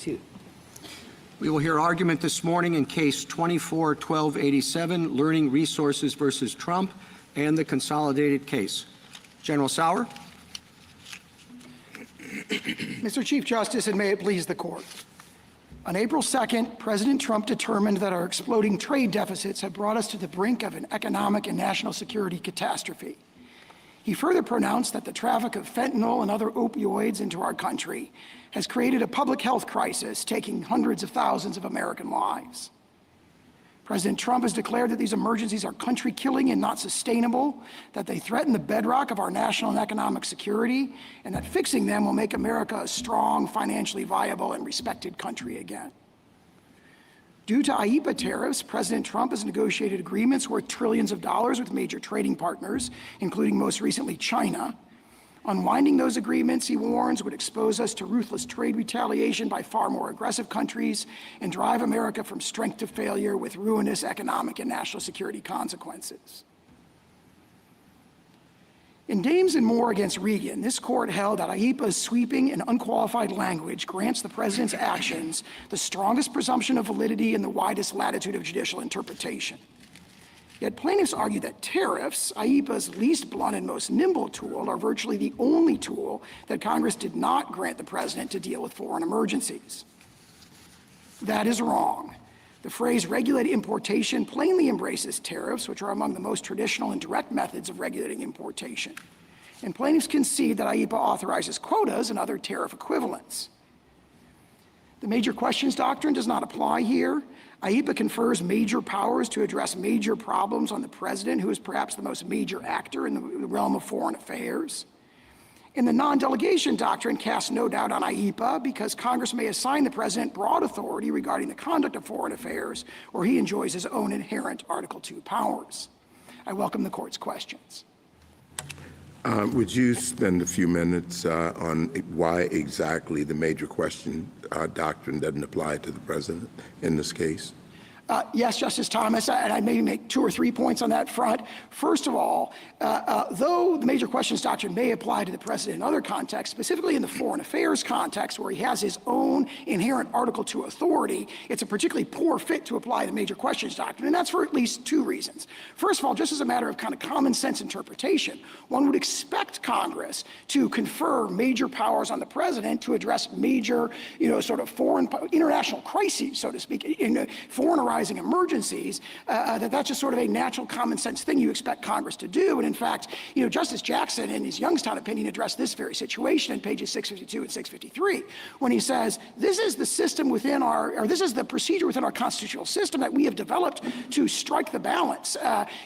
seated. We will hear argument this morning in Case 24-1287, Learning Resources versus Trump, and the consolidated case. General Sauer. Mr. Chief Justice, and may it please the Court. On April 2nd, President Trump determined that our exploding trade deficits had brought us to the brink of an economic and national security catastrophe. He further pronounced that the traffic of fentanyl and other opioids into our country has created a public health crisis, taking hundreds of thousands of American lives. President Trump has declared that these emergencies are country-killing and not sustainable, that they threaten the bedrock of our national and economic security, and that fixing them will make America a strong, financially viable, and respected country again. Due to IEEPA tariffs, President Trump has negotiated agreements worth trillions of dollars with major trading partners, including most recently China. Unwinding those agreements, he warns, would expose us to ruthless trade retaliation by far more aggressive countries and drive America from strength to failure with ruinous economic and national security consequences. In Dames and Moore against Regan, this court held that IEEPA's sweeping and unqualified language grants the president's actions the strongest presumption of validity and the widest latitude of judicial interpretation. Yet plaintiffs argue that tariffs, IEEPA's least blunt and most nimble tool, are virtually the only tool that Congress did not grant the president to deal with foreign emergencies. That is wrong. The phrase regulated importation plainly embraces tariffs, which are among the most traditional and direct methods of regulating importation. And plaintiffs concede that IEEPA authorizes quotas and other tariff equivalents. The major questions doctrine does not apply here. IEEPA confers major powers to address major problems on the president, who is perhaps the most major actor in the realm of foreign affairs. And the non-delegation doctrine casts no doubt on IEEPA because Congress may assign the president broad authority regarding the conduct of foreign affairs, where he enjoys his own inherent Article II powers. I welcome the court's questions. Would you spend a few minutes on why exactly the major question doctrine doesn't apply to the president in this case? Yes, Justice Thomas, and I may make 2 or 3 points on that front. First of all, though the major questions doctrine may apply to the president in other contexts, specifically in the foreign affairs context where he has his own inherent Article II authority, it's a particularly poor fit to apply the major questions doctrine, and that's for at least 2 reasons. First of all, just as a matter of kind of common sense interpretation, one would expect Congress to confer major powers on the president to address major, sort of international crises, so to speak, in foreign arising emergencies, that's just sort of a natural common sense thing you expect Congress to do. And in fact, Justice Jackson in his Youngstown opinion addressed this very situation in pages 652 and 653 when he says, this is the system within this is the procedure within our constitutional system that we have developed to strike the balance.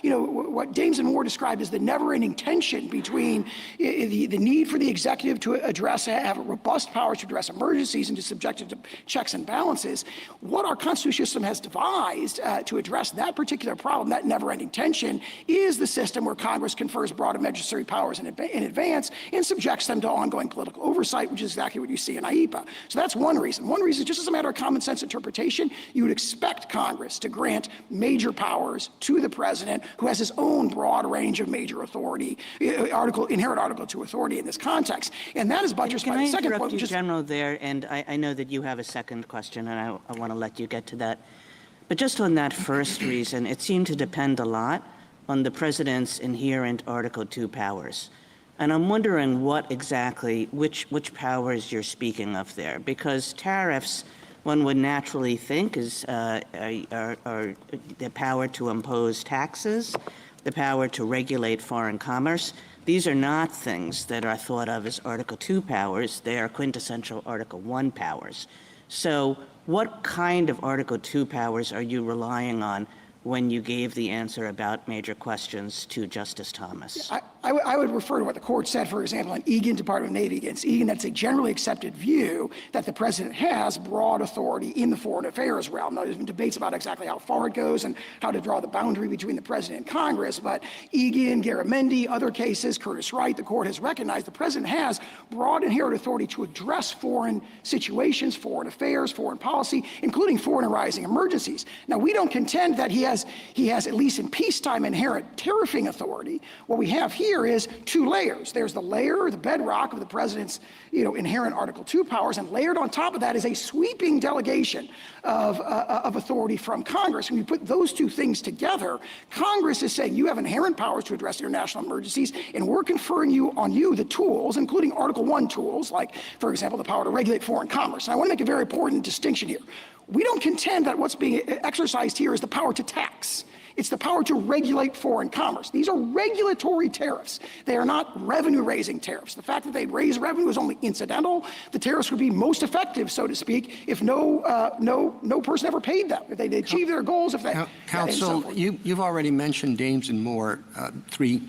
What Dames and Moore described as the never-ending tension between the need for the executive to have robust powers to address emergencies and to subject it to checks and balances. What our constitutional system has devised to address that particular problem, that never-ending tension, is the system where Congress confers broad and necessary powers in advance and subjects them to ongoing political oversight, which is exactly what you see in IEEPA. So that's one reason. One reason, just as a matter of common sense interpretation, you would expect Congress to grant major powers to the president, who has his own broad range of major authority, inherent Article II authority in this context. And that is buttressed by the second point, which is— General, there, and I know that you have a second question, and I want to let you get to that. But just on that first reason, it seemed to depend a lot on the president's inherent Article II powers. And I'm wondering what exactly, which powers you're speaking of there, because tariffs, one would naturally think, is are the power to impose taxes, the power to regulate foreign commerce. These are not things that are thought of as Article II powers. They are quintessential Article I powers. So what kind of Article II powers are you relying on when you gave the answer about major questions to Justice Thomas? I would refer to what the court said, for example, in Egan, Department of Navy against Egan. That's a generally accepted view that the president has broad authority in the foreign affairs realm. Now, there's been debates about exactly how far it goes and how to draw the boundary between the president and Congress, but Egan, Garamendi, other cases, Curtis Wright, the court has recognized the president has broad inherent authority to address foreign situations, foreign affairs, foreign policy, including foreign arising emergencies. Now, we don't contend that he has says he has, at least in peacetime, inherent tariffing authority. What we have here is two layers. There's the layer, the bedrock of the president's inherent Article II powers, and layered on top of that is a sweeping delegation of authority from Congress. When you put those two things together, Congress is saying you have inherent powers to address international emergencies, and we're conferring on you the tools, including Article I tools, like, for example, the power to regulate foreign commerce. And I want to make a very important distinction here. We don't contend that what's being exercised here is the power to tax. It's the power to regulate foreign commerce. These are regulatory tariffs. They are not revenue-raising tariffs. The fact that they raise revenue is only incidental. The tariffs would be most effective, so to speak, if no person ever paid them, if they achieve their goals. If they, Counsel, you've already mentioned Dames and Moore three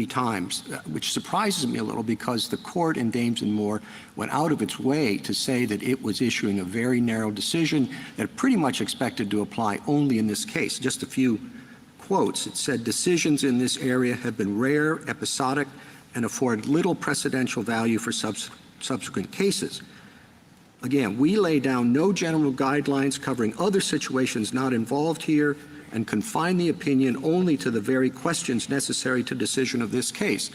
times, which surprises me a little because the court in Dames and Moore went out of its way to say that it was issuing a very narrow decision that pretty much expected to apply only in this case. Just a few quotes. It said, decisions in this area have been rare, episodic, and afford little precedential value for subsequent cases. Again, we lay down no general guidelines covering other situations not involved here and confine the opinion only to the very questions necessary to decision of this case.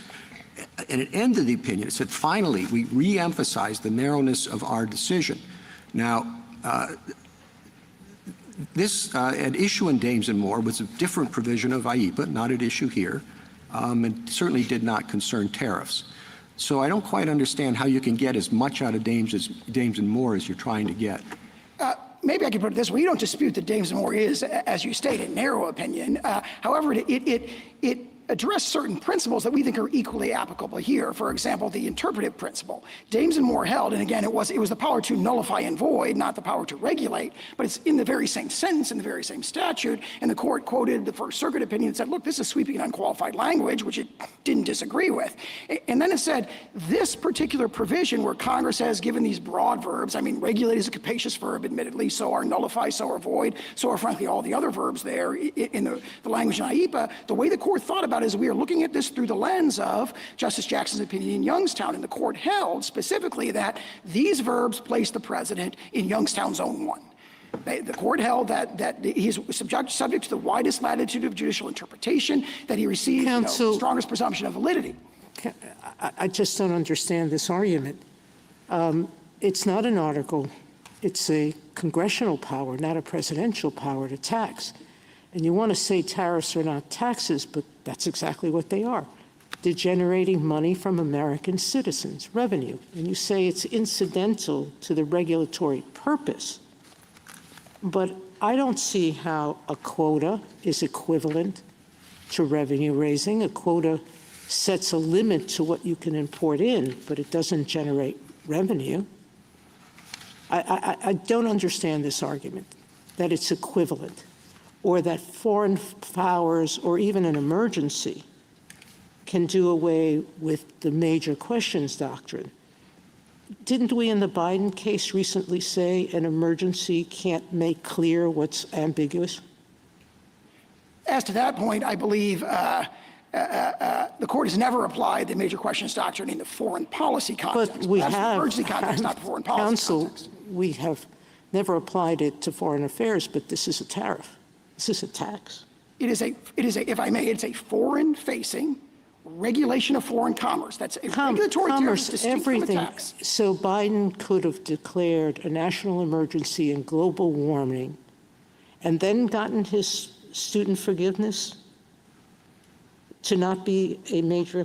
And it ended the opinion. It said, finally, we re-emphasize the narrowness of our decision. Now, this at issue in Dames and Moore was a different provision of IEPA, not at issue here, and certainly did not concern tariffs. So I don't quite understand how you can get as much out of Dames and Moore as you're trying to get. Maybe I could put it this way. You don't dispute that Dames and Moore is, as you stated, narrow opinion. However, it addressed certain principles that we think are equally applicable here. For example, the interpretive principle. Dames and Moore held, and again, it was the power to nullify and void, not the power to regulate, but it's in the very same sentence, in the very same statute, and the court quoted the First Circuit opinion and said, look, this is sweeping and unqualified language, which it didn't disagree with. And then it said, this particular provision where Congress has given these broad verbs, I mean, regulate is a capacious verb, admittedly, so are nullify, so are void, so are frankly all the other verbs there in the language in IEPA. The way the court thought about it is we are looking at this through the lens of Justice Jackson's opinion in Youngstown, and the court held specifically that these verbs place the president in Youngstown's zone 1. The court held that he is subject to the widest latitude of judicial interpretation, that he receives the strongest presumption of validity. I just don't understand this argument. It's not an article. It's a congressional power, not a presidential power to tax. And you want to say tariffs are not taxes, but that's exactly what they are. They're generating money from American citizens, revenue. And you say it's incidental to the regulatory purpose. But I don't see how a quota is equivalent to revenue raising. A quota sets a limit to what you can import in, but it doesn't generate revenue. I don't understand this argument, that it's equivalent, or that foreign powers or even an emergency can do away with the major questions doctrine. Didn't we in the Biden case recently say an emergency can't make clear what's ambiguous? As to that point, I believe the court has never applied the major questions doctrine in the foreign policy context. But we That's the have, emergency context, not the foreign policy counsel, context. we have never applied it to foreign affairs, but this is a tariff. This is a tax. It is a, if I may, it's a foreign-facing regulation of foreign commerce. That's a regulatory tariff distinct from a tax. So Biden could have declared a national emergency in global warming and then gotten his student forgiveness to not be a major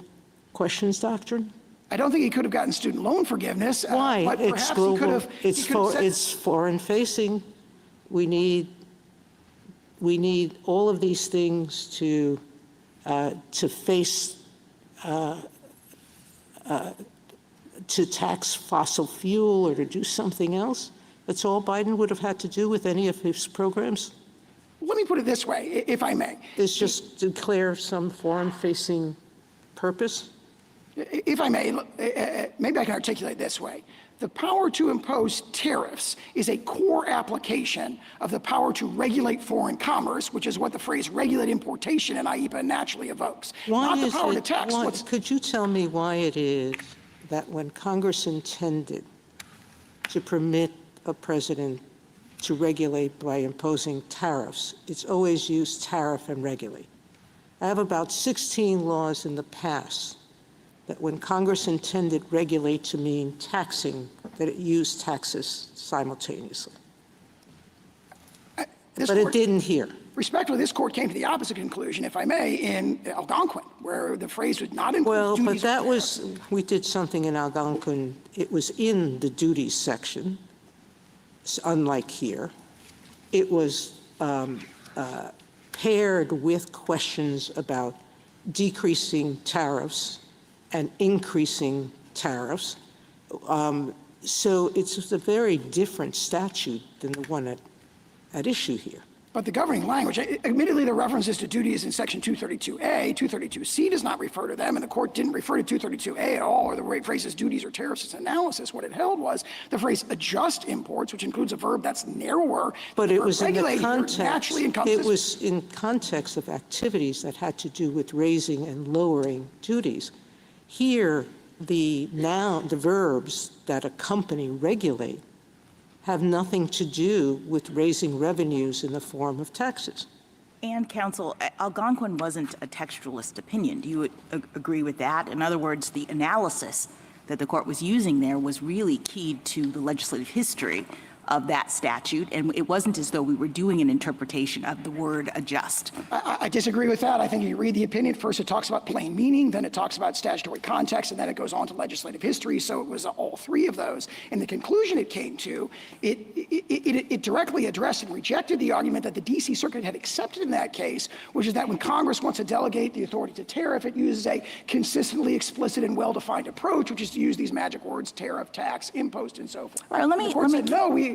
questions doctrine? I don't think he could have gotten student loan forgiveness. Why? But It's perhaps global. he could have. It's foreign-facing. We need all of these things to face to tax fossil fuel or to do something else. That's all Biden would have had to do with any of his programs. Let me put it this way, if I may. Is just declare some foreign-facing purpose. If I may, maybe I can articulate this way. The power to impose tariffs is a core application of the power to regulate foreign commerce, which is what the phrase regulate importation in IEPA naturally evokes. Why not the is power it, to tax. why, could you tell me why it is that when Congress intended to permit a president to regulate by imposing tariffs. It's always used tariff and regulate. I have about 16 laws in the past that when Congress intended regulate to mean taxing, that it used taxes simultaneously. But it didn't here. Respectfully, this court came to the opposite conclusion, if I may, in Algonquin, where the phrase would not include Well, duties. but that was, we did something in Algonquin. It was in the duties section, unlike here. It was paired with questions about decreasing tariffs and increasing tariffs. So it's a very different statute than the one at issue here. But the governing language, admittedly, the references to duties in Section 232A, 232C does not refer to them, and the court didn't refer to 232A at all, or the phrases duties or tariffs as analysis. What it held was the phrase adjust imports, which includes a verb that's narrower. But it was in the context, naturally encompasses. it was in context of activities that had to do with raising and lowering duties. Here, the verbs that accompany regulate have nothing to do with raising revenues in the form of taxes. And counsel, Algonquin wasn't a textualist opinion. Do you agree with that? In other words, the analysis that the court was using there was really keyed to the legislative history of that statute, and it wasn't as though we were doing an interpretation of the word adjust. I disagree with that. I think you read the opinion, first it talks about plain meaning, then it talks about statutory context, and then it goes on to legislative history, so it was all three of those. And the conclusion it came to, it directly addressed and rejected the argument that the D.C. Circuit had accepted in that case, which is that when Congress wants to delegate the authority to tariff, it uses a consistently explicit and well-defined approach, which is to use these magic words, tariff, tax, impost, and so forth. All right, the court said, no,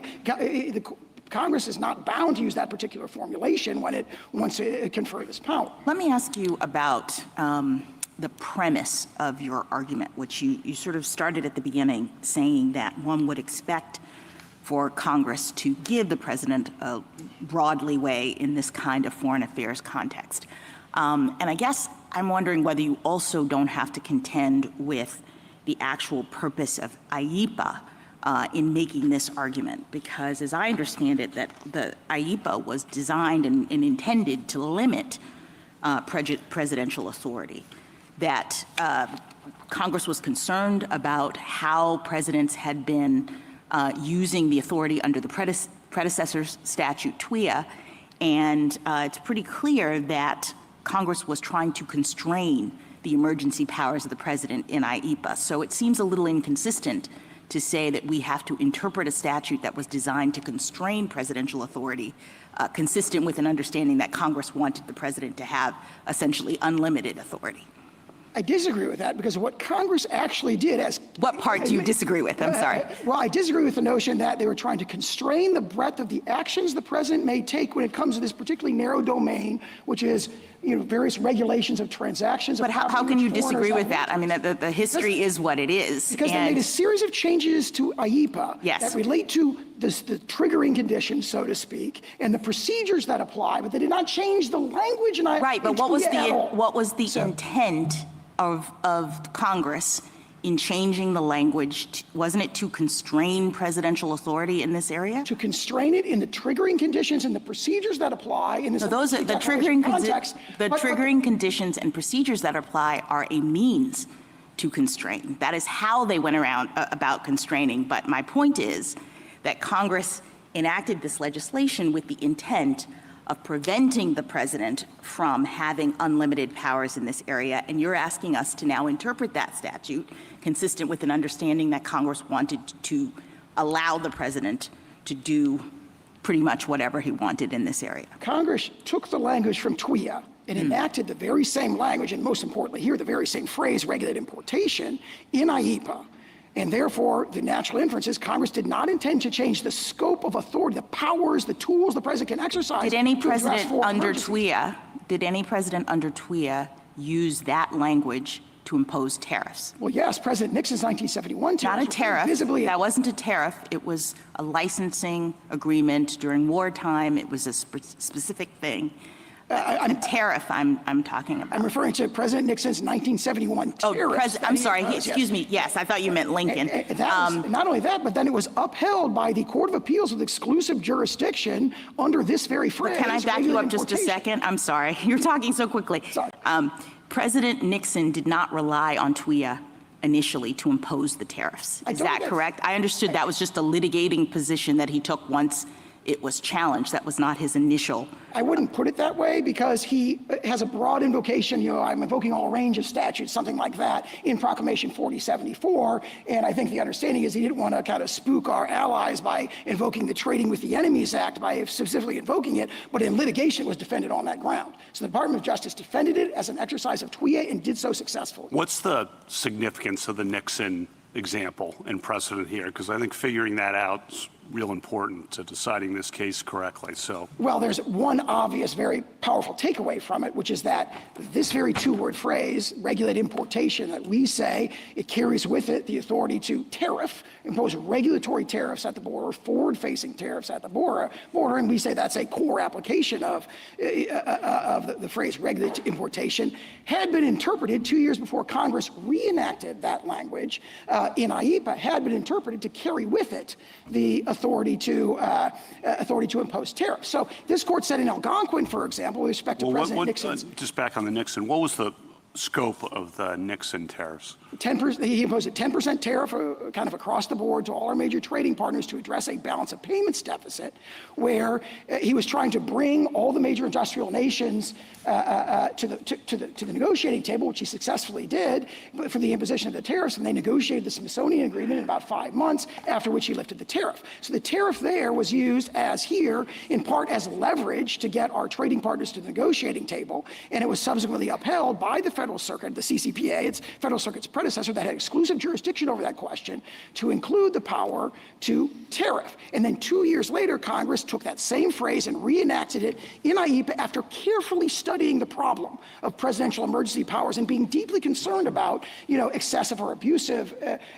Congress is not bound to use that particular formulation when it wants to confer this power. Let me ask you about the premise of your argument, which you sort of started at the beginning saying that one would expect for Congress to give the president a broad leeway in this kind of foreign affairs context. And I guess I'm wondering whether you also don't have to contend with the actual purpose of IEPA in making this argument, because as I understand it, that the IEPA was designed and intended to limit presidential authority, that Congress was concerned about how presidents had been using the authority under the predecessor statute, TWIA, and it's pretty clear that Congress was trying to constrain the emergency powers of the president in IEPA. So it seems a little inconsistent to say that we have to interpret a statute that was designed to constrain presidential authority, consistent with an understanding that Congress wanted the president to have essentially unlimited authority. I disagree with that because what Congress actually did as— What part do you disagree with? I'm sorry. Well, I disagree with the notion that they were trying to constrain the breadth of the actions the president may take when it comes to this particularly narrow domain, which is, various regulations of transactions. But how can you disagree with that? I mean, the history is what it is. Because they made a series of changes to IEPA that relate to the triggering conditions, so to speak, and the procedures that apply, but they did not change the language. Right, but what was the intent of Congress in changing the language? Wasn't it to constrain presidential authority in this area? To constrain it in the triggering conditions and the procedures that apply in this those are the triggering context. The triggering conditions and procedures that apply are a means to constrain. That is how they went around about constraining. But my point is that Congress enacted this legislation with the intent of preventing the president from having unlimited powers in this area, and you're asking us to now interpret that statute consistent with an understanding that Congress wanted to allow the president to do pretty much whatever he wanted in this area. Congress took the language from TWIA and enacted the very same language, and most importantly here, the very same phrase, regulate importation, in IEPA. And therefore, the natural inference is Congress did not intend to change the scope of authority, the powers, the tools the president can exercise. Did any president under TWIA use that language to impose tariffs? Well, yes, President Nixon's 1971 tariff. Not a tariff. That wasn't a tariff. It was a licensing agreement during wartime. It was a specific thing. Tariff I'm talking about. I'm referring to President Nixon's 1971 tariffs. I'm sorry, excuse me. Yes, I thought you meant Lincoln. Not only that, but then it was upheld by the Court of Appeals with exclusive jurisdiction under this very phrase. Can I back you up just a second? I'm sorry. You're talking so quickly. Sorry. President Nixon did not rely on TWIA initially to impose the tariffs. Is that correct? I understood that was just a litigating position that he took once it was challenged. That was not his initial. I wouldn't put it that way because he has a broad invocation, I'm invoking all range of statutes, something like that, in Proclamation 4074. And I think the understanding is he didn't want to kind of spook our allies by invoking the Trading with the Enemies Act, by specifically invoking it, but in litigation it was defended on that ground. So the Department of Justice defended it as an exercise of TWIA and did so successfully. What's the significance of the Nixon example and precedent here? Because I think figuring that out is real important to deciding this case correctly. So, well, there's one obvious, very powerful takeaway from it, which is that this very two-word phrase, regulate importation, that we say it carries with it the authority to tariff, impose regulatory tariffs at the border, forward-facing tariffs at the border, and we say that's a core application of the phrase regulate importation, had been interpreted 2 years before Congress reenacted that language in IEPA, had been interpreted to carry with it the authority to impose tariffs. So this court said in Algonquin, for example, with respect to President Nixon's. Just back on the Nixon, what was the scope of the Nixon tariffs? 10%, he imposed a 10% tariff kind of across the board to all our major trading partners to address a balance of payments deficit, where he was trying to bring all the major industrial nations to the negotiating table, which he successfully did, for the imposition of the tariffs, and they negotiated the Smithsonian Agreement in about 5 months, after which he lifted the tariff. So the tariff there was used as here, in part as leverage to get our trading partners to the negotiating table, and it was subsequently upheld by the Federal Circuit, the CCPA, its Federal Circuit's predecessor that had exclusive jurisdiction over that question, to include the power to tariff. And then 2 years later, Congress took that same phrase and reenacted it in IEPA after carefully studying the problem of presidential emergency powers and being deeply concerned about, excessive or abusive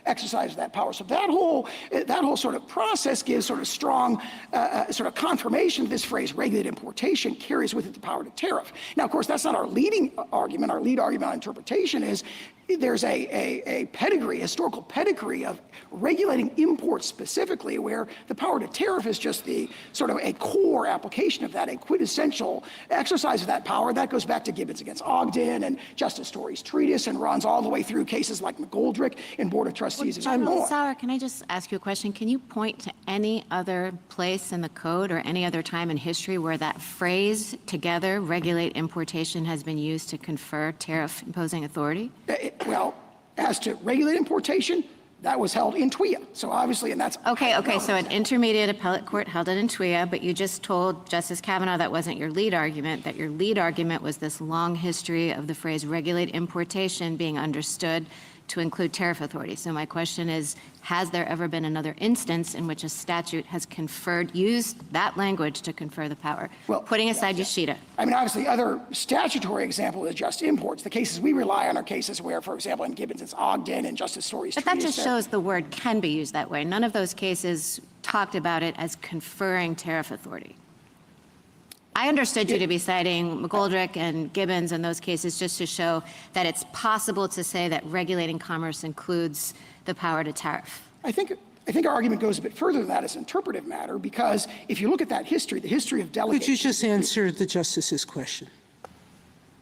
exercise of that power. So that whole sort of process gives sort of strong sort of confirmation that this phrase, regulate importation, carries with it the power to tariff. Now, of course, that's not our leading argument. Our lead argument on interpretation is there's a pedigree, historical pedigree of regulating imports specifically, where the power to tariff is just the sort of a core application of that, a quintessential exercise of that power. That goes back to Gibbons against Ogden and Justice Story's treatise and runs all the way through cases like McGoldrick and Board of Trustees and more. Sauer, can I just ask you a question? Can you point to any other place in the code or any other time in history where that phrase together, regulate importation, has been used to confer tariff imposing authority? Well, as to regulate importation, that was held in TWIA. So obviously, and that's okay. So an intermediate appellate court held it in TWIA, but you just told Justice Kavanaugh that wasn't your lead argument. That your lead argument was this long history of the phrase regulate importation being understood to include tariff authority. So my question is, has there ever been another instance in which a statute has used that language to confer the power? Well, putting aside Yoshida. I mean, obviously, other statutory example is just imports. The cases we rely on are cases where, for example, in Gibbons, it's Ogden and Justice Story's But treatise. that just shows the word can be used that way. None of those cases talked about it as conferring tariff authority. I understood you to be citing McGoldrick and Gibbons in those cases just to show that it's possible to say that regulating commerce includes the power to tariff. I think our argument goes a bit further than that as an interpretive matter, because if you look at that history, the history of delegation. Could you just answer the Justice's question?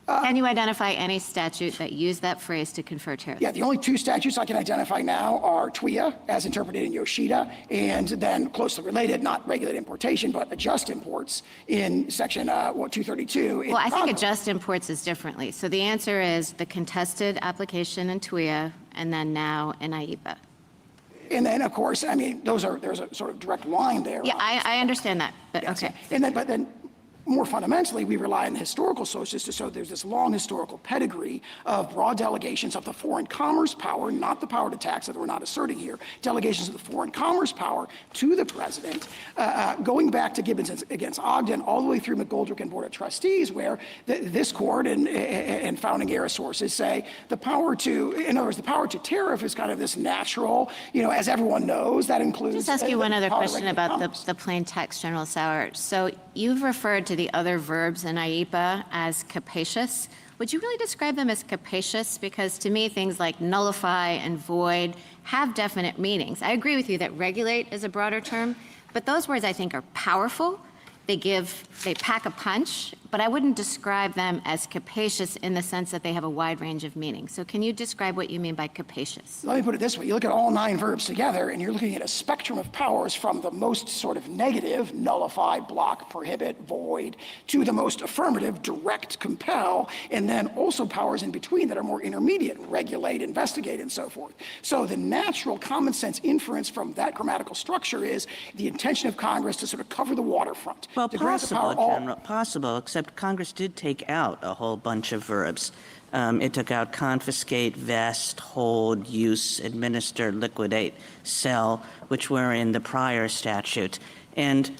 Can you identify any statute that used that phrase to confer tariff? Yeah, the only two statutes I can identify now are TWIA, as interpreted in Yoshida, and then closely related, not regulate importation, but adjust imports in section 232. Well, I think adjust imports is differently. So the answer is the contested application in TWIA, and then now in IEPA. And then, of course, I mean, there's a sort of direct line there. Yeah, I understand that, but Yes. okay. But then more fundamentally, we rely on the historical sources to show there's this long historical pedigree of broad delegations of the foreign commerce power, not the power to tax that we're not asserting here, delegations of the foreign commerce power to the president, going back to Gibbons against Ogden, all the way through McGoldrick and Board of Trustees, where this court and founding era sources say the power to, in other words, the power to tariff is kind of this natural, as everyone knows, that includes. Just ask you one other power to question regulate about commerce. the plain text, General Sauer. So you've referred to the other verbs in IEPA as capacious. Would you really describe them as capacious? Because to me, things like nullify and void have definite meanings. I agree with you that regulate is a broader term, but those words I think are powerful. They pack a punch, but I wouldn't describe them as capacious in the sense that they have a wide range of meanings. So can you describe what you mean by capacious? Let me put it this way. You look at all 9 verbs together, and you're looking at a spectrum of powers from the most sort of negative, nullify, block, prohibit, void, to the most affirmative, direct, compel, and then also powers in between that are more intermediate, regulate, investigate, and so forth. So the natural common sense inference from that grammatical structure is the intention of Congress to sort of cover the waterfront. Well, to grant the possible, power General, possible, except Congress did take out a whole bunch of verbs. It took out confiscate, vest, hold, use, administer, liquidate, sell, which were in the prior statute. And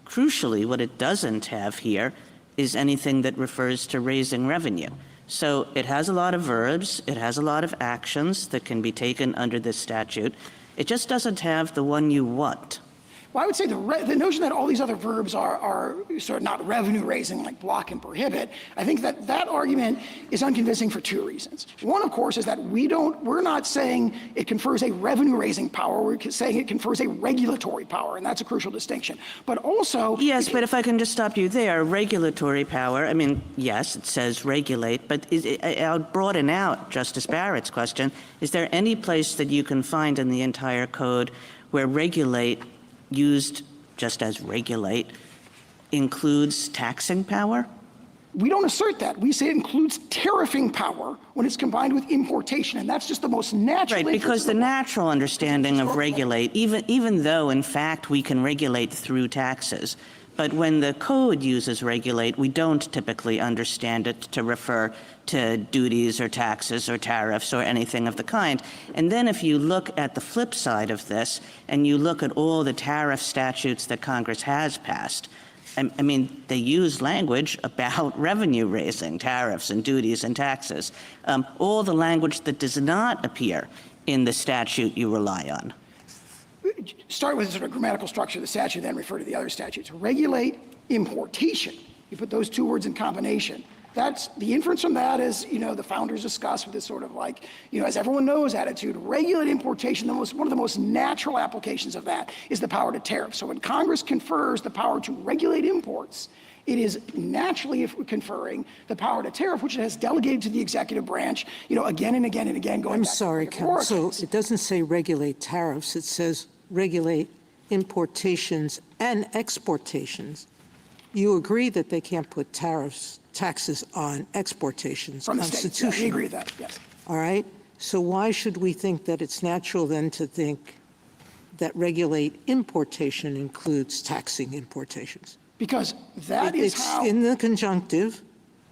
crucially, what it doesn't have here is anything that refers to raising revenue. So it has a lot of verbs, it has a lot of actions that can be taken under this statute. It just doesn't have the one you want. Well, I would say the notion that all these other verbs are sort of not revenue-raising, like block and prohibit, I think that argument is unconvincing for 2 reasons. One, of course, is that we're not saying it confers a revenue-raising power. We're saying it confers a regulatory power, and that's a crucial distinction. But also— Yes, but if I can just stop you there, regulatory power, I mean, yes, it says regulate, but I'll broaden out Justice Barrett's question. Is there any place that you can find in the entire code where regulate, used just as regulate, includes taxing power? We don't assert that. We say it includes tariffing power when it's combined with importation, and that's just the most natural— Right, because the natural understanding of regulate, even though in fact we can regulate through taxes, but when the code uses regulate, we don't typically understand it to refer to duties or taxes or tariffs or anything of the kind. And then if you look at the flip side of this and you look at all the tariff statutes that Congress has passed, I mean, they use language about revenue raising, tariffs and duties and taxes, all the language that does not appear in the statute you rely on. Start with sort of grammatical structure of the statute, then refer to the other statutes. Regulate importation. You put those 2 words in combination. That's the inference from that is, the founders discussed with this sort of like, as everyone knows attitude. Regulate importation, one of the most natural applications of that is the power to tariff. So when Congress confers the power to regulate imports, it is naturally conferring the power to tariff, which it has delegated to the executive branch, again and again and again. Going I'm back to sorry, the counsel. origins. It doesn't say regulate tariffs. It says regulate importations and exportations. You agree that they can't put taxes on exportations From the states. Yeah, we constitutionally. agree with that, yes. All right? So why should we think that it's natural then to think that regulate importation includes taxing importations? Because that is It's how— in the conjunctive,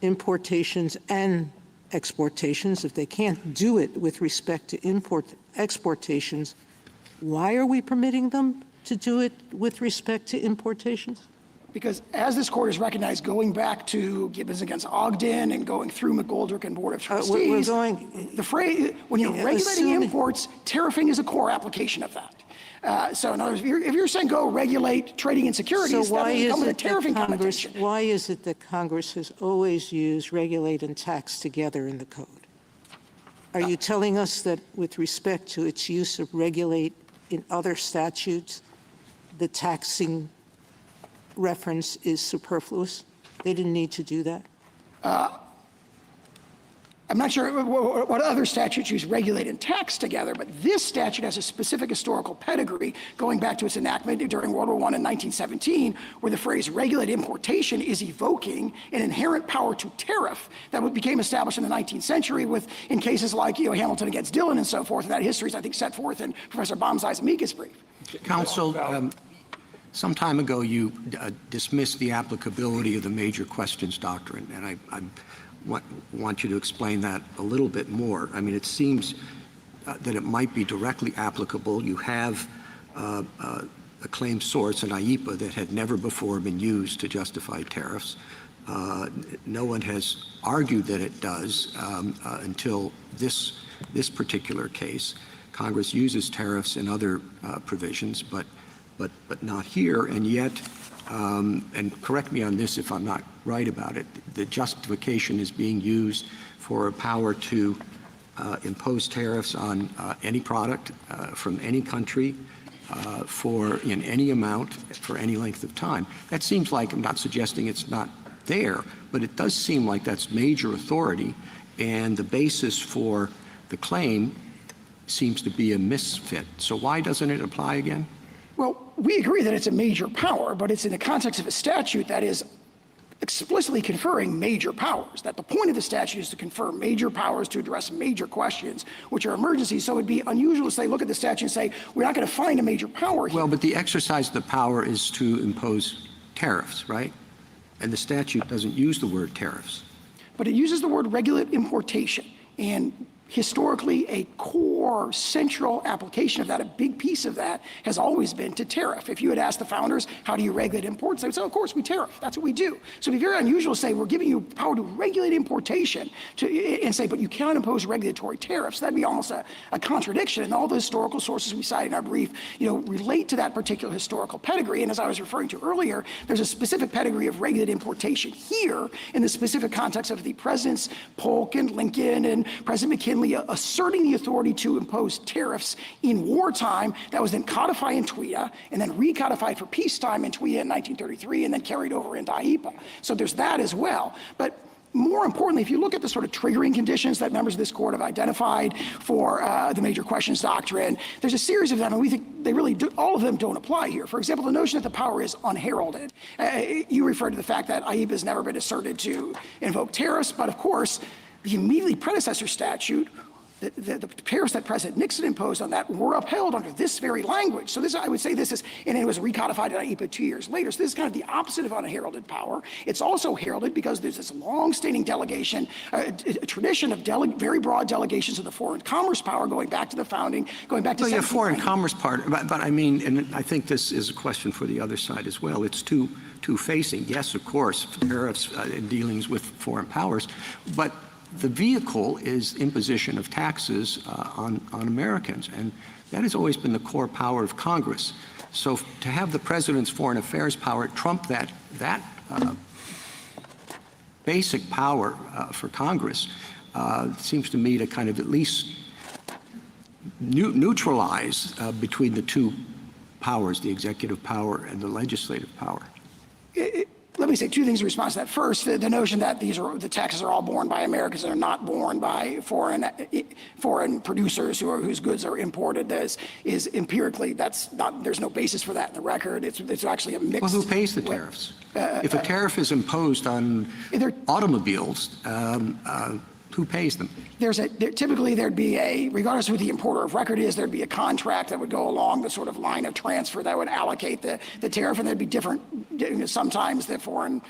importations and exportations. If they can't do it with respect to exportations, why are we permitting them to do it with respect to importations? Because as this court has recognized, going back to Gibbons against Ogden and going through McGoldrick and Board of Trustees, the phrase, when you're regulating imports, tariffing is a core application of that. So in other words, if you're saying go regulate trading in securities, So that why doesn't is come with a it that tariffing Congress, connotation. why is it that Congress has always used regulate and tax together in the code? Are you telling us that with respect to its use of regulate in other statutes, the taxing reference is superfluous? They didn't need to do that? I'm not sure what other statutes use regulate and tax together, but this statute has a specific historical pedigree going back to its enactment during World War I in 1917, where the phrase regulate importation is evoking an inherent power to tariff that became established in the 19th century in cases like Hamilton against Dillon and so forth. And that history is, I think, set forth in Professor Baumsei's amicus brief. Counsel, some time ago you dismissed the applicability of the major questions doctrine, and I want you to explain that a little bit more. I mean, it seems that it might be directly applicable. You have a claim source, an IEPA, that had never before been used to justify tariffs. No one has argued that it does until this particular case. Congress uses tariffs in other provisions, but not here, and yet and correct me on this if I'm not right about it, the justification is being used for a power to impose tariffs on any product from any country in any amount for any length of time. That seems like, I'm not suggesting it's not there, but it does seem like that's major authority, and the basis for the claim seems to be a misfit. So why doesn't it apply again? Well, we agree that it's a major power, but it's in the context of a statute that is explicitly conferring major powers, that the point of the statute is to confer major powers to address major questions, which are emergencies. So it'd be unusual to say, look at the statute and say, we're not going to find a major power here. Well, but the exercise of the power is to impose tariffs, right? And the statute doesn't use the word tariffs. But it uses the word regulate importation. And historically, a core central application of that, a big piece of that, has always been to tariff. If you had asked the founders, how do you regulate imports? They would say, of course, we tariff. That's what we do. So it'd be very unusual to say, we're giving you power to regulate importation, and say, but you cannot impose regulatory tariffs. That'd be almost a contradiction. And all the historical sources we cite in our brief, relate to that particular historical pedigree. And as I was referring to earlier, there's a specific pedigree of regulated importation here in the specific context of the presidents Polk and Lincoln and President McKinley asserting the authority to impose tariffs in wartime. That was then codified in TWIA and then recodified for peacetime in TWIA in 1933 and then carried over into IEPA. So there's that as well. But more importantly, if you look at the sort of triggering conditions that members of this court have identified for the major questions doctrine, there's a series of them, and we think they really do, all of them don't apply here. For example, the notion that the power is unheralded. You referred to the fact that IEPA has never been asserted to invoke tariffs, but of course, the immediately predecessor statute, the tariffs that President Nixon imposed on that were upheld under this very language. So this, I would say this is, and it was recodified in IEPA 2 years later. So this is kind of the opposite of unheralded power. It's also heralded because there's this long-standing delegation, a tradition of very broad delegations of the foreign commerce power going back to the founding, going back to Well, yeah, foreign commerce part, but I mean, and I think this is a question for the other side as well. It's two-facing. Yes, of course, tariffs in dealings with foreign powers, but the vehicle is imposition of taxes on Americans, and that has always been the core power of Congress. So to have the president's foreign affairs power trump that basic power for Congress seems to me to kind of at least neutralize between the two powers, the executive power and the legislative power. Let me say two things in response to that. First, the notion that the taxes are all borne by Americans and are not borne by foreign producers whose goods are imported is empirically, there's no basis for that in the record. It's actually a mixed. Well, who pays the tariffs? If a tariff is imposed on automobiles, who pays them? Typically there'd be regardless of who the importer of record is, there'd be a contract that would go along the sort of line of transfer that would allocate the tariff, and there'd be different. Sometimes the foreign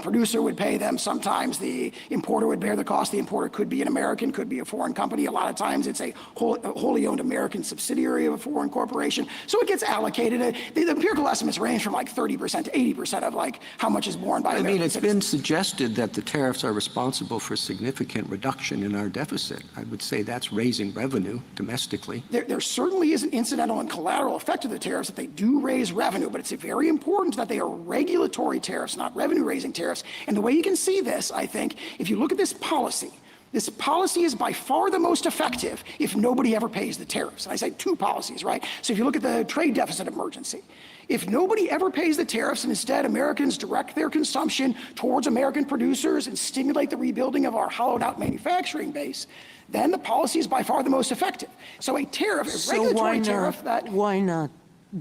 producer would pay them. Sometimes the importer would bear the cost. The importer could be an American, could be a foreign company. A lot of times it's a wholly owned American subsidiary of a foreign corporation. So it gets allocated. The empirical estimates range from like 30% to 80% of like how much is borne by American it's citizens. been suggested that the tariffs are responsible for significant reduction in our deficit. I would say that's raising revenue domestically. There certainly is an incidental and collateral effect of the tariffs that they do raise revenue, but it's very important that they are regulatory tariffs, not revenue-raising tariffs. And the way you can see this, I think, if you look at this policy is by far the most effective if nobody ever pays the tariffs. And I say two policies, right? So if you look at the trade deficit emergency, if nobody ever pays the tariffs and instead Americans direct their consumption towards American producers and stimulate the rebuilding of our hollowed out manufacturing base, then the policy is by far the most effective. So a tariff, a regulatory tariff that... Why not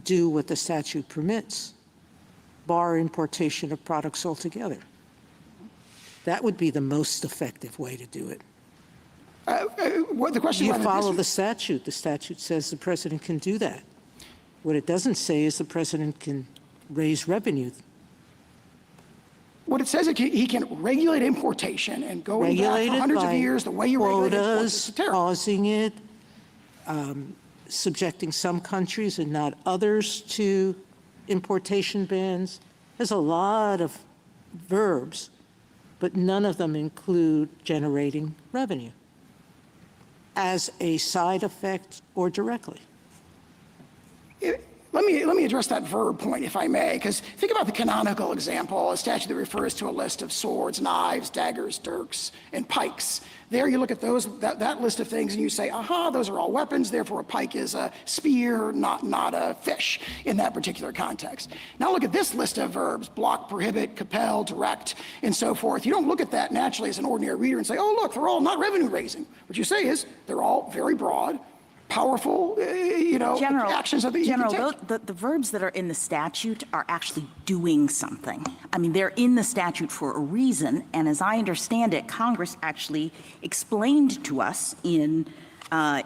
do what the statute permits? Bar importation of products altogether. That would be the most effective way to do it. The question You follow the statute. The statute says the president can do that. What it doesn't say is the president can raise revenue. What it says is he can regulate importation and go back for hundreds of years the way you regulate imports is a tariff. Pausing it, subjecting some countries and not others to importation bans. There's a lot of verbs, but none of them include generating revenue as a side effect or directly. Let let me address that verb point, if I may, because think about the canonical example, a statute that refers to a list of swords, knives, daggers, dirks, and pikes. There you look at that list of things and you say, aha, those are all weapons, therefore a pike is a spear, not a fish in that particular context. Now look at this list of verbs, block, prohibit, compel, direct, and so forth. You don't look at that naturally as an ordinary reader and say, oh, look, they're all not revenue raising. What you say is they're all very broad, powerful, actions that you can take. The verbs that are in the statute are actually doing something. I mean, they're in the statute for a reason, and as I understand it, Congress actually explained to us in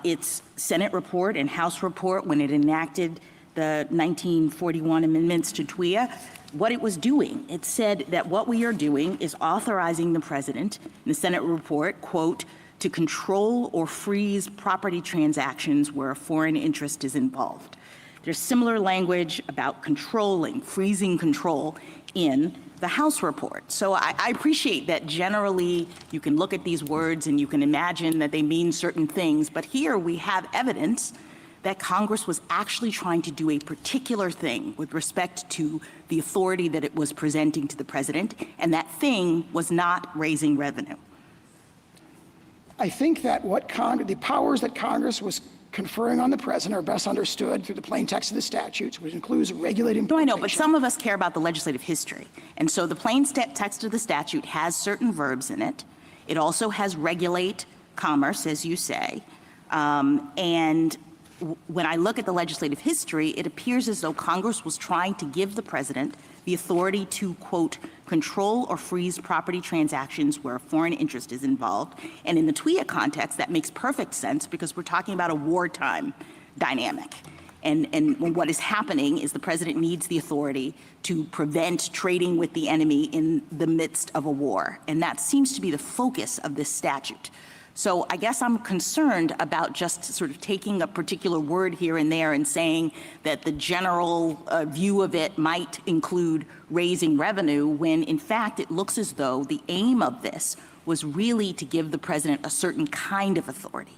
its Senate report and House report when it enacted the 1941 amendments to TWIA what it was doing. It said that what we are doing is authorizing the president, in the Senate report, quote, to control or freeze property transactions where a foreign interest is involved. There's similar language about controlling, freezing control in the House report. So I appreciate that generally you can look at these words and you can imagine that they mean certain things, but here we have evidence that Congress was actually trying to do a particular thing with respect to the authority that it was presenting to the president, and that thing was not raising revenue. I think that the powers that Congress was conferring on the president are best understood through the plain text of the statutes, which includes regulating. No, I know, but some of us care about the legislative history. And so the plain text of the statute has certain verbs in it. It also has regulate commerce, as you say. And when I look at the legislative history, it appears as though Congress was trying to give the president the authority to, quote, control or freeze property transactions where a foreign interest is involved. And in the TWIA context, that makes perfect sense because we're talking about a wartime dynamic. And what is happening is the president needs the authority to prevent trading with the enemy in the midst of a war. And that seems to be the focus of this statute. So I guess I'm concerned about just sort of taking a particular word here and there and saying that the general view of it might include raising revenue when in fact it looks as though the aim of this was really to give the president a certain kind of authority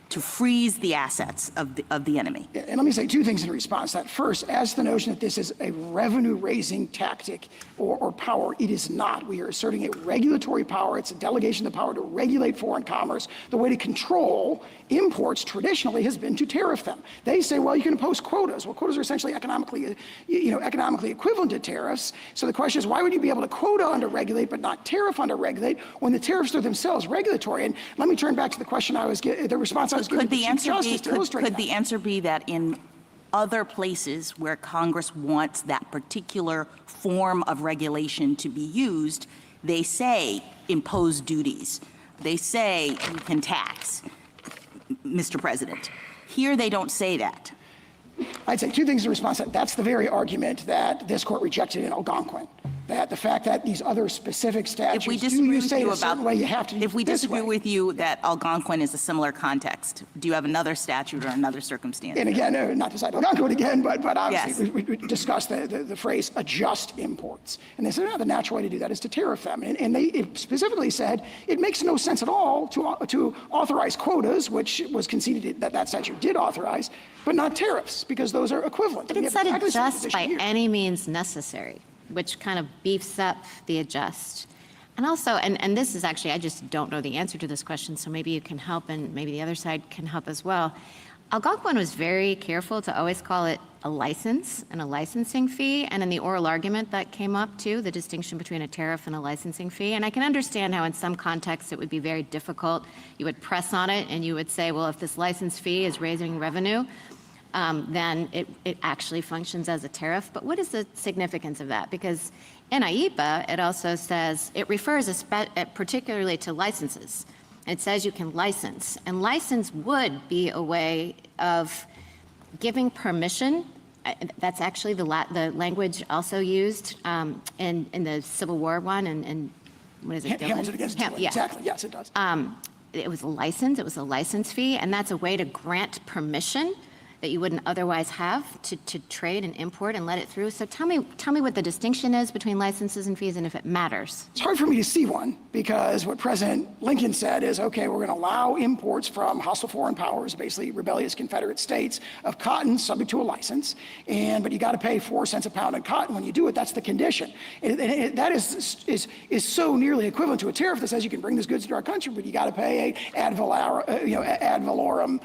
to freeze the assets of the enemy. And let me say two things in response to that. First, as the notion that this is a revenue-raising tactic or power, it is not. We are asserting a regulatory power. It's a delegation of the power to regulate foreign commerce. The way to control imports traditionally has been to tariff them. They say, well, you can impose quotas. Well, quotas are essentially economically equivalent to tariffs. So the question is, why would you be able to quota under regulate but not tariff under regulate when the tariffs are themselves regulatory? And let me turn back to the question the response I was giving to the Chief Justice to illustrate that. Could the answer be that in other places where Congress wants that particular form of regulation to be used, they say impose duties. They say you can tax, Mr. President. Here they don't say that. I'd say two things in response to that. That's the very argument that this court rejected in Algonquin. That the fact that these other specific statutes do you say a certain way, you have to do it this way. If we disagree with you that Algonquin is a similar context, do you have another statute or another circumstance? And again, not to cite Algonquin again, but obviously Yes. we discussed the phrase adjust imports. And they said, no, the natural way to do that is to tariff them. And they specifically said it makes no sense at all to authorize quotas, which was conceded that statute did authorize, but not tariffs, because those are equivalent. But And it you said have exactly the same adjust position by here. any means necessary, which kind of beefs up the adjust. And also, and this is actually, I just don't know the answer to this question, so maybe you can help and maybe the other side can help as well. Algonquin was very careful to always call it a license and a licensing fee, and in the oral argument that came up too, the distinction between a tariff and a licensing fee. And I can understand how in some contexts it would be very difficult. You would press on it and you would say, well, if this license fee is raising revenue, then it actually functions as a tariff. But what is the significance of that? Because in IEPA, it also says, it refers particularly to licenses. It says you can license. And license would be a way of giving permission. That's actually the language also used in the Civil War one, and what is it? Hamilton against Dillon. Yeah. Exactly, yes, it does. It was a license fee, and that's a way to grant permission that you wouldn't otherwise have to trade and import and let it through. So tell me what the distinction is between licenses and fees and if it matters. It's hard for me to see one because what President Lincoln said is, okay, we're going to allow imports from hostile foreign powers, basically rebellious Confederate states, of cotton subject to a license, but you got to pay 4 cents a pound on cotton. When you do it, that's the condition. That is so nearly equivalent to a tariff that says you can bring these goods into our country, but you got to pay a ad valorem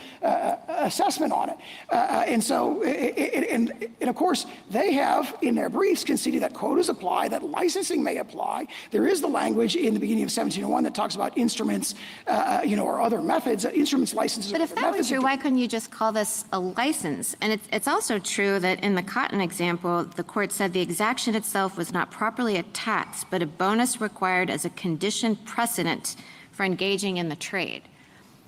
assessment on it. And of course, they have in their briefs conceded that quotas apply, that licensing may apply. There is the language in the beginning of 1701 that talks about instruments, or other methods. Instruments, licenses. But if that were true, why couldn't you just call this a license? And it's also true that in the cotton example, the court said the exaction itself was not properly a tax, but a bonus required as a condition precedent for engaging in the trade.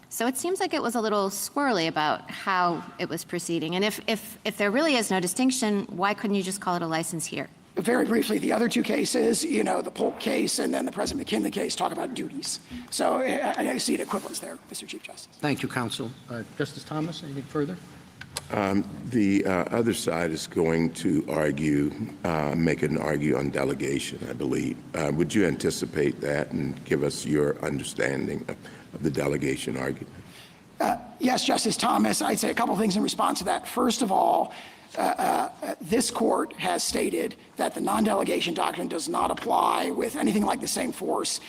So it seems like it was a little squirrely about how it was proceeding. And if there really is no distinction, why couldn't you just call it a license here? Very briefly, the other two cases, the Polk case and then the President McKinley case, talk about duties. So I see an equivalence there, Mr. Chief Justice. Thank you, counsel. Justice Thomas, anything further? The other side is going to make an argue on delegation, I believe. Would you anticipate that and give us your understanding of the delegation argument? Yes, Justice Thomas. I'd say a couple things in response to that. First of all, this court has stated that the non-delegation doctrine does not apply with anything like the same force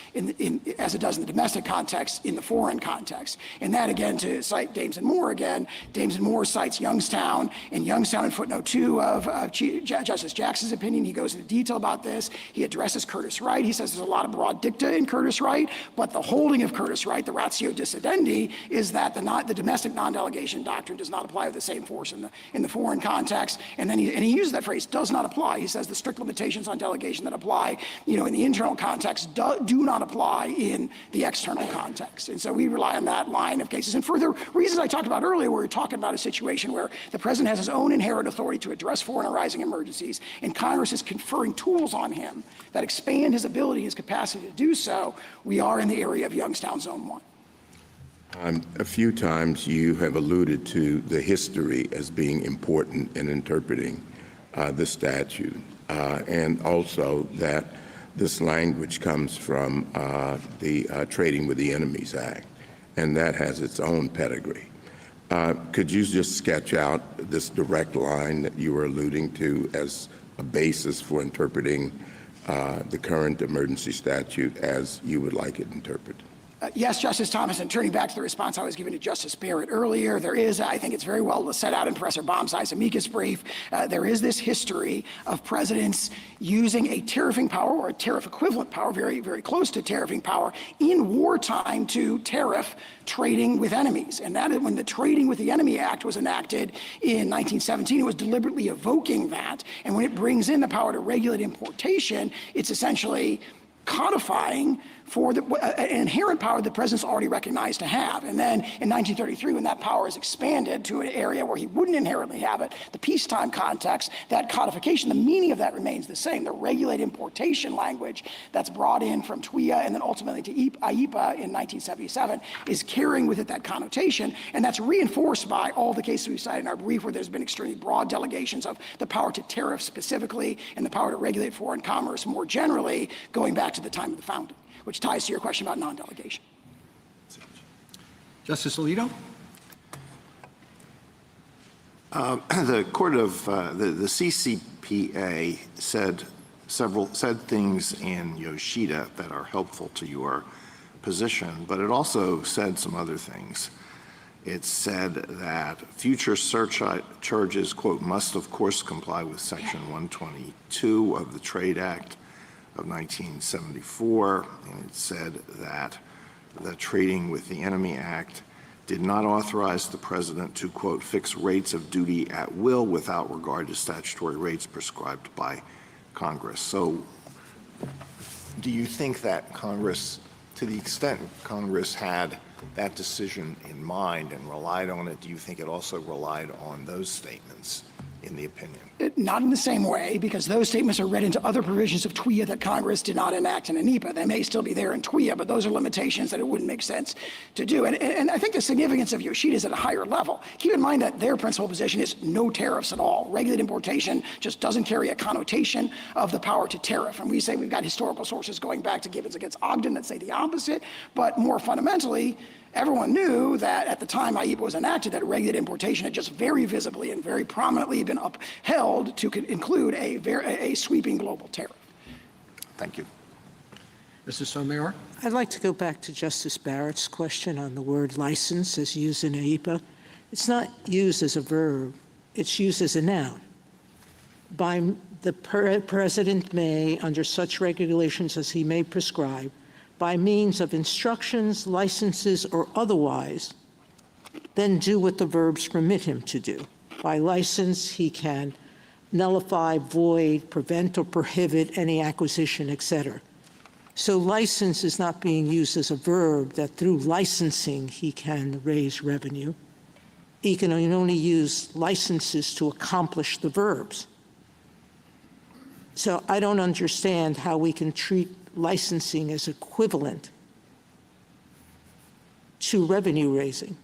as it does in the domestic context in the foreign context. And that, again, to cite Dames and Moore again, Dames and Moore cites Youngstown, and Youngstown in footnote 2 of Justice Jackson's opinion, he goes into detail about this. He addresses Curtis Wright. He says there's a lot of broad dicta in Curtis Wright, but the holding of Curtis Wright, the ratio dissidenti, is that the domestic non-delegation doctrine does not apply with the same force in the foreign context. And then he uses that phrase, does not apply. He says the strict limitations on delegation that apply, in the internal context do not apply in the external context. And so we rely on that line of cases. And for the reasons I talked about earlier, where we're talking about a situation where the president has his own inherent authority to address foreign arising emergencies, and Congress is conferring tools on him that expand his ability, his capacity to do so, we are in the area of Youngstown Zone 1. A few times you have alluded to the history as being important in interpreting the statute, and also that this language comes from the Trading with the Enemies Act, and that has its own pedigree. Could you just sketch out this direct line that you were alluding to as a basis for interpreting the current emergency statute as you would like it interpreted? Yes, Justice Thomas, and turning back to the response I was giving to Justice Barrett earlier, there is, I think it's very well set out in Professor Baumsei's amicus brief, there is this history of presidents using a tariffing power or a tariff equivalent power, very, very close to tariffing power, in wartime to tariff trading with enemies. And that is when the Trading with the Enemy Act was enacted in 1917, it was deliberately evoking that. And when it brings in the power to regulate importation, it's essentially codifying for an inherent power the president's already recognized to have. And then in 1933, when that power is expanded to an area where he wouldn't inherently have it, the peacetime context, that codification, the meaning of that remains the same. The regulate importation language that's brought in from TWIA and then ultimately to IEPA in 1977 is carrying with it that connotation, and that's reinforced by all the cases we cited in our brief where there's been extremely broad delegations of the power to tariff specifically and the power to regulate foreign commerce more generally, going back to the time of the founding, which ties to your question about non-delegation. Justice Alito? The court of the CCPA said things in Yoshida that are helpful to your position, but it also said some other things. It said that future surcharges, quote, must of course comply with Section 122 of the Trade Act of 1974, and it said that the Trading with the Enemy Act did not authorize the president to, quote, fix rates of duty at will without regard to statutory rates prescribed by Congress. So do you think that Congress, to the extent Congress had that decision in mind and relied on it, do you think it also relied on those statements in the opinion. Not in the same way, because those statements are read into other provisions of TWIA that Congress did not enact in a NEPA. They may still be there in TWIA, but those are limitations that it wouldn't make sense to do. And I think the significance of Yoshida is at a higher level. Keep in mind that their principal position is no tariffs at all. Regulated importation just doesn't carry a connotation of the power to tariff. And we say we've got historical sources going back to Gibbons against Ogden that say the opposite. But more fundamentally, everyone knew that at the time IEPA was enacted that regulated importation had just very visibly and very prominently been upheld to include a sweeping global tariff. Thank you. Mrs. Sotomayor? I'd like to go back to Justice Barrett's question on the word license as used in AIPA. It's not used as a verb, it's used as a noun. The President may, under such regulations as he may prescribe, by means of instructions, licenses, or otherwise, then do what the verbs permit him to do. By license, he can nullify, void, prevent, or prohibit any acquisition, etc. So license is not being used as a verb that through licensing he can raise revenue. He can only use licenses to accomplish the verbs. So I don't understand how we can treat licensing as equivalent to revenue raising.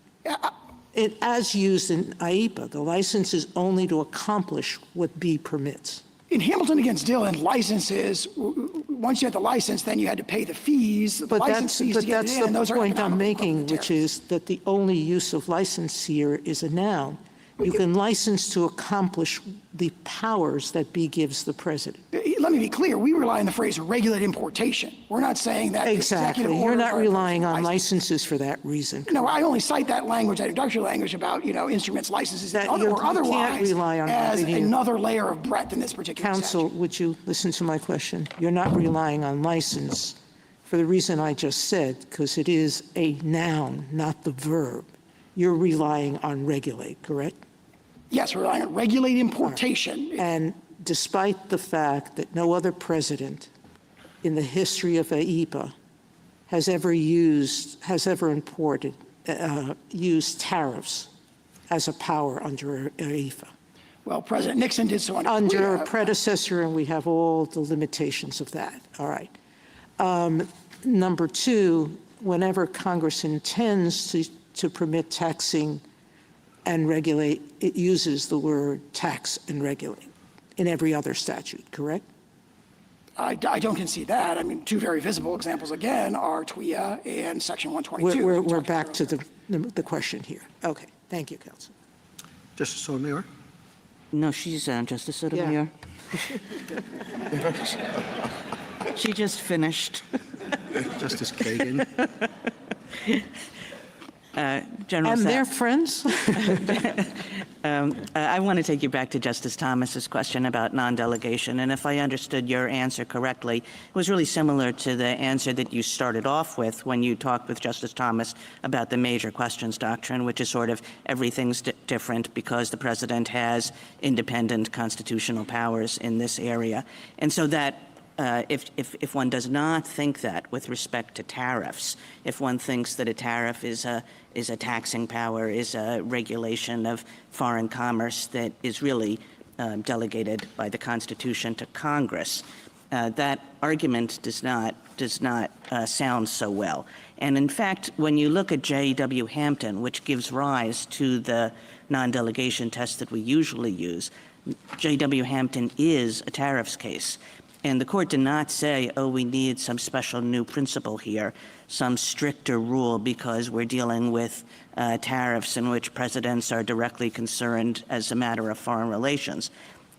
As used in IEPA, the license is only to accomplish what B permits. In Hamilton against Dillon, licenses, once you had the license, then you had to pay the fees, the license fees to get it in, and those the are point I'm economic making, equivalent which tariffs. is that the only use of license here is a noun. You can license to accomplish the powers that B gives the president. Let me be clear, we rely on the phrase regulate importation. We're not saying that Exactly. executive You're order not for relying on license. licenses for that reason. No, I only cite that language, that introductory language about, instruments, licenses, That or you can't otherwise, rely on as revenue. another layer of breadth in this particular Counsel, statute. would you listen to my question? You're not relying on license for the reason I just said, because it is a noun, not the verb. You're relying on regulate, correct? Yes, we're relying on regulate importation. And despite the fact that no other president in the history of AIPA has ever used tariffs as a power under AIPA. Well, President Nixon did so Under a predecessor, and we have all the limitations of that. All right. Number two, whenever Congress intends to permit taxing and regulate, it uses the word tax and regulate in every other statute, correct? I don't concede that. I mean, two very visible examples, again, are TWIA and Section 122. We're back to the question here. Okay. Thank you, Counsel. Justice Sotomayor? No, she's Justice Sotomayor. She just finished. Justice Kagan? General And Sa- they're friends? I want to take you back to Justice Thomas's question about non-delegation. And if I understood your answer correctly, it was really similar to the answer that you started off with when you talked with Justice Thomas about the major questions doctrine, which is sort of everything's different because the president has independent constitutional powers in this area. And so that if one does not think that with respect to tariffs, if one thinks that a tariff is a taxing power, is a regulation of foreign commerce that is really delegated by the Constitution to Congress, that argument does not sound so well. And in fact, when you look at J.W. Hampton, which gives rise to the non-delegation test that we usually use, J.W. Hampton is a tariffs case. And the court did not say, oh, we need some special new principle here, some stricter rule because we're dealing with tariffs in which presidents are directly concerned as a matter of foreign relations.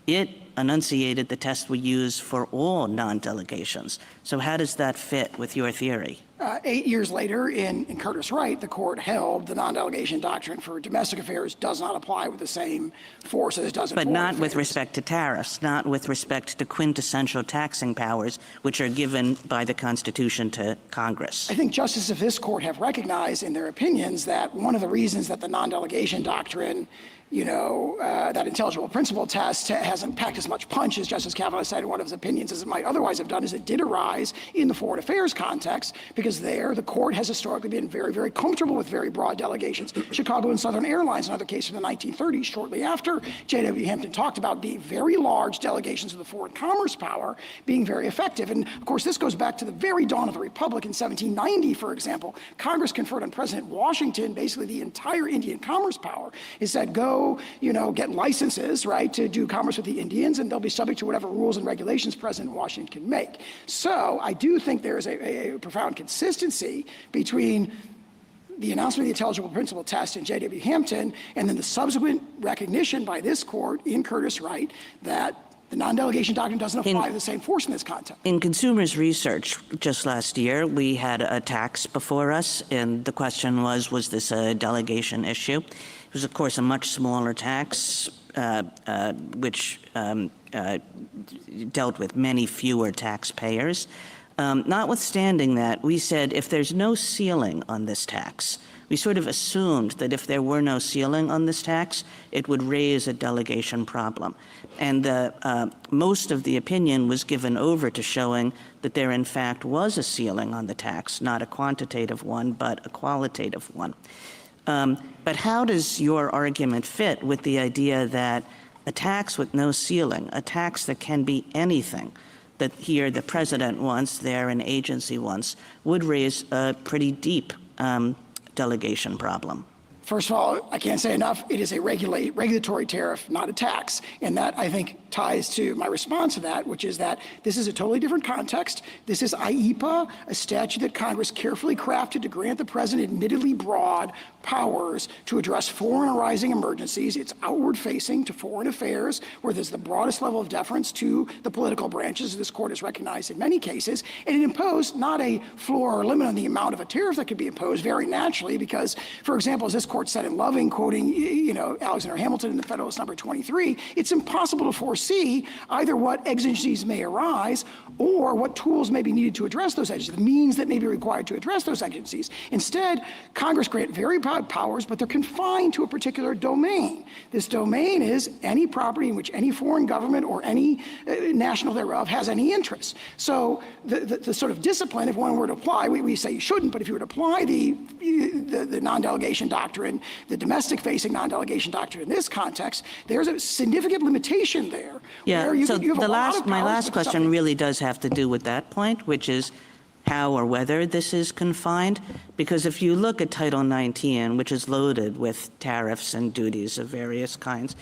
It enunciated the test we use for all non-delegations. So how does that fit with your theory? 8 years later, in Curtis Wright, the court held the non-delegation doctrine for domestic affairs does not apply with the same force as it does in But foreign not with affairs. respect to tariffs, not with respect to quintessential taxing powers, which are given by the Constitution to Congress. I think justices of this court have recognized in their opinions that one of the reasons that the non-delegation doctrine that intelligible principle test hasn't packed as much punch as Justice Kavanaugh said in one of his opinions as it might otherwise have done, is it did arise in the foreign affairs context, because there the court has historically been very, very comfortable with very broad delegations. Chicago and Southern Airlines, another case from the 1930s, shortly after J.W. Hampton talked about the very large delegations of the foreign commerce power being very effective. And of course, this goes back to the very dawn of the Republic in 1790, for example. Congress conferred on President Washington basically the entire Indian commerce power. It said, go, get licenses, right, to do commerce with the Indians, and they'll be subject to whatever rules and regulations President Washington can make. So I do think there's a profound consistency between the announcement of the intelligible principle test in J.W. Hampton and then the subsequent recognition by this court in Curtis Wright that the non-delegation doctrine doesn't apply with the same force in this context. In Consumers Research just last year, we had a tax before us, and the question was this a delegation issue? It was, of course, a much smaller tax, which dealt with many fewer taxpayers. Notwithstanding that, we said if there's no ceiling on this tax, we sort of assumed that if there were no ceiling on this tax, it would raise a delegation problem. And most of the opinion was given over to showing that there, in fact, was a ceiling on the tax, not a quantitative one, but a qualitative one. But how does your argument fit with the idea that a tax with no ceiling, a tax that can be anything, that here the president wants, there an agency wants, would raise a pretty deep delegation problem? First of all, I can't say enough. It is a regulatory tariff, not a tax. And that, I think, ties to my response to that, which is that this is a totally different context. This is IEPA, a statute that Congress carefully crafted to grant the president admittedly broad powers to address foreign arising emergencies. It's outward facing to foreign affairs, where there's the broadest level of deference to the political branches, this court has recognized in many cases. And it imposed not a floor or limit on the amount of a tariff that could be imposed very naturally, because, for example, as this court said in Loving, quoting Alexander Hamilton in the Federalist number 23, it's impossible to foresee either what exigencies may arise or what tools may be needed to address those exigencies, the means that may be required to address those exigencies. Instead, Congress grant very broad powers, but they're confined to a particular domain. This domain is any property in which any foreign government or any national thereof has any interest. So the sort of discipline, if one were to apply, we say you shouldn't, but if you were to apply the non-delegation doctrine, the domestic-facing non-delegation doctrine in this context, there's a significant limitation there. Yeah, you so have my last but question something- really does have to do with that point, which is how or whether this is confined. Because if you look at Title 19, which is loaded with tariffs and duties of various kinds,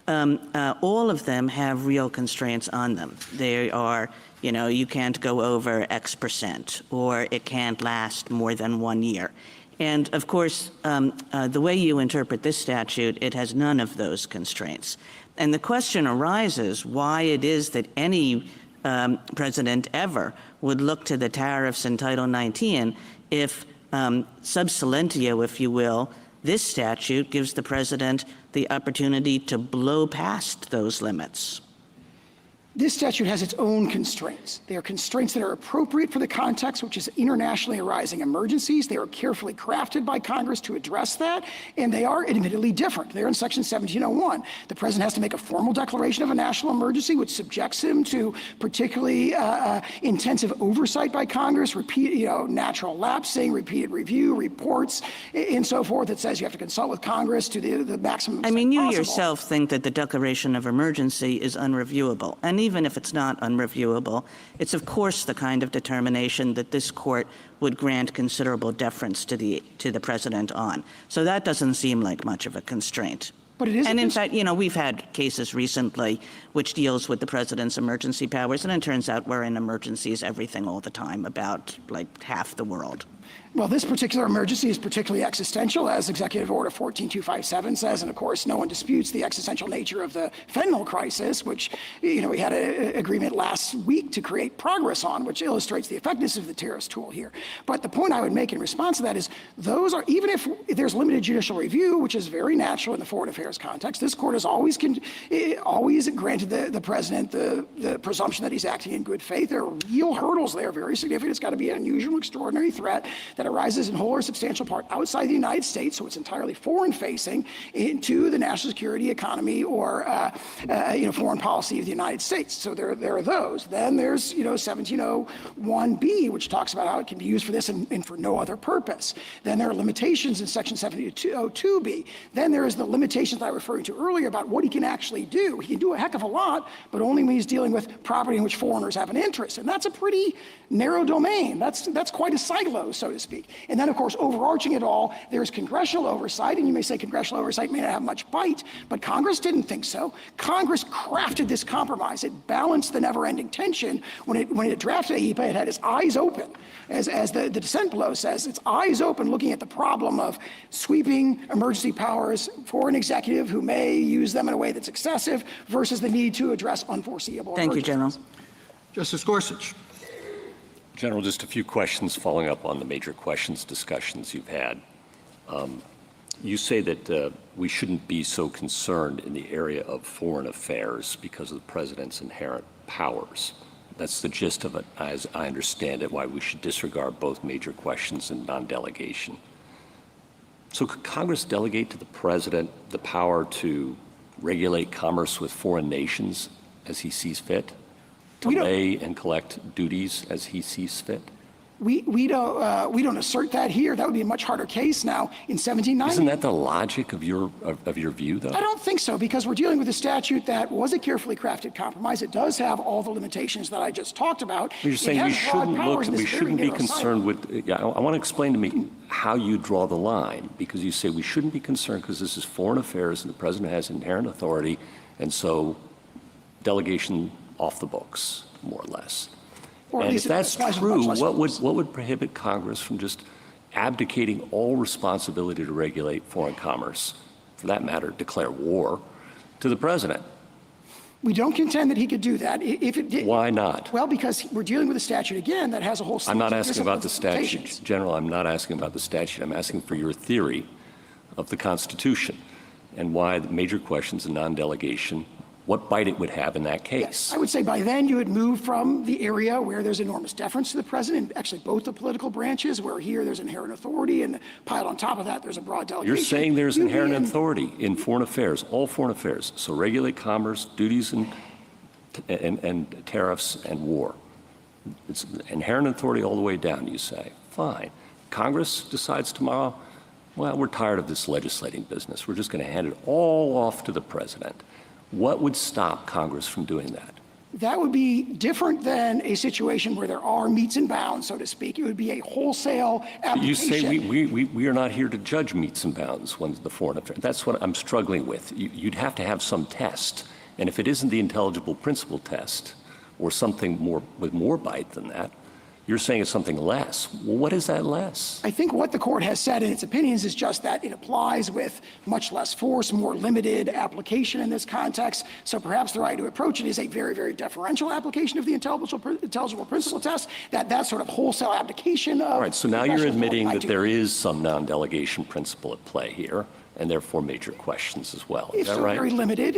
all of them have real constraints on them. They are, you can't go over X percent, or it can't last more than 1 year. And of course, the way you interpret this statute, it has none of those constraints. And the question arises why it is that any president ever would look to the tariffs in Title 19 if sub silentio, if you will, this statute gives the president the opportunity to blow past those limits. This statute has its own constraints. They are constraints that are appropriate for the context, which is internationally arising emergencies. They are carefully crafted by Congress to address that, and they are admittedly different. They're in Section 1701. The president has to make a formal declaration of a national emergency, which subjects him to particularly intensive oversight by Congress, natural lapsing, repeated review, reports, and so forth. It says you have to consult with Congress to the maximum extent I mean, you possible. yourself think that the declaration of emergency is unreviewable. And even if it's not unreviewable, it's of course the kind of determination that this court would grant considerable deference to the president on. So that doesn't seem like much of a constraint. But it is. And in fact, we've had cases recently which deals with the president's emergency powers, and it turns out we're in emergencies everything all the time, about like half the world. Well, this particular emergency is particularly existential, as Executive Order 14257 says, and of course, no one disputes the existential nature of the fentanyl crisis, which, we had an agreement last week to create progress on, which illustrates the effectiveness of the tariffs tool here. But the point I would make in response to that is, those are, even if there's limited judicial review, which is very natural in the foreign affairs context, this court has always granted the president the presumption that he's acting in good faith. There are real hurdles there, very significant. It's got to be an unusual, extraordinary threat. that arises in whole or substantial part outside the United States, so it's entirely foreign-facing, into the national security, economy, or foreign policy of the United States. So there are those. Then there's 1701B, which talks about how it can be used for this and for no other purpose. Then there are limitations in Section 1702B. Then there is the limitations that I referred to earlier about what he can actually do. He can do a heck of a lot, but only when he's dealing with property in which foreigners have an interest. And that's a pretty narrow domain. That's quite a silo, so to speak. And then, of course, overarching it all, there's congressional oversight. And you may say congressional oversight may not have much bite, but Congress didn't think so. Congress crafted this compromise. It balanced the never-ending tension. When it drafted AEPA, it had its eyes open. As the dissent below says, its eyes open looking at the problem of sweeping emergency powers for an executive who may use them in a way that's excessive versus the need to address unforeseeable Thank you, emergencies. General. Justice Gorsuch. General, just a few questions following up on the major questions discussions you've had. You say that we shouldn't be so concerned in the area of foreign affairs because of the president's inherent powers. That's the gist of it, as I understand it, why we should disregard both major questions and non-delegation. So could Congress delegate to the president the power to regulate commerce with foreign nations as he sees fit? To lay and collect duties as he sees fit? We don't assert that here. That would be a much harder case now. In 1790. Isn't that the logic of your view, though? I don't think so, because we're dealing with a statute that was a carefully crafted compromise. It does have all the limitations that I just talked about. You're saying we shouldn't be concerned with. Yeah, I want to explain to me how you draw the line, because you say we shouldn't be concerned because this is foreign affairs and the president has inherent authority, and so delegation off the books, more or less. And if that's true, what would prohibit Congress from just abdicating all responsibility to regulate foreign commerce, for that matter, declare war, to the president? We don't contend that he could do that. If it did, why not? Well, because we're dealing with a statute, again, that has a whole series I'm not of asking about the disciplines statute. limitations. General, I'm not asking about the statute. I'm asking for your theory of the Constitution and why the major questions of non-delegation, what bite it would have in that case. Yes, I would say by then you would move from the area where there's enormous deference to the president, actually both the political branches, where here there's inherent authority, and piled on top of that there's a broad delegation. You're saying there's inherent authority in foreign affairs, all foreign affairs. So regulate commerce, duties and tariffs and war. It's inherent authority all the way down, you say. Fine. Congress decides tomorrow, well, we're tired of this legislating business. We're just going to hand it all off to the president. What would stop Congress from doing that? That would be different than a situation where there are metes and bounds, so to speak. It would be a wholesale application. You say we are not here to judge metes and bounds when the foreign affairs. That's what I'm struggling with. You'd have to have some test. And if it isn't the intelligible principle test or something more with more bite than that, you're saying it's something less. Well, what is that less? I think what the court has said in its opinions is just that it applies with much less force, more limited application in this context. So perhaps the right to approach it is a very, very deferential application of the intelligible principle test, that sort of wholesale application of. All right, so now you're admitting that there is some non-delegation principle at play here, and therefore major questions as well. Is that right? Very limited,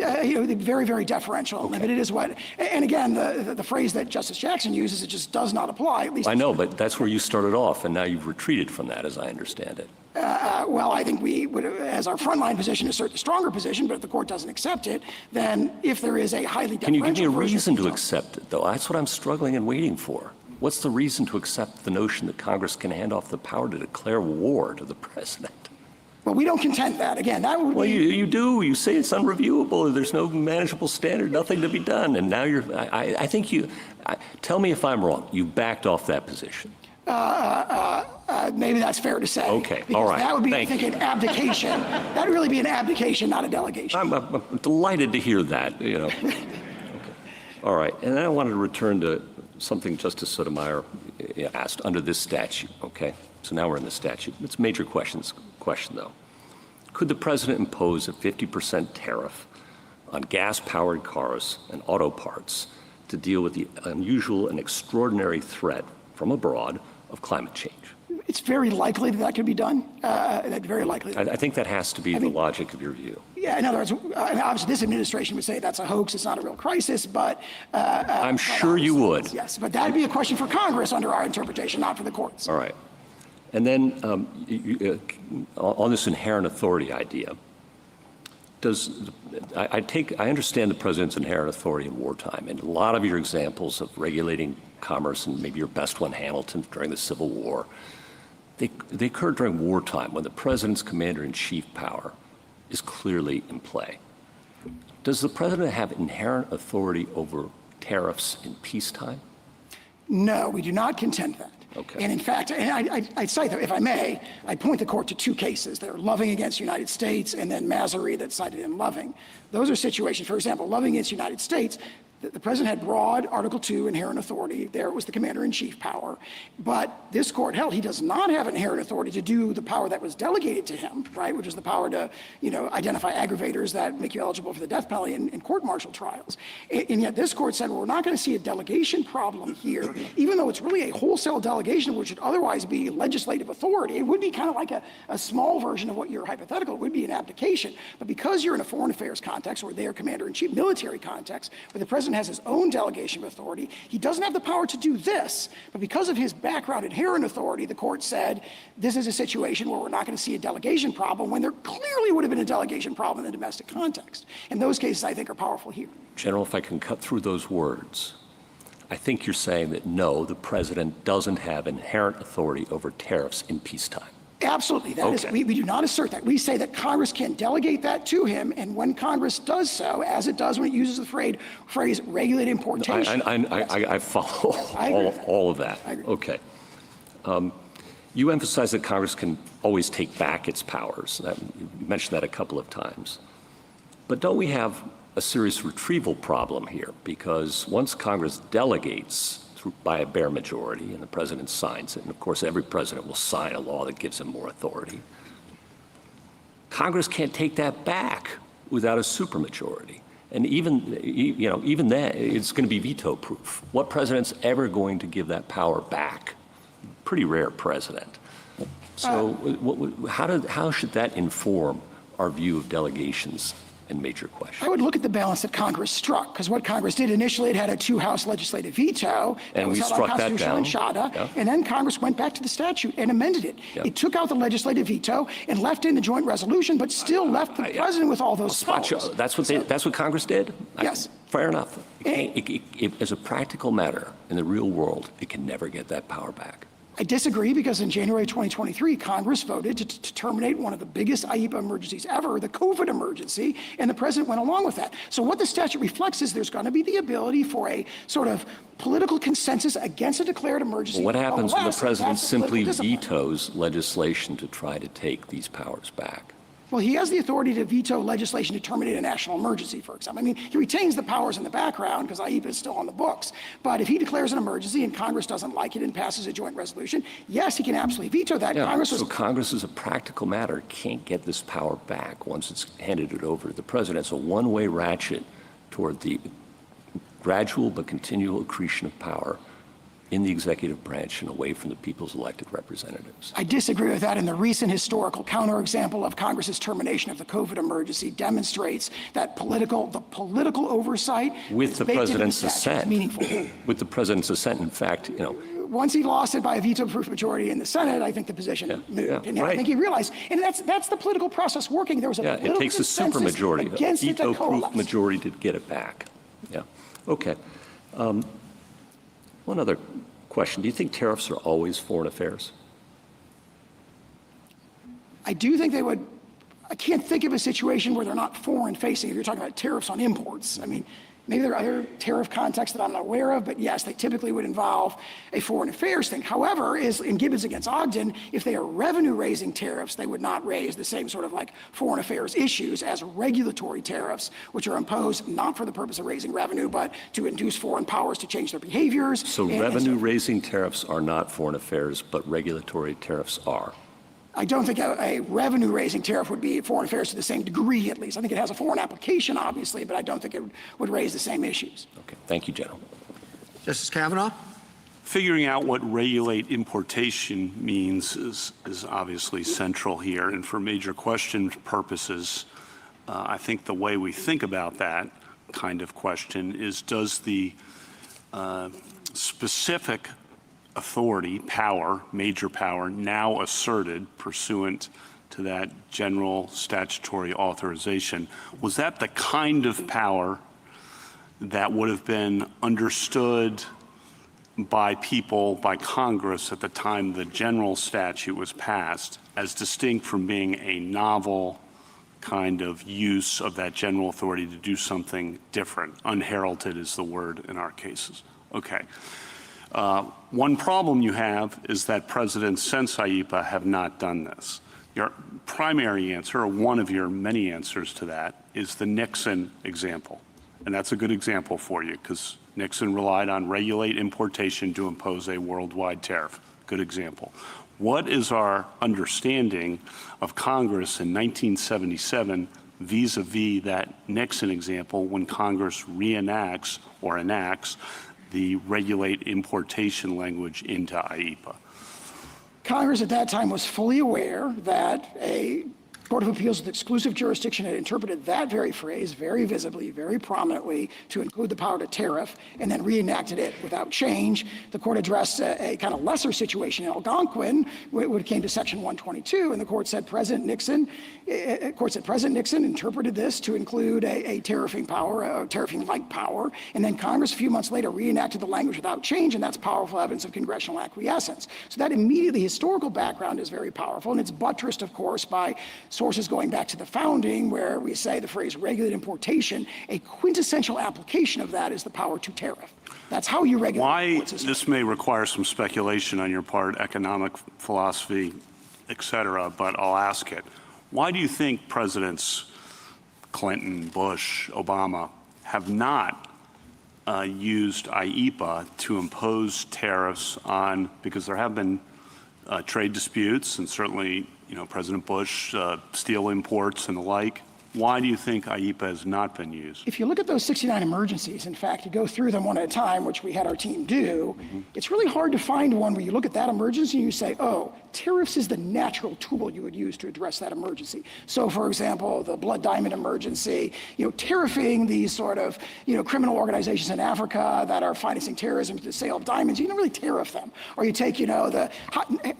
very, very deferential. Okay. Limited is what, and again, the phrase that Justice Jackson uses, it just does not apply, at least. I know, but that's where you started off, and now you've retreated from that, as I understand it. Well, I think we would, as our frontline position, assert the stronger position, but if the court doesn't accept it, then if there is a highly deferential. Can you give me a reason to accept it, though? That's what I'm struggling and waiting for. What's the reason to accept the notion that Congress can hand off the power to declare war to the president? Well, we don't contend that. Again, that would be. Well, you do. You say it's unreviewable. There's no manageable standard, nothing to be done. And now I think tell me if I'm wrong. You backed off that position. Maybe that's fair to say. Okay, all right. That would be, I think, an abdication. That would really be an abdication, not a delegation. I'm delighted to hear that, Okay. All right. And then I wanted to return to something Justice Sotomayor asked under this statute, okay? So now we're in the statute. It's a major question, though. Could the president impose a 50% tariff on gas-powered cars and auto parts to deal with the unusual and extraordinary threat from abroad of climate change? It's very likely that could be done. Very likely. I think that has to be the logic of your view. Yeah, in other words, obviously this administration would say that's a hoax, it's not a real crisis, but. I'm sure you would. Yes, but that would be a question for Congress under our interpretation, not for the courts. All right. And then on this inherent authority idea, I understand the president's inherent authority in wartime, and a lot of your examples of regulating commerce, and maybe your best one, Hamilton, during the Civil War, they occurred during wartime when the president's commander-in-chief power is clearly in play. Does the president have inherent authority over tariffs in peacetime? No, we do not contend that. Okay. And in fact, and I'd cite, if I may, I point the court to two cases. They're Loving against United States and then Masery that's cited in Loving. Those are situations, for example, Loving against United States, the president had broad Article II inherent authority. There was the commander-in-chief power. But this court held he does not have inherent authority to do the power that was delegated to him, right, which is the power to, identify aggravators that make you eligible for the death penalty in court-martial trials. And yet this court said, well, we're not going to see a delegation problem here, even though it's really a wholesale delegation which would otherwise be legislative authority. It would be kind of like a small version of what you're hypothetical. It would be an abdication. But because you're in a foreign affairs context or their commander-in-chief military context, where the president has his own delegation of authority, he doesn't have the power to do this, but because of his background inherent authority, the court said this is a situation where we're not going to see a delegation problem when there clearly would have been a delegation problem in the domestic context. And those cases, I think, are powerful here. General, if I can cut through those words, I think you're saying that no, the president doesn't have inherent authority over tariffs in peacetime. Absolutely. That is, we do not assert that. We say that Congress can delegate that to him, and when Congress does so, as it does when it uses the phrase regulate importation. I follow all of that. I agree. Okay. You emphasize that Congress can always take back its powers. You mentioned that a couple of times. But don't we have a serious retrieval problem here? Because once Congress delegates by a bare majority, and the president signs it, and of course every president will sign a law that gives him more authority, Congress can't take that back without a supermajority. And even then, it's going to be veto-proof. What president's ever going to give that power back? Pretty rare president. So how should that inform our view of delegations and major questions? I would look at the balance that Congress struck, because what Congress did initially, it had a two-house legislative veto. And we struck that down. Yeah. And then Congress went back to the statute and amended it. Yeah. It took out the legislative veto and left in the joint resolution, but still left the president with all those powers. That's what Congress did? Yes. Fair enough. As a practical matter, in the real world, it can never get that power back. I disagree, because in January 2023, Congress voted to terminate one of the biggest IEPA emergencies ever, the COVID emergency, and the president went along with that. So what the statute reflects is there's going to be the ability for a sort of political consensus against a declared emergency. Well, what happens when the president simply discipline. vetoes legislation to try to take these powers back? Well, he has the authority to veto legislation to terminate a national emergency, for example. I mean, he retains the powers in the background because IEPA is still on the books. But if he declares an emergency and Congress doesn't like it and passes a joint resolution, yes, he can absolutely veto that. Yeah, Congress, as a practical matter, can't get this power back once it's handed it over to the president. It's a one-way ratchet toward the gradual but continual accretion of power in the executive branch and away from the people's elected representatives. I disagree with that, and the recent historical counterexample of Congress's termination of the COVID emergency demonstrates that the political oversight with the president's assent. Is meaningful. With the president's assent, in fact, once he lost it by a veto-proof majority in the Senate, I think the position moved. And I think he realized, and that's the political process working. There was a political it takes a supermajority, a veto-proof majority to get it back. Yeah. Okay. One other question. Do you think tariffs are always foreign affairs? I do think they would. I can't think of a situation where they're not foreign facing. If you're talking about tariffs on imports, I mean, maybe there are other tariff contexts that I'm not aware of, but yes, they typically would involve a foreign affairs thing. However, in Gibbons against Ogden, if they are revenue-raising tariffs, they would not raise the same sort of like foreign affairs issues as regulatory tariffs, which are imposed not for the purpose of raising revenue, but to induce foreign powers to change their behaviors. So revenue-raising tariffs are not foreign affairs, but regulatory tariffs are. I don't think a revenue-raising tariff would be foreign affairs to the same degree, at least. I think it has a foreign application, obviously, but I don't think it would raise the same issues. Okay. Thank you, General. Justice Kavanaugh? Figuring out what regulate importation means is obviously central here. And for major question purposes, I think the way we think about that kind of question is, does the specific authority, power, major power, now asserted pursuant to that general statutory authorization, was that the kind of power that would have been understood by people, by Congress at the time the general statute was passed, as distinct from being a novel kind of use of that general authority to do something different? Unheralded is the word in our cases. Okay. One problem you have is that presidents since IEPA have not done this. Your primary answer, or one of your many answers to that, is the Nixon example. And that's a good example for you because Nixon relied on regulate importation to impose a worldwide tariff. Good example. What is our understanding of Congress in 1977 vis-a-vis that Nixon example when Congress reenacts or enacts the regulate importation language into IEPA? Congress at that time was fully aware that a Court of Appeals with exclusive jurisdiction had interpreted that very phrase very visibly, very prominently to include the power to tariff, and then reenacted it without change. The court addressed a kind of lesser situation in Algonquin when it came to Section 122, and the court said President Nixon interpreted this to include a tariffing power, a tariffing-like power, and then Congress a few months later reenacted the language without change, and that's powerful evidence of congressional acquiescence. So that immediately historical background is very powerful, and it's buttressed, of course, by sources going back to the founding, where we say the phrase regulate importation, a quintessential application of that is the power to tariff. That's how you regulate. Why, this may require some speculation on your part, economic philosophy, et cetera, but I'll ask it. Why do you think Presidents Clinton, Bush, Obama have not used IEPA to impose tariffs on, because there have been trade disputes, and certainly, President Bush, steel imports and the like. Why do you think IEPA has not been used? If you look at those 69 emergencies, in fact, you go through them one at a time, which we had our team do, it's really hard to find one where you look at that emergency and you say, oh, tariffs is the natural tool you would use to address that emergency. So, for example, the Blood Diamond emergency, tariffing these sort of, criminal organizations in Africa that are financing terrorism to the sale of diamonds, you don't really tariff them. Or you take, the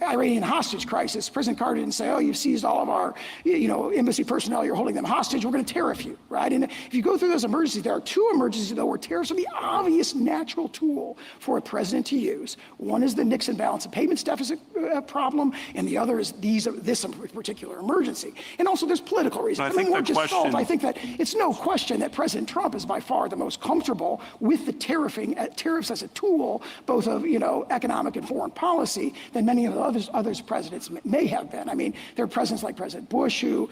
Iranian hostage crisis. President Carter didn't say, oh, you've seized all of our, embassy personnel, you're holding them hostage, we're going to tariff you, right? And if you go through those emergencies, there are two emergencies, though, where tariffs are the obvious natural tool for a president to use. One is the Nixon balance of payments deficit problem, and the other is this particular emergency. And also there's political reasons. I think that it's no question that President Trump is by far the most comfortable with the tariffs as a tool, both of economic and foreign policy, than many of the others presidents may have been. I mean, there are presidents like President Bush who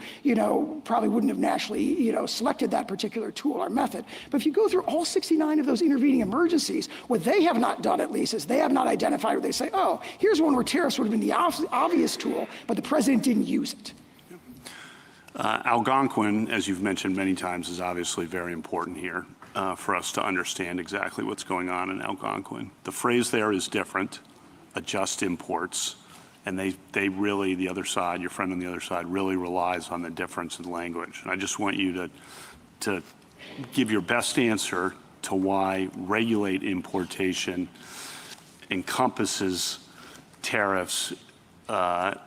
probably wouldn't have naturally selected that particular tool or method. But if you go through all 69 of those intervening emergencies, what they have not done, at least, is they have not identified where they say, oh, here's one where tariffs would have been the obvious tool, but the president didn't use it. Algonquin, as you've mentioned many times, is obviously very important here for us to understand exactly what's going on in Algonquin. The phrase there is different, adjust imports, and they really, the other side, your friend on the other side, really relies on the difference in language. And I just want you to give your best answer to why regulate importation encompasses tariffs when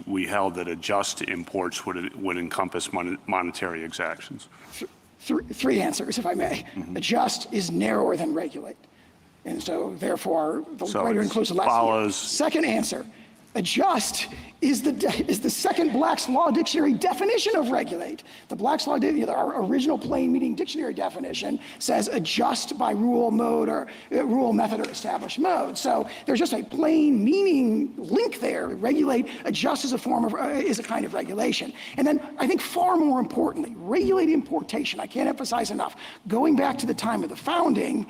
we held that adjust imports would encompass monetary exactions. Three answers, if I may. Adjust is narrower than regulate. And so, therefore, the greater inclusive follows. Second answer, adjust is the second Black's Law Dictionary definition of regulate. The Black's Law Dictionary, our original plain meaning dictionary definition, says adjust by rule, mode, or rule, method, or established mode. So there's just a plain meaning link there. Regulate, adjust is a kind of regulation. And then I think far more importantly, regulate importation. I can't emphasize enough. Going back to the time of the founding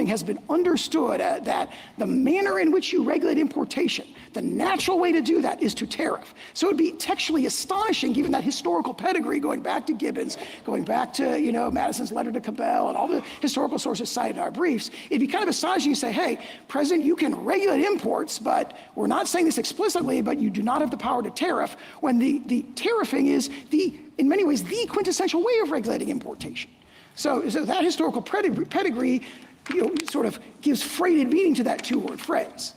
has been understood that the manner in which you regulate importation, the natural way to do that is to tariff. So it would be textually astonishing, given that historical pedigree, going back to Gibbons, going back to Madison's letter to Cabell, and all the historical sources cited in our briefs. It'd be kind of astonishing to say, hey, President, you can regulate imports, but we're not saying this explicitly, but you do not have the power to tariff, when the tariffing is in many ways the quintessential way of regulating importation. So that historical pedigree sort of gives freighted meaning to that two-word phrase.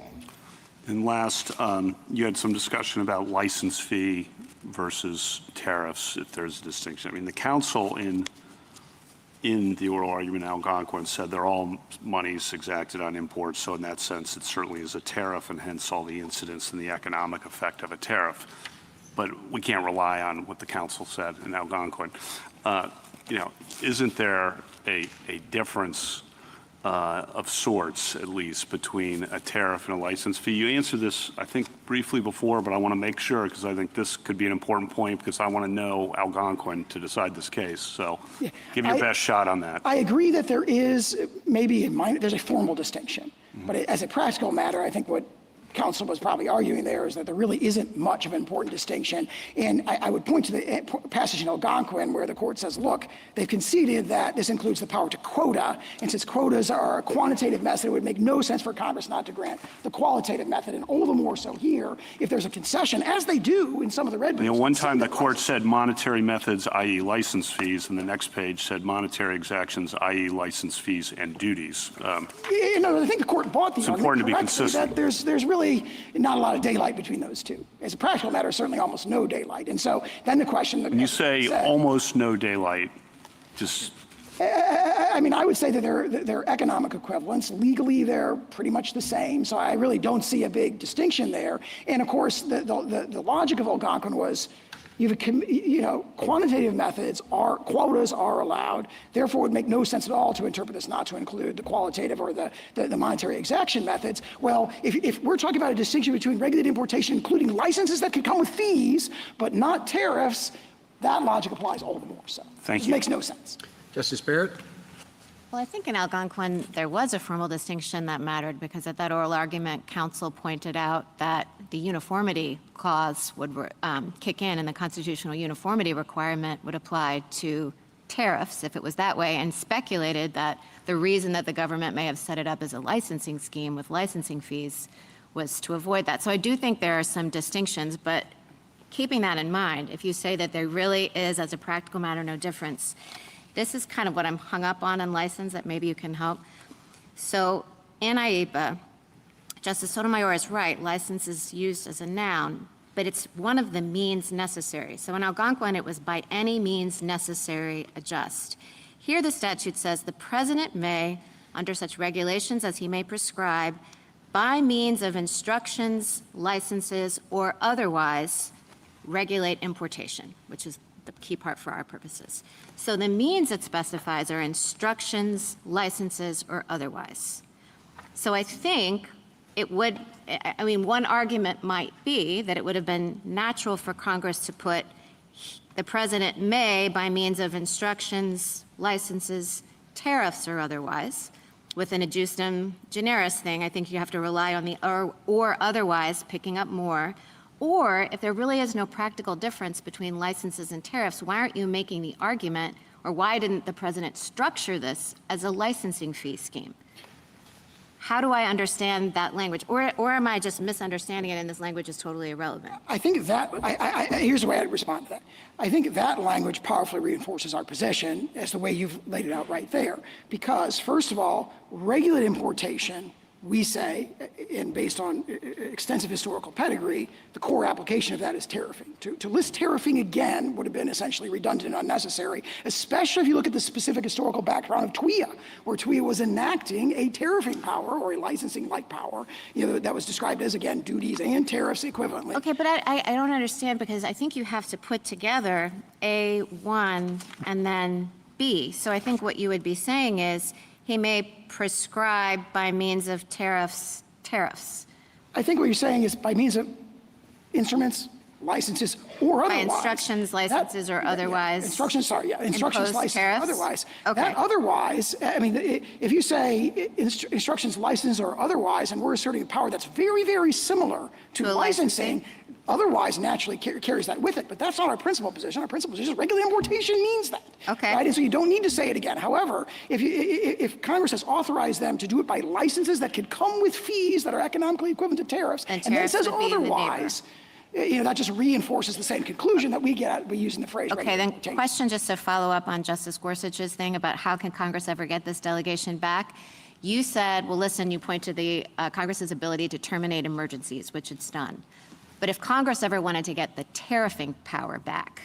And last, you had some discussion about license fee versus tariffs, if there's a distinction. I mean, the counsel in the oral argument in Algonquin said they're all monies exacted on imports, so in that sense, it certainly is a tariff, and hence all the incidence and the economic effect of a tariff. But we can't rely on what the counsel said in Algonquin. Isn't there a difference of sorts, at least, between a tariff and a license fee? You answered this, I think, briefly before, but I want to make sure, because I think this could be an important point, because I want to know Algonquin to decide this case. So give your best shot on that. I agree that there is maybe there's a formal distinction. But as a practical matter, I think what counsel was probably arguing there is that there really isn't much of an important distinction. And I would point to the passage in Algonquin where the court says, look, they've conceded that this includes the power to quota, and since quotas are a quantitative method, it would make no sense for Congress not to grant the qualitative method, and all the more so here if there's a concession, as they do in some of the red briefs. One time the court said monetary methods, i.e. license fees, and the next page said monetary exactions, i.e. license fees and duties. I think the court bought the It's important to be consistent. That there's really not a lot of daylight between those two. As a practical matter, certainly almost no daylight. And so then the question... When you say almost no daylight, just... I mean, I would say that they're economic equivalents. Legally, they're pretty much the same. So I really don't see a big distinction there. And of course, the logic of Algonquin was, quantitative methods quotas are allowed. Therefore, it would make no sense at all to interpret this not to include the qualitative or the monetary exaction methods. Well, if we're talking about a distinction between regulated importation, including licenses that could come with fees, but not tariffs, that logic applies all the more so. Thank you. It makes no sense. Justice Barrett? Well, I think in Algonquin, there was a formal distinction that mattered because at that oral argument, counsel pointed out that the uniformity clause would kick in and the constitutional uniformity requirement would apply to tariffs if it was that way, and speculated that the reason that the government may have set it up as a licensing scheme with licensing fees was to avoid that. So I do think there are some distinctions, but keeping that in mind, if you say that there really is, as a practical matter, no difference, this is kind of what I'm hung up on in license that maybe you can help. So in IEPA, Justice Sotomayor is right, license is used as a noun, but it's one of the means necessary. So in Algonquin, it was by any means necessary adjust. Here the statute says the president may, under such regulations as he may prescribe, by means of instructions, licenses, or otherwise, regulate importation, which is the key part for our purposes. So the means it specifies are instructions, licenses, or otherwise. So I think it would, one argument might be that it would have been natural for Congress to put the president may, by means of instructions, licenses, tariffs, or otherwise. With an adjustum generis thing, I think you have to rely on the or otherwise, picking up more. Or if there really is no practical difference between licenses and tariffs, why aren't you making the argument, or why didn't the president structure this as a licensing fee scheme? How do I understand that language? Or am I just misunderstanding it and this language is totally irrelevant? I think that, here's the way I'd respond to that. I think that language powerfully reinforces our position as the way you've laid it out right there. Because, first of all, regulated importation, we say, and based on extensive historical pedigree, the core application of that is tariffing. To list tariffing again would have been essentially redundant and unnecessary, especially if you look at the specific historical background of TWIA, where TWIA was enacting a tariffing power or a licensing-like power, that was described as, again, duties and tariffs equivalently. Okay, but I don't understand, because I think you have to put together A1 and then B. So I think what you would be saying is, he may prescribe by means of tariffs. I think what you're saying is by means of instruments, licenses, or otherwise. By instructions, licenses, or otherwise. Instructions, licenses, tariffs? otherwise. Okay. That otherwise, if you say instructions, licenses, or otherwise, and we're asserting a power that's very, very similar to licensing, otherwise naturally carries that with it. But that's not our principal position. Our principal position is regulated importation means that. Okay. Right? And so you don't need to say it again. However, if Congress has authorized them to do it by licenses that could come with fees that are economically equivalent to tariffs, and then it says otherwise, that just reinforces the same conclusion that we get out by using the phrase. Okay, then question just to follow up on Justice Gorsuch's thing about how can Congress ever get this delegation back. You said, well, listen, you point to the Congress's ability to terminate emergencies, which it's done. But if Congress ever wanted to get the tariffing power back,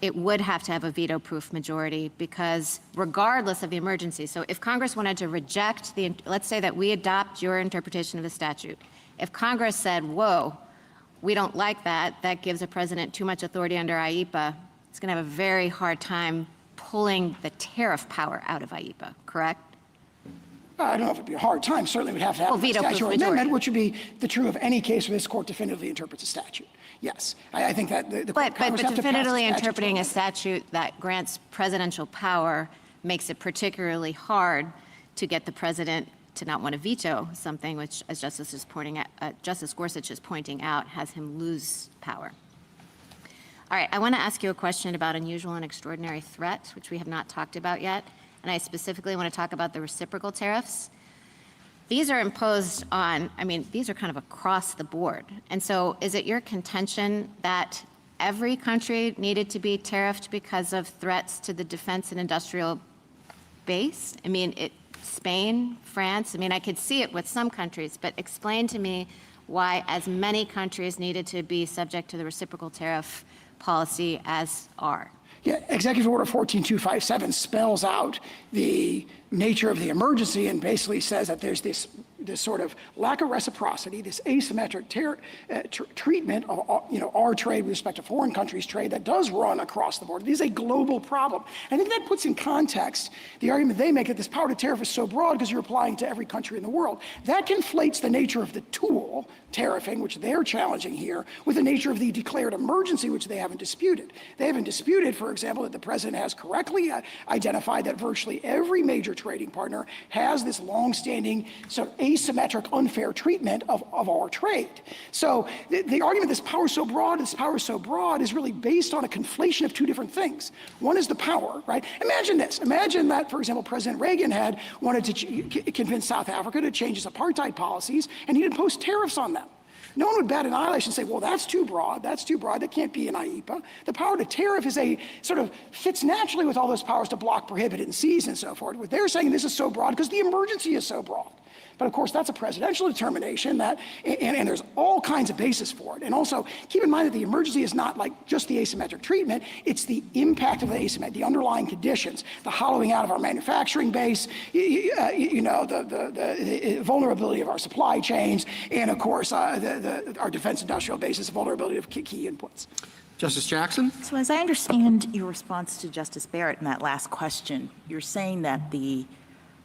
it would have to have a veto-proof majority, because regardless of the emergency, so if Congress wanted to reject let's say that we adopt your interpretation of the statute. If Congress said, whoa, we don't like that, that gives a president too much authority under IEPA, it's going to have a very hard time pulling the tariff power out of IEPA, correct? I don't know if it'd be a hard time. Certainly we'd have to have a veto-proof statutory majority. amendment, which would be true of any case where this court definitively interprets a statute. Yes, I think that the But Congress have to pass a definitively statute to interpreting a amend. statute that grants presidential power makes it particularly hard to get the president to not want to veto something, which, as Justice Gorsuch is pointing out, has him lose power. All right, I want to ask you a question about unusual and extraordinary threat, which we have not talked about yet. And I specifically want to talk about the reciprocal tariffs. These are imposed on, these are kind of across the board. And so is it your contention that every country needed to be tariffed because of threats to the defense and industrial base? Spain, France, I could see it with some countries, but explain to me why as many countries needed to be subject to the reciprocal tariff policy as are. Yeah, Executive Order 14257 spells out the nature of the emergency and basically says that there's this sort of lack of reciprocity, this asymmetric treatment of our trade with respect to foreign countries' trade that does run across the board. It is a global problem. I think that puts in context the argument they make that this power to tariff is so broad because you're applying to every country in the world. That conflates the nature of the tool, tariffing, which they're challenging here, with the nature of the declared emergency, which they haven't disputed. They haven't disputed, for example, that the president has correctly identified that virtually every major trading partner has this longstanding sort of asymmetric, unfair treatment of our trade. So the argument this power is so broad is really based on a conflation of two different things. One is the power, right? Imagine this. Imagine that, for example, President Reagan had wanted to convince South Africa to change its apartheid policies, and he'd impose tariffs on them. No one would bat an eyelash and say, well, that's too broad, that can't be in IEPA. The power to tariff is fits naturally with all those powers to block, prohibit, and seize and so forth. What they're saying, this is so broad because the emergency is so broad. But of course, that's a presidential determination and there's all kinds of basis for it. And also, keep in mind that the emergency is not like just the asymmetric treatment, it's the impact of the asymmetry, the underlying conditions, the hollowing out of our manufacturing base, the vulnerability of our supply chains, and of course, our defense industrial basis, the vulnerability of key inputs. Justice Jackson? So as I understand your response to Justice Barrett in that last question, you're saying that the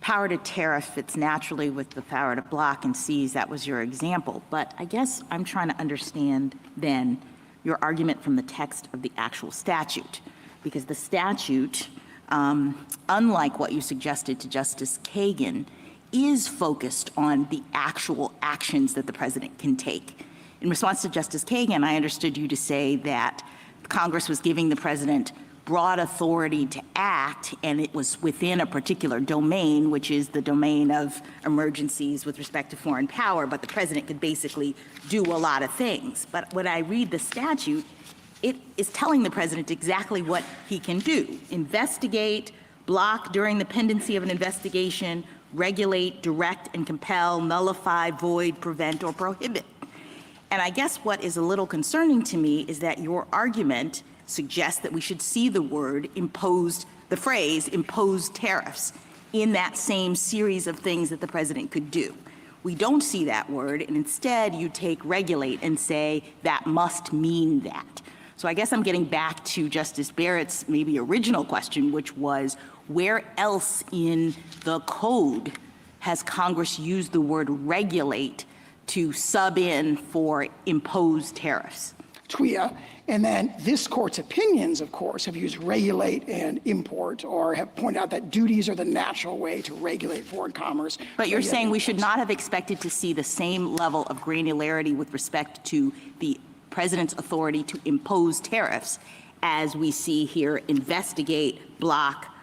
power to tariff fits naturally with the power to block and seize. That was your example. But I guess I'm trying to understand then your argument from the text of the actual statute. Because the statute, unlike what you suggested to Justice Kagan, is focused on the actual actions that the president can take. In response to Justice Kagan, I understood you to say that Congress was giving the president broad authority to act, and it was within a particular domain, which is the domain of emergencies with respect to foreign power, but the president could basically do a lot of things. But when I read the statute, it is telling the president exactly what he can do: investigate, block during the pendency of an investigation, regulate, direct and compel, nullify, void, prevent, or prohibit. And I guess what is a little concerning to me is that your argument suggests that we should see the word imposed, the phrase imposed tariffs, in that same series of things that the president could do. We don't see that word, and instead you take regulate and say that must mean that. So I guess I'm getting back to Justice Barrett's maybe original question, which was, where else in the code has Congress used the word regulate to sub in for imposed tariffs? TWIA, and then this court's opinions, of course, have used regulate and import, or have pointed out that duties are the natural way to regulate foreign commerce. But you're saying we should not have expected to see the same level of granularity with respect to the president's authority to impose tariffs as we see here: investigate, block,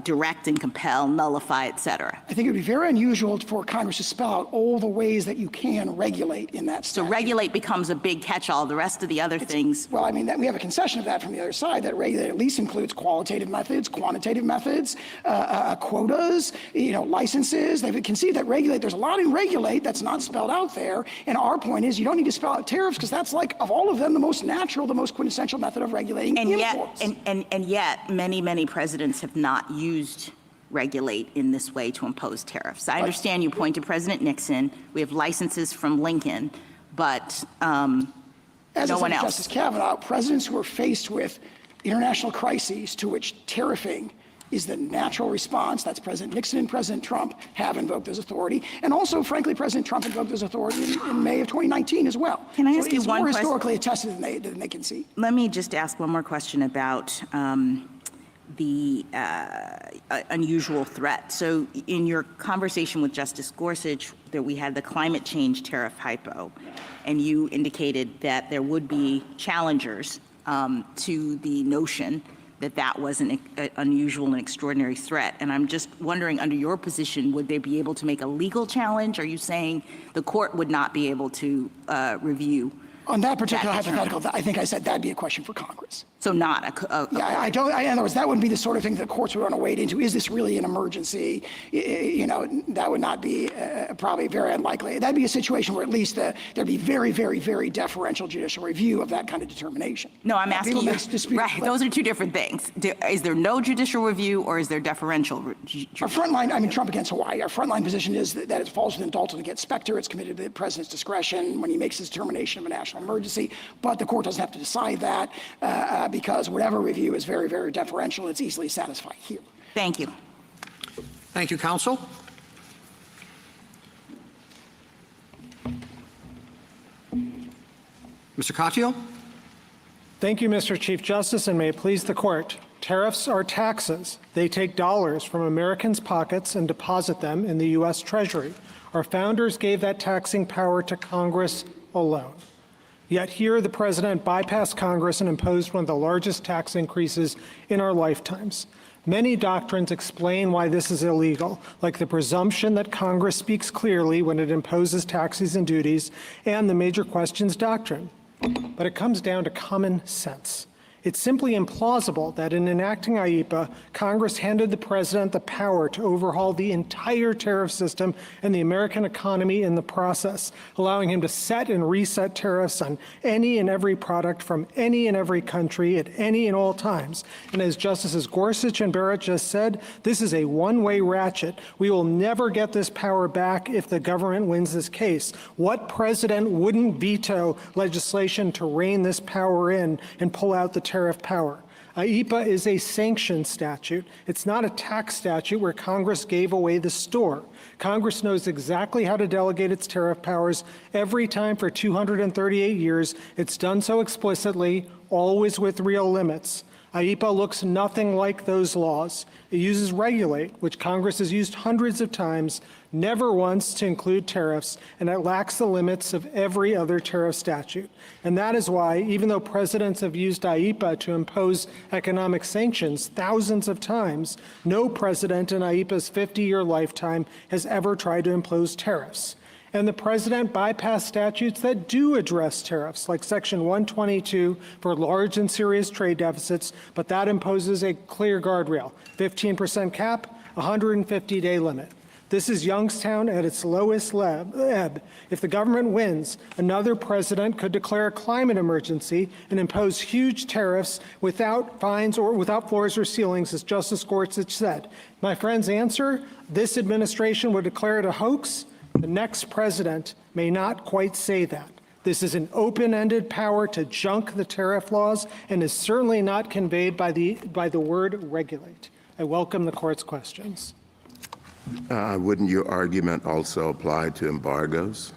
direct and compel, nullify, et cetera. I think it would be very unusual for Congress to spell out all the ways that you can regulate in that So statute. regulate becomes a big catch-all. The rest of the other things, Well, I mean, we have a concession of that from the other side, that regulate at least includes qualitative methods, quantitative methods, quotas, licenses. They concede that regulate, there's a lot in regulate that's not spelled out there. And our point is you don't need to spell out tariffs because that's, like, of all of them, the most natural, the most quintessential method of regulating imports. and yet many presidents have not used regulate in this way to impose tariffs. I understand you point to President Nixon. We have licenses from Lincoln, but As no I one said, else. Justice Kavanaugh, presidents who are faced with international crises to which tariffing is the natural response, that's President Nixon and President Trump, have invoked this authority. And also, frankly, President Trump invoked this authority in May of 2019 as well. Can I ask you it's one more question? historically attested than they can see. Let me just ask one more question about the unusual threat. So in your conversation with Justice Gorsuch, that we had the climate change tariff hypo, and you indicated that there would be challengers to the notion that that was an unusual and extraordinary threat. And I'm just wondering, under your position, would they be able to make a legal challenge? Are you saying the court would not be able to review? On that particular That hypothetical, I think I said that'd be a question for Congress. So not Yeah, I don't. In other words, that wouldn't be the sort of thing that courts would want to wade into. Is this really an emergency? That would not be probably very unlikely. That'd be a situation where at least there'd be very, very, very deferential judicial review of that kind of determination. No, I'm asking People you. may dispute- Right, those are two different things. Is there no judicial review, or is there deferential? Our frontline, I mean, Trump against Hawaii, our frontline position is that it falls within Dalton against Specter. It's committed to the president's discretion when he makes his determination of a national emergency. But the court doesn't have to decide that because whatever review is very, very deferential. It's easily satisfied here. Thank you. Thank you, counsel. Mr. Katyal? Thank you, Mr. Chief Justice, and may it please the court. Tariffs are taxes. They take dollars from Americans' pockets and deposit them in the U.S. Treasury. Our founders gave that taxing power to Congress alone. Yet here, the president bypassed Congress and imposed one of the largest tax increases in our lifetimes. Many doctrines explain why this is illegal, like the presumption that Congress speaks clearly when it imposes taxes and duties, and the major questions doctrine. But it comes down to common sense. It's simply implausible that in enacting IEEPA, Congress handed the president the power to overhaul the entire tariff system and the American economy in the process, allowing him to set and reset tariffs on any and every product from any and every country at any and all times. And as Justices Gorsuch and Barrett just said, this is a one-way ratchet. We will never get this power back if the government wins this case. What president wouldn't veto legislation to rein this power in and pull out the tariff power? IEEPA is a sanction statute. It's not a tax statute where Congress gave away the store. Congress knows exactly how to delegate its tariff powers every time for 238 years. It's done so explicitly, always with real limits. IEEPA looks nothing like those laws. It uses regulate, which Congress has used hundreds of times, never once to include tariffs, and it lacks the limits of every other tariff statute. And that is why, even though presidents have used IEEPA to impose economic sanctions thousands of times, no president in IEEPA's 50-year lifetime has ever tried to impose tariffs. And the president bypassed statutes that do address tariffs, like Section 122 for large and serious trade deficits, but that imposes a clear guardrail, 15% cap, 150-day limit. This is Youngstown at its lowest ebb. If the government wins, another president could declare a climate emergency and impose huge tariffs without fines or without floors or ceilings, as Justice Gorsuch said. My friend's answer, this administration would declare it a hoax. The next president may not quite say that. This is an open-ended power to junk the tariff laws and is certainly not conveyed by the word regulate. I welcome the court's questions. Wouldn't your argument also apply to embargoes?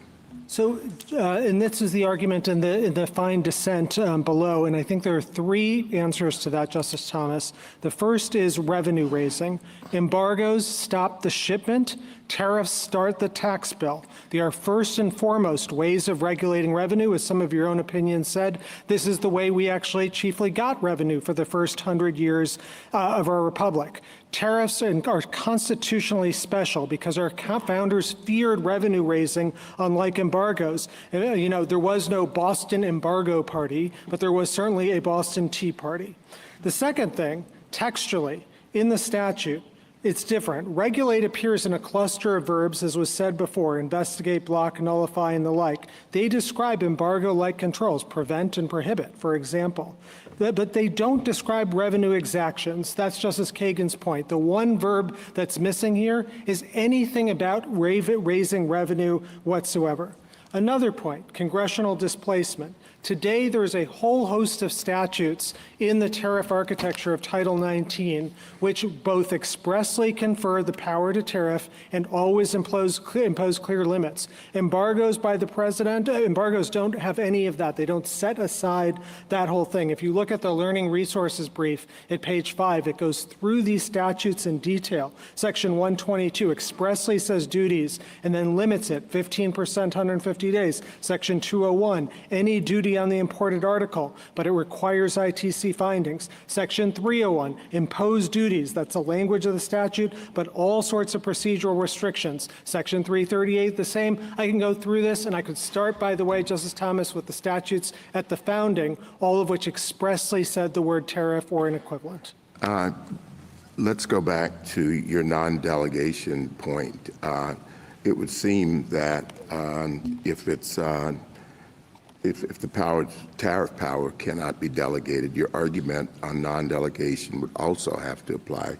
So, and this is the argument in the fine dissent below, and I think there are three answers to that, Justice Thomas. The first is revenue raising. Embargoes stop the shipment. Tariffs start the tax bill. They are first and foremost ways of regulating revenue. As some of your own opinions said, this is the way we actually chiefly got revenue for the first 100 years of our republic. Tariffs are constitutionally special because our founders feared revenue raising, unlike embargoes. You know, there was no Boston embargo party, but there was certainly a Boston Tea Party. The second thing, textually, in the statute, it's different. Regulate appears in a cluster of verbs, as was said before, investigate, block, nullify, and the like. They describe embargo-like controls, prevent and prohibit, for example. But they don't describe revenue exactions. That's Justice Kagan's point. The one verb that's missing here is anything about raising revenue whatsoever. Another point, congressional displacement. Today, there's a whole host of statutes in the tariff architecture of Title 19, which both expressly confer the power to tariff and always impose clear limits. Embargoes by the president, embargoes don't have any of that. They don't set aside that whole thing. If you look at the Learning Resources brief at page 5, it goes through these statutes in detail. Section 122 expressly says duties and then limits it, 15%, 150 days. Section 201, any duty on the imported article, but it requires ITC findings. Section 301, impose duties. That's the language of the statute, but all sorts of procedural restrictions. Section 338, the same. I can go through this, and I could start, by the way, Justice Thomas, with the statutes at the founding, all of which expressly said the word tariff or an equivalent. Let's go back to your non-delegation point. It would seem that if the tariff power cannot be delegated, your argument on non-delegation would also have to apply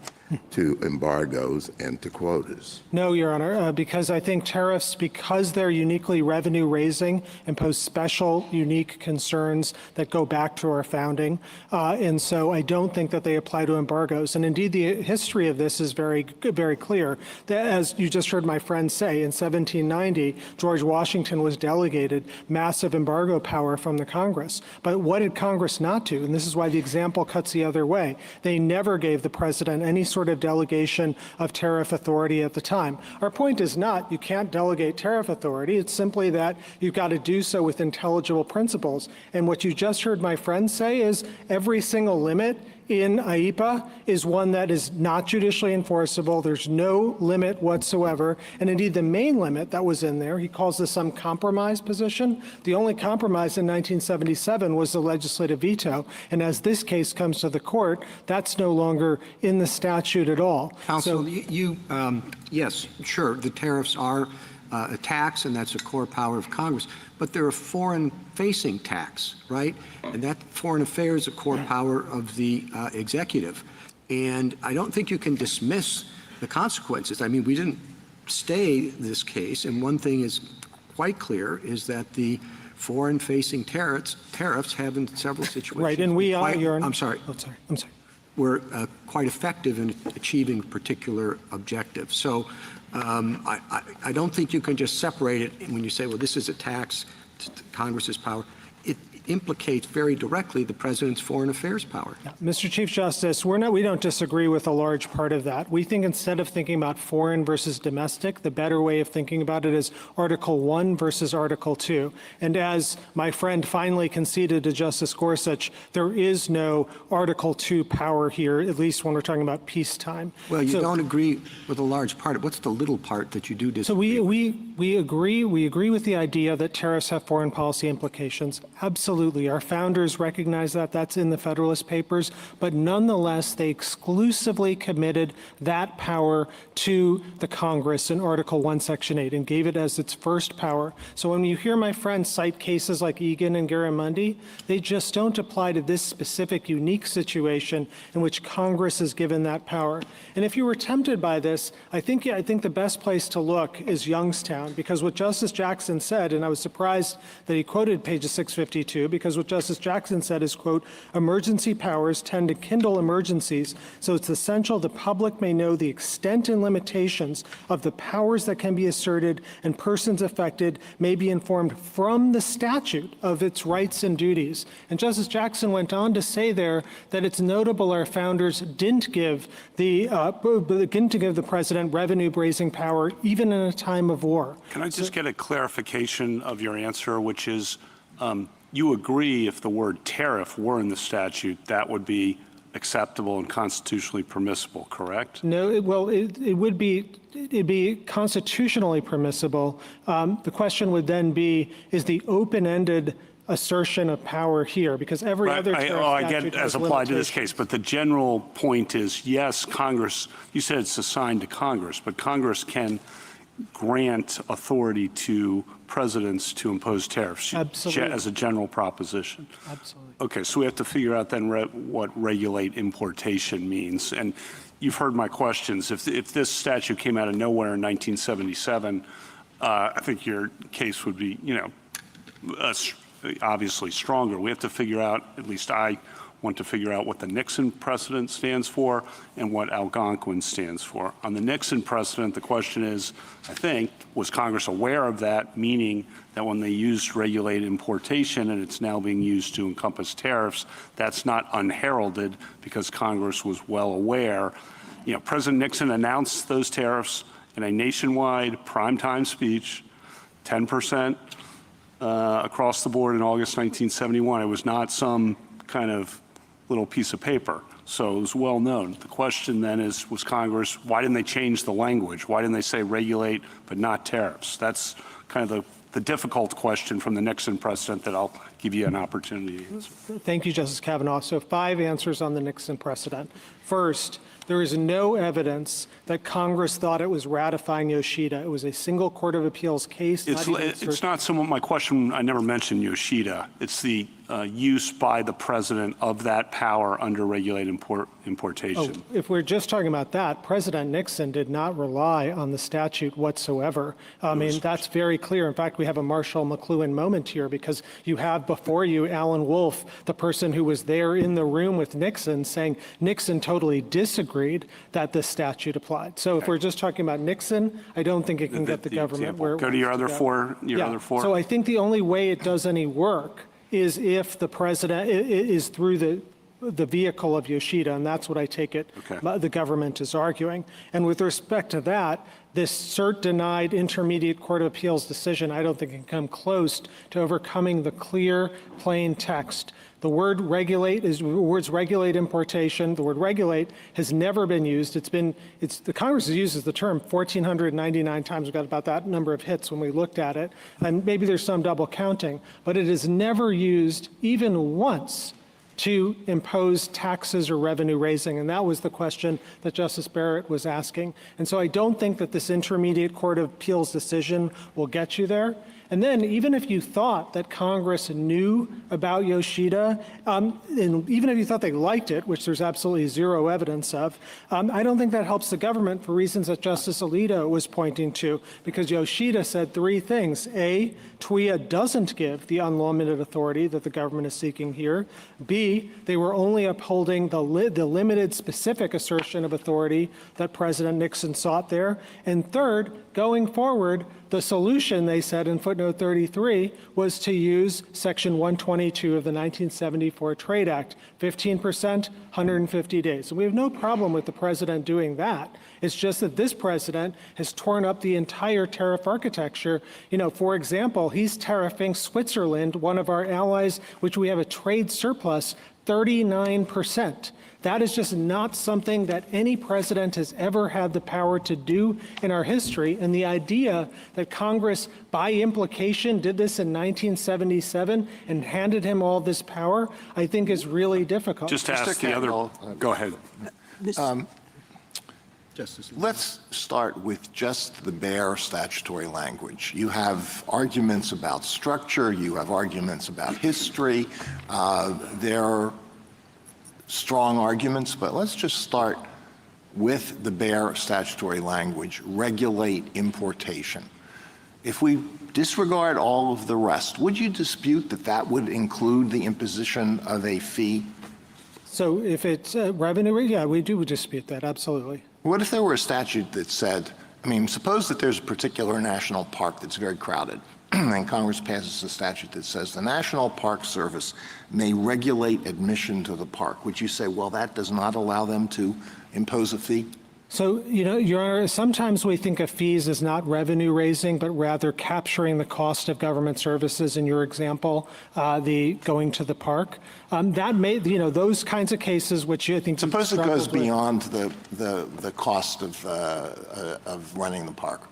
to embargoes and to quotas. No, Your Honor, because I think tariffs, because they're uniquely revenue raising, impose special, unique concerns that go back to our founding. And so I don't think that they apply to embargoes. And indeed, the history of this is very, very clear. That, as you just heard my friend say, in 1790, George Washington was delegated massive embargo power from the Congress. But what did Congress not do? And this is why the example cuts the other way. They never gave the president any sort of delegation of tariff authority at the time. Our point is not you can't delegate tariff authority. It's simply that you've got to do so with intelligible principles. And what you just heard my friend say is every single limit in IEPA is one that is not judicially enforceable. There's no limit whatsoever. And indeed, the main limit that was in there, he calls this some compromise position. The only compromise in 1977 was the legislative veto. And as this case comes to the court, that's no longer in the statute at all. Counsel, yes, sure, the tariffs are a tax, and that's a core power of Congress. But they're a foreign-facing tax, right? And that foreign affairs is a core power of the executive. And I don't think you can dismiss the consequences. I mean, we didn't stay this case, and one thing is quite clear is that the foreign-facing tariffs have in several situations. Right, and we are. I'm sorry. Oh, sorry. I'm sorry. Were quite effective in achieving particular objectives. So I don't think you can just separate it when you say, well, this is a tax to Congress's power. It implicates very directly the president's foreign affairs power. Mr. Chief Justice, we don't disagree with a large part of that. We think instead of thinking about foreign versus domestic, the better way of thinking about it is Article 1 versus Article 2. And as my friend finally conceded to Justice Gorsuch, there is no Article 2 power here, at least when we're talking about peacetime. Well, you don't agree with a large part. What's the little part that you do disagree with? We agree with the idea that tariffs have foreign policy implications. Absolutely. Our founders recognize that. That's in the Federalist Papers. But nonetheless, they exclusively committed that power to the Congress in Article 1, Section 8, and gave it as its first power. So when you hear my friends cite cases like Egan and Garamendi, they just don't apply to this specific unique situation in which Congress is given that power. And if you were tempted by this, I think the best place to look is Youngstown, because what Justice Jackson said, and I was surprised that he quoted pages 650 52, because what Justice Jackson said is, quote, emergency powers tend to kindle emergencies, so it's essential the public may know the extent and limitations of the powers that can be asserted, and persons affected may be informed from the statute of its rights and duties. And Justice Jackson went on to say there that it's notable our founders didn't give the president revenue-raising power even in a time of war. Can I just get a clarification of your answer, which is you agree if the word tariff were in the statute, that would be acceptable and constitutionally permissible, correct? No, it'd be constitutionally permissible. The question would then be, is the open-ended assertion of power here? Because every other tariff I statute get has as applied to this limitations. case, but the general point is, yes, Congress, you said it's assigned to Congress, but Congress can grant authority to presidents to impose tariffs. Absolutely. As a general proposition. Absolutely. Okay, so we have to figure out then what regulate importation means. And you've heard my questions. If this statute came out of nowhere in 1977, I think your case would be, obviously stronger. We have to figure out, at least I want to figure out what the Nixon precedent stands for and what Algonquin stands for. On the Nixon precedent, the question is, I think, was Congress aware of that, meaning that when they used regulate importation and it's now being used to encompass tariffs, that's not unheralded because Congress was well aware. President Nixon announced those tariffs in a nationwide primetime speech, 10% across the board in August 1971. It was not some kind of little piece of paper. So it was well known. The question then is, was Congress, why didn't they change the language? Why didn't they say regulate but not tariffs? That's kind of the difficult question from the Nixon precedent that I'll give you an opportunity to answer. Thank you, Justice Kavanaugh. So 5 answers on the Nixon precedent. First, there is no evidence that Congress thought it was ratifying Yoshida. It was a single court of appeals case. It's not somewhat my question. I never mentioned Yoshida. It's the use by the president of that power under regulated importation. If we're just talking about that, President Nixon did not rely on the statute whatsoever. I mean, that's very clear. In fact, we have a Marshall McLuhan moment here because you have before you Alan Wolf, the person who was there in the room with Nixon, saying Nixon totally disagreed that this statute applied. So if we're just talking about Nixon, I don't think it can get the government where it Go to your other wants four. to go. So I think the only way it does any work is if the president is through the vehicle of Yoshida, and that's what I take it the government is arguing. And with respect to that, this cert-denied intermediate court of appeals decision, I don't think can come close to overcoming the clear, plain text. The word regulate words regulate importation. The word regulate has never been used. The Congress uses the term 1,499 times. We've got about that number of hits when we looked at it. And maybe there's some double counting, but it is never used even once to impose taxes or revenue raising. And that was the question that Justice Barrett was asking. And so I don't think that this intermediate court of appeals decision will get you there. And then even if you thought that Congress knew about Yoshida, and even if you thought they liked it, which there's absolutely zero evidence of, I don't think that helps the government for reasons that Justice Alito was pointing to, because Yoshida said 3 things. A, TWIA doesn't give the unlimited authority that the government is seeking here. B, they were only upholding the limited specific assertion of authority that President Nixon sought there. And third, going forward, the solution, they said in footnote 33, was to use Section 122 of the 1974 Trade Act, 15%, 150 days. And we have no problem with the president doing that. It's just that this president has torn up the entire tariff architecture. For example, he's tariffing Switzerland, one of our allies, which we have a trade surplus, 39%. That is just not something that any president has ever had the power to do in our history. And the idea that Congress, by implication, did this in 1977 and handed him all this power, I think is really difficult. Just to ask the other. Go ahead. Let's start with just the bare statutory language. You have arguments about structure. You have arguments about history. There are strong arguments, but let's just start with the bare statutory language, regulate importation. If we disregard all of the rest, would you dispute that that would include the imposition of a fee? So if it's revenue, yeah, we do dispute that, absolutely. What if there were a statute that said, I mean, suppose that there's a particular national park that's very crowded, and Congress passes a statute that says the National Park Service may regulate admission to the park. Would you say, well, that does not allow them to impose a fee? So, Your Honor, sometimes we think of fees as not revenue raising, but rather capturing the cost of government services. In your example, the going to the park, that may, those kinds of cases, which I think. Suppose it goes beyond the cost of running the park.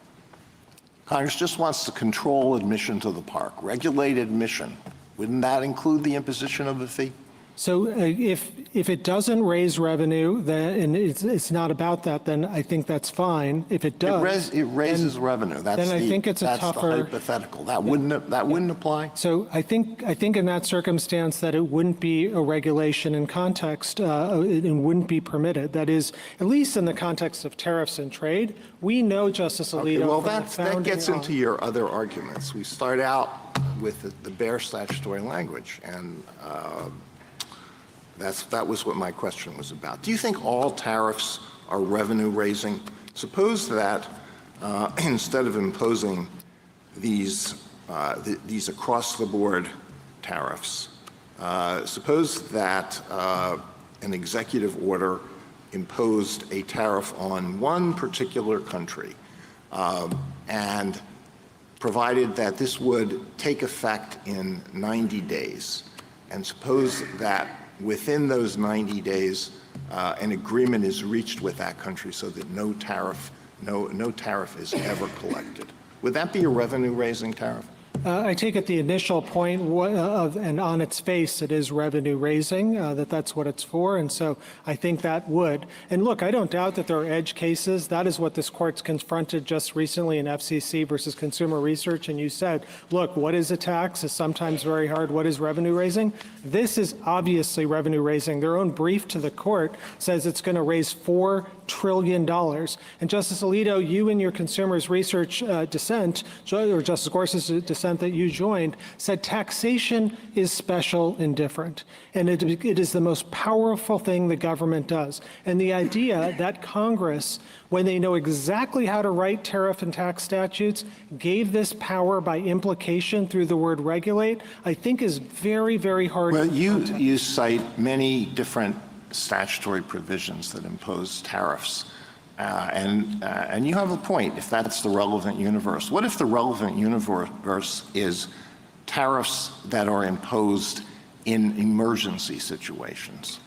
Congress just wants to control admission to the park, regulate admission. Wouldn't that include the imposition of a fee? So if it doesn't raise revenue, then, and it's not about that, then I think that's fine. If it does, it raises revenue. That's then I think it's a tougher the hypothetical. That wouldn't apply. So I think in that circumstance that it wouldn't be a regulation in context. It wouldn't be permitted. That is, at least in the context of tariffs and trade, we know, Justice Alito. Okay, well, that gets into your other arguments. We start out with the bare statutory language, and that was what my question was about. Do you think all tariffs are revenue raising? Suppose that instead of imposing these across the board tariffs, suppose that an executive order imposed a tariff on one particular country and provided that this would take effect in 90 days. And suppose that within those 90 days, an agreement is reached with that country so that no tariff is ever collected. Would that be a revenue-raising tariff? I take it the initial point and on its face, it is revenue raising, that's what it's for. And so I think that would. And look, I don't doubt that there are edge cases. That is what this court's confronted just recently in FCC versus Consumer Research. And you said, look, what is a tax? It's sometimes very hard. What is revenue raising? This is obviously revenue raising. Their own brief to the court says it's going to raise $4 trillion. And Justice Alito, you in your Consumers Research dissent, or Justice Gorsuch's dissent that you joined, said taxation is special and different. And it is the most powerful thing the government does. And the idea that Congress, when they know exactly how to write tariff and tax statutes, gave this power by implication through the word regulate, I think is very, very hard. Well, you cite many different statutory provisions that impose tariffs. And you have a point if that's the relevant universe. What if the relevant universe is tariffs that are imposed in emergency situations?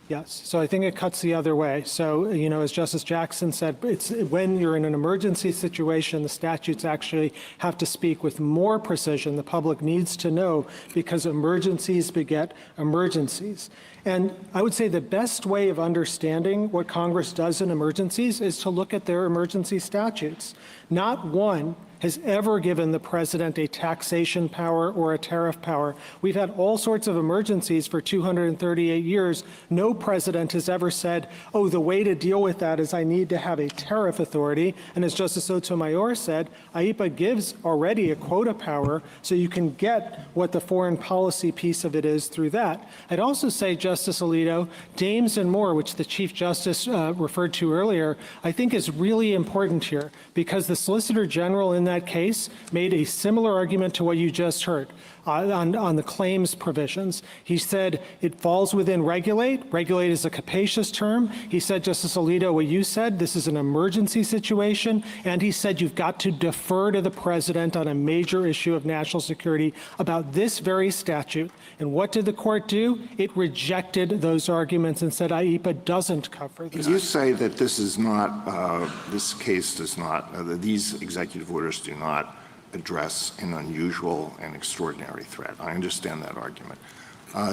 Yes. So I think it cuts the other way. So, as Justice Jackson said, it's when you're in an emergency situation, the statutes actually have to speak with more precision. The public needs to know because emergencies beget emergencies. And I would say the best way of understanding what Congress does in emergencies is to look at their emergency statutes. Not one has ever given the president a taxation power or a tariff power. We've had all sorts of emergencies for 238 years. No president has ever said, oh, the way to deal with that is I need to have a tariff authority. And as Justice Sotomayor said, IEPA gives already a quota power, so you can get what the foreign policy piece of it is through that. I'd also say, Justice Alito, Dames and Moore, which the Chief Justice referred to earlier, I think is really important here because the Solicitor General in that case made a similar argument to what you just heard on the claims provisions. He said it falls within regulate. Regulate is a capacious term. He said, Justice Alito, what you said, this is an emergency situation. And he said you've got to defer to the president on a major issue of national security about this very statute. And what did the court do? It rejected those arguments and said IEPA doesn't cover this. You say that this is not, this case does not, these executive orders do not address an unusual and extraordinary threat. I understand that argument.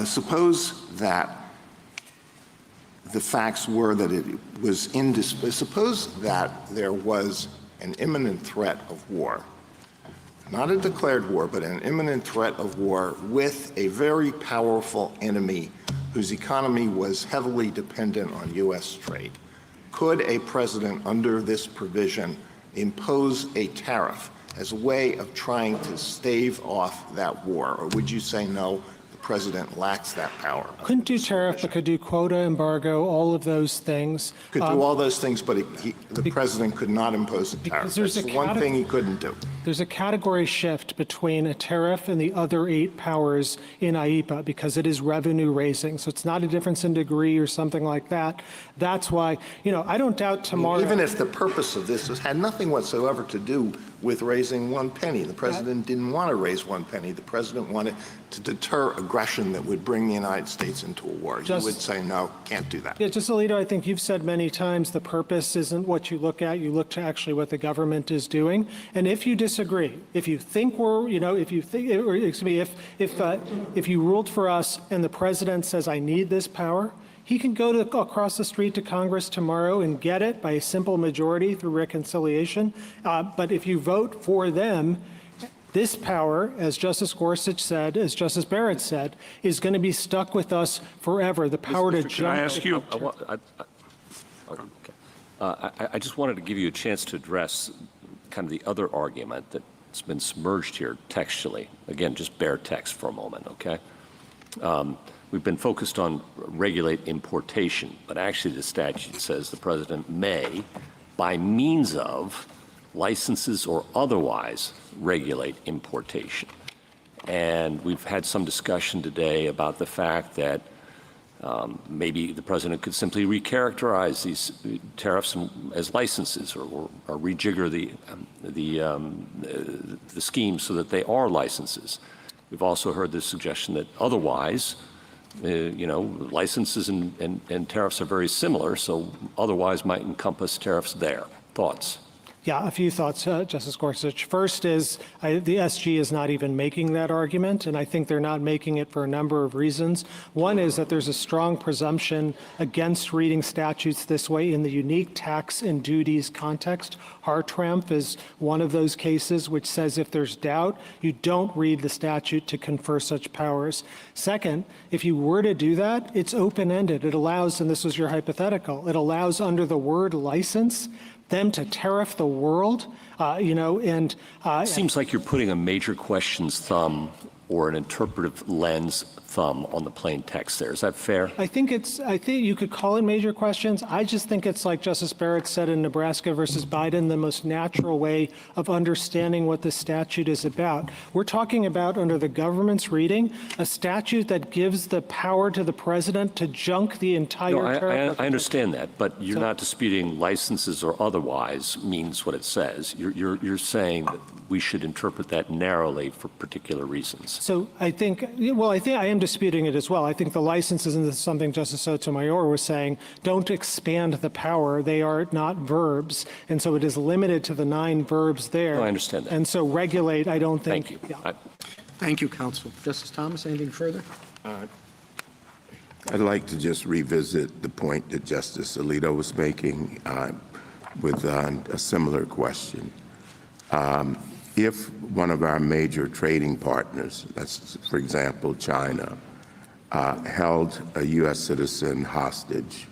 Suppose that the facts were that it was suppose that there was an imminent threat of war, not a declared war, but an imminent threat of war with a very powerful enemy whose economy was heavily dependent on U.S. trade. Could a president under this provision impose a tariff as a way of trying to stave off that war? Or would you say no, the president lacks that power? Couldn't do tariff, but could do quota, embargo, all of those things. Could do all those things, but the president could not impose a tariff. there's That's a the one thing he couldn't do. There's a category shift between a tariff and the other 8 powers in IEPA because it is revenue raising. So it's not a difference in degree or something like that. That's why, I don't doubt tomorrow. Even if the purpose of this had nothing whatsoever to do with raising 1 penny. The president didn't want to raise 1 penny. The president wanted to deter aggression that would bring the United States into a war. You would say, no, can't do that. Yeah, Justice Alito, I think you've said many times the purpose isn't what you look at. You look to actually what the government is doing. And if you disagree, if you think if you ruled for us and the president says, I need this power, he can go across the street to Congress tomorrow and get it by a simple majority through reconciliation. But if you vote for them, this power, as Justice Gorsuch said, as Justice Barrett said, is going to be stuck with us forever. The power to jump. Can I ask you? I just wanted to give you a chance to address kind of the other argument that's been submerged here textually. Again, just bare text for a moment, okay? We've been focused on regulate importation, but actually the statute says the president may, by means of licenses or otherwise, regulate importation. And we've had some discussion today about the fact that maybe the president could simply recharacterize these tariffs as licenses or rejigger the scheme so that they are licenses. We've also heard the suggestion that otherwise, licenses and tariffs are very similar, so otherwise might encompass tariffs there. Thoughts? Yeah, a few thoughts, Justice Gorsuch. First is the SG is not even making that argument, and I think they're not making it for a number of reasons. One is that there's a strong presumption against reading statutes this way in the unique tax and duties context. Hartramp is one of those cases which says if there's doubt, you don't read the statute to confer such powers. Second, if you were to do that, it's open-ended. It allows, and this was your hypothetical, it allows under the word license them to tariff the world, Seems like you're putting a major questions thumb or an interpretive lens thumb on the plain text there. Is that fair? I think you could call it major questions. I just think it's like Justice Barrett said in Nebraska versus Biden, the most natural way of understanding what the statute is about. We're talking about, under the government's reading, a statute that gives the power to the president to junk the entire tariff. I understand that, but you're not disputing licenses or otherwise means what it says. You're saying that we should interpret that narrowly for particular reasons. So I think I am disputing it as well. I think the licenses, and this is something Justice Sotomayor was saying, don't expand the power. They are not verbs. And so it is limited to the 9 verbs there. No, I understand that. And so regulate, I don't think. Thank you. Yeah. Thank you, counsel. Justice Thomas, anything further? I'd like to just revisit the point that Justice Alito was making with a similar question. If one of our major trading partners, that's, for example, China, held a U.S. citizen hostage,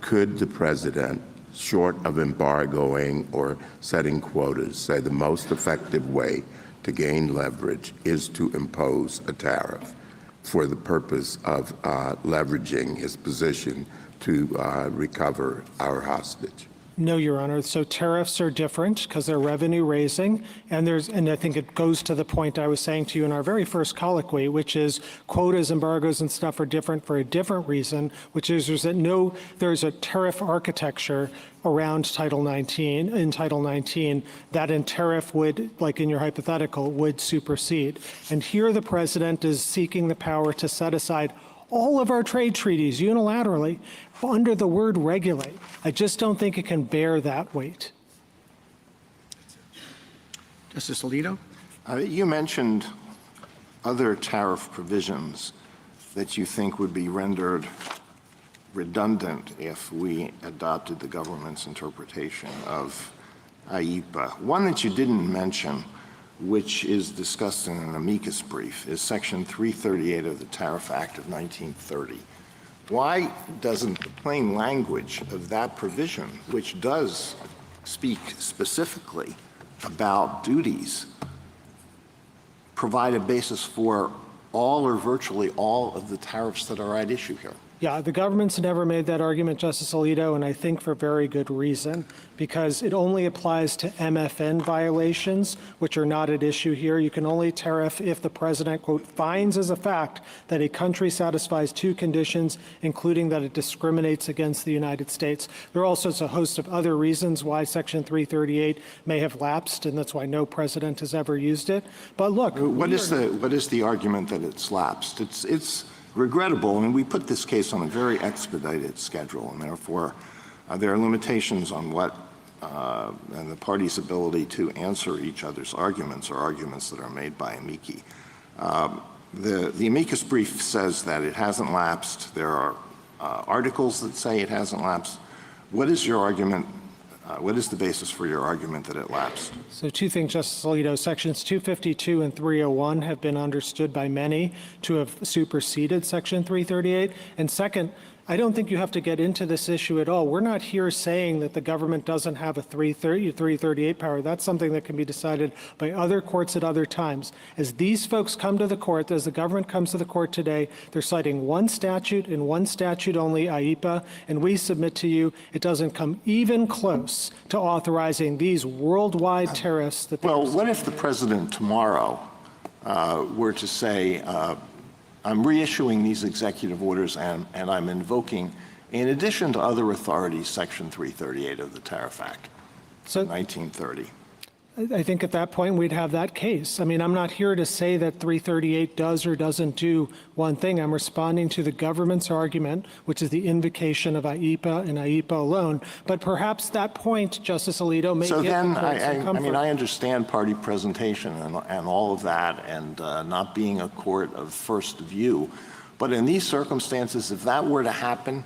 could the president, short of embargoing or setting quotas, say the most effective way to gain leverage is to impose a tariff for the purpose of leveraging his position to recover our hostage? No, Your Honor. So tariffs are different because they're revenue raising, and I think it goes to the point I was saying to you in our very first colloquy, which is quotas, embargoes, and stuff are different for a different reason, which is there's a tariff architecture around Title 19, in Title 19, that in tariff would, like in your hypothetical, would supersede. And here the president is seeking the power to set aside all of our trade treaties unilaterally under the word regulate. I just don't think it can bear that weight. Justice Alito? You mentioned other tariff provisions that you think would be rendered redundant if we adopted the government's interpretation of IEPA. One that you didn't mention, which is discussed in an amicus brief, is Section 338 of the Tariff Act of 1930. Why doesn't the plain language of that provision, which does speak specifically about duties provide a basis for all or virtually all of the tariffs that are at issue here? Yeah, the government's never made that argument, Justice Alito, and I think for very good reason, because it only applies to MFN violations, which are not at issue here. You can only tariff if the president, quote, finds as a fact that a country satisfies two conditions, including that it discriminates against the United States. There are also a host of other reasons why Section 338 may have lapsed, and that's why no president has ever used it. But look, what is the argument that it's lapsed? It's regrettable. I mean, we put this case on a very expedited schedule, and therefore there are limitations on what and the parties' ability to answer each other's arguments or arguments that are made by amici. The amicus brief says that it hasn't lapsed. There are articles that say it hasn't lapsed. What is your argument? What is the basis for your argument that it lapsed? So two things, Justice Alito. Sections 252 and 301 have been understood by many to have superseded Section 338. And second, I don't think you have to get into this issue at all. We're not here saying that the government doesn't have a 338 power. That's something that can be decided by other courts at other times. As these folks come to the court, as the government comes to the court today, they're citing one statute and one statute only, IEPA, and we submit to you it doesn't come even close to authorizing these worldwide tariffs. That well, what if the president tomorrow were to say, I'm reissuing these executive orders and I'm invoking, in addition to other authorities, Section 338 of the Tariff Act, So 1930. I think at that point we'd have that case. I mean, I'm not here to say that 338 does or doesn't do one thing. I'm responding to the government's argument, which is the invocation of IEPA and IEPA alone. But perhaps that point, Justice Alito, may So get then, the court some comfort. I mean, I understand party presentation and all of that, and not being a court of first view. But in these circumstances, if that were to happen,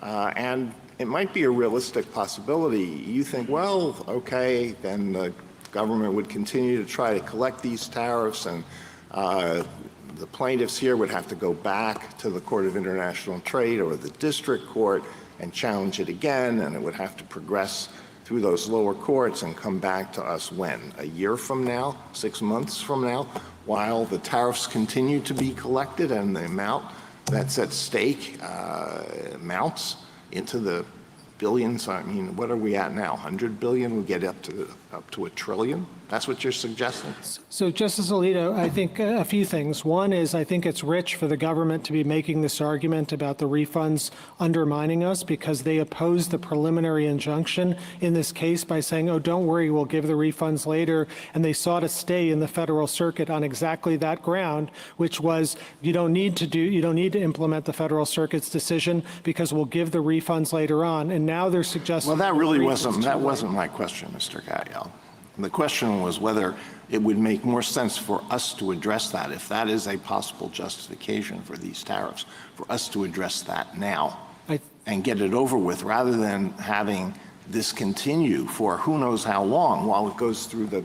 and it might be a realistic possibility, you think, well, okay, then the government would continue to try to collect these tariffs, and the plaintiffs here would have to go back to the Court of International Trade or the district court and challenge it again, and it would have to progress through those lower courts and come back to us when? A year from now? 6 months from now? While the tariffs continue to be collected and the amount that's at stake mounts into the billions. I mean, what are we at now? 100 billion? We get up to $1 trillion? That's what you're suggesting? So, Justice Alito, I think a few things. One is I think it's rich for the government to be making this argument about the refunds undermining us because they opposed the preliminary injunction in this case by saying, oh, don't worry, we'll give the refunds later. And they sought to stay in the federal circuit on exactly that ground, which was you don't need to implement the federal circuit's decision because we'll give the refunds later on. And now they're suggesting. Well, that really wasn't my question, Mr. Katyal. The question was whether it would make more sense for us to address that, if that is a possible justification for these tariffs, for us to address that now and get it over with rather than having this continue for who knows how long while it goes through the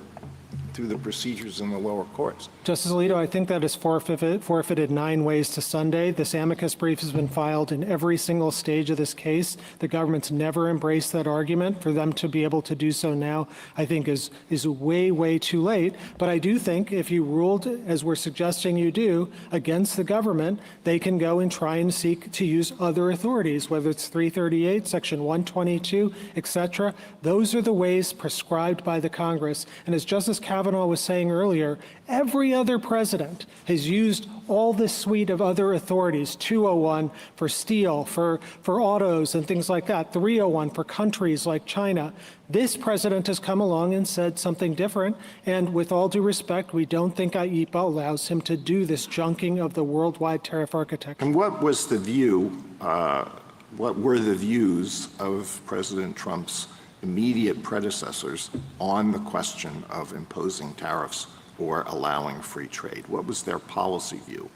procedures in the lower courts. Justice Alito, I think that is forfeited 9 ways to Sunday. This amicus brief has been filed in every single stage of this case. The government's never embraced that argument. For them to be able to do so now, I think is way, way too late. But I do think if you ruled, as we're suggesting you do, against the government, they can go and try and seek to use other authorities, whether it's 338, Section 122, et cetera. Those are the ways prescribed by the Congress. And as Justice Kavanaugh was saying earlier, every other president has used all this suite of other authorities, 201 for steel, for autos and things like that, 301 for countries like China. This president has come along and said something different, and with all due respect, we don't think IEPA allows him to do this junking of the worldwide tariff architecture. And what was the view, what were the views of President Trump's immediate predecessors on the question of imposing tariffs or allowing free trade? What was their policy view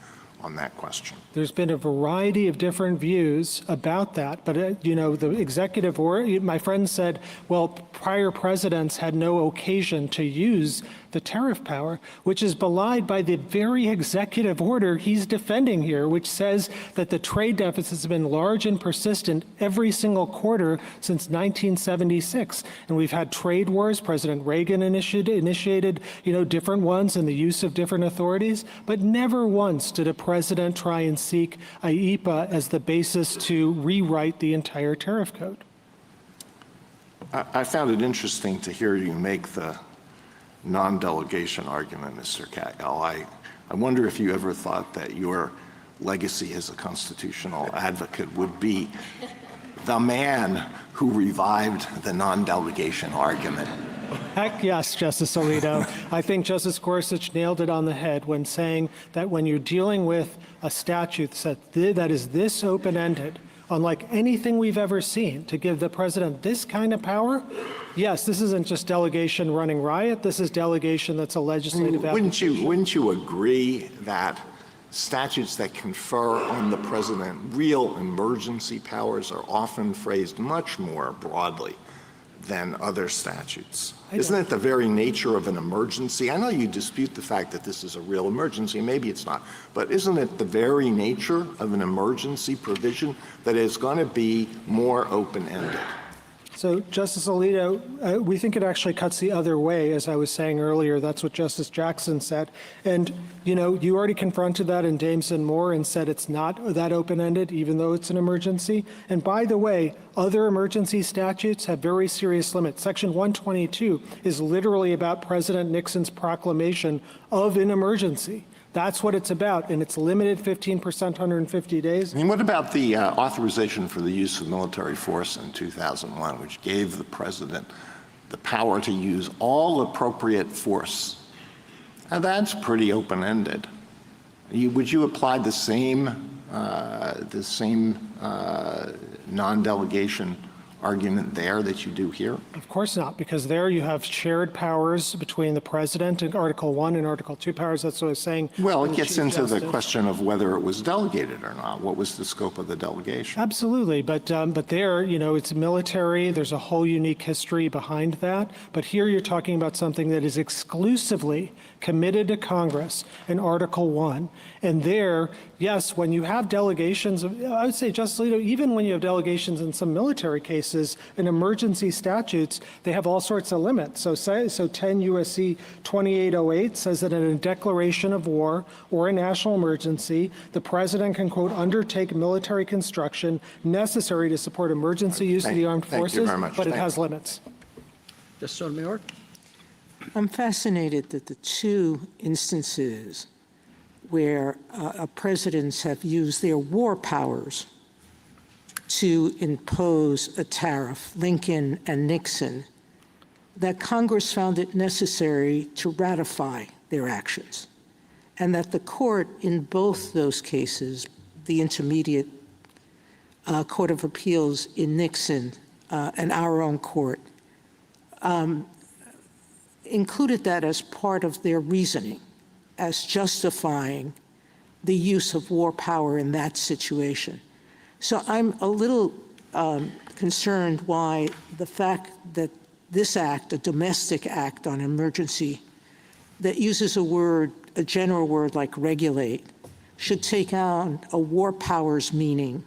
on that question? There's been a variety of different views about that, but the executive order, my friend said, well, prior presidents had no occasion to use the tariff power, which is belied by the very executive order he's defending here, which says that the trade deficits have been large and persistent every single quarter since 1976. And we've had trade wars. President Reagan initiated different ones and the use of different authorities, but never once did a president try and seek IEEPA as the basis to rewrite the entire tariff code. I found it interesting to hear you make the non-delegation argument, Mr. Katyal. I wonder if you ever thought that your legacy as a constitutional advocate would be the man who revived the non-delegation argument. Heck yes, Justice Alito. I think Justice Gorsuch nailed it on the head when saying that when you're dealing with a statute that is this open-ended, unlike anything we've ever seen, to give the president this kind of power, yes, this isn't just delegation running riot. This is delegation that's a legislative Wouldn't you agree that statutes that confer on the president real emergency powers are often phrased much more broadly than other statutes? Isn't it the very nature of an emergency? I know you dispute the fact that this is a real emergency, maybe it's not, but isn't it the very nature of an emergency provision that is going to be more open-ended? So, Justice Alito, we think it actually cuts the other way, as I was saying earlier. That's what Justice Jackson said. And, you already confronted that in Dames and Moore and said it's not that open-ended, even though it's an emergency. And by the way, other emergency statutes have very serious limits. Section 122 is literally about President Nixon's proclamation of an emergency. That's what it's about, and it's limited 15%, 150 days. I mean, what about the authorization for the use of military force in 2001, which gave the president the power to use all appropriate force? Now, that's pretty open-ended. Would you apply the same non-delegation argument there that you do here? Of course not, because there you have shared powers between the president in Article 1 and Article 2 powers. That's what I was saying. Well, it gets into the question of whether it was delegated or not. What was the scope of the delegation? Absolutely, but there, it's military. There's a whole unique history behind that. But here you're talking about something that is exclusively committed to Congress in Article 1. And there, yes, when you have delegations, I would say, Justice Alito, even when you have delegations in some military cases, in emergency statutes, they have all sorts of limits. So 10 U.S.C. 2808 says that in a declaration of war or a national emergency, the president can, quote, undertake military construction necessary to support emergency use of the armed forces, Thank you very much. but it has limits. Justice Sotomayor? I'm fascinated that the two instances where presidents have used their war powers to impose a tariff, Lincoln and Nixon, that Congress found it necessary to ratify their actions, and that the court in both those cases, the Intermediate Court of Appeals in Nixon and our own court, included that as part of their reasoning, as justifying the use of war power in that situation. So I'm a little concerned why the fact that this act, a domestic act on emergency, that uses a general word like regulate, should take on a war powers meaning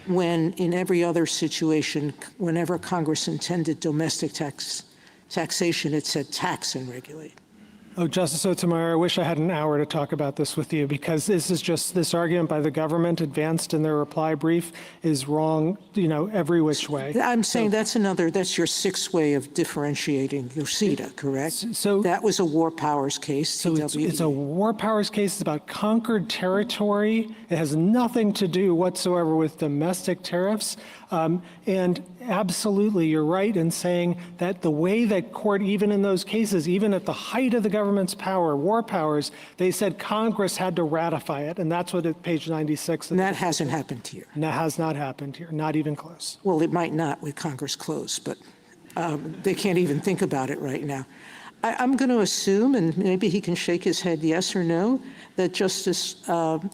when in every other situation, whenever Congress intended domestic taxation, it said tax and regulate. Oh, Justice Sotomayor, I wish I had an hour to talk about this with you, because this argument by the government advanced in their reply brief is wrong, every which way. I'm saying that's your sixth way of differentiating Yoshida, correct? So that was a war powers case. So it's a war powers case. It's about conquered territory. It has nothing to do whatsoever with domestic tariffs. And absolutely, you're right in saying that the way that court, even in those cases, even at the height of the government's power, war powers, they said Congress had to ratify it. And that's what at page 96. And that hasn't happened here. And that has not happened here, not even close. Well, it might not with Congress closed, but they can't even think about it right now. I'm going to assume, and maybe he can shake his head yes or no, that Justice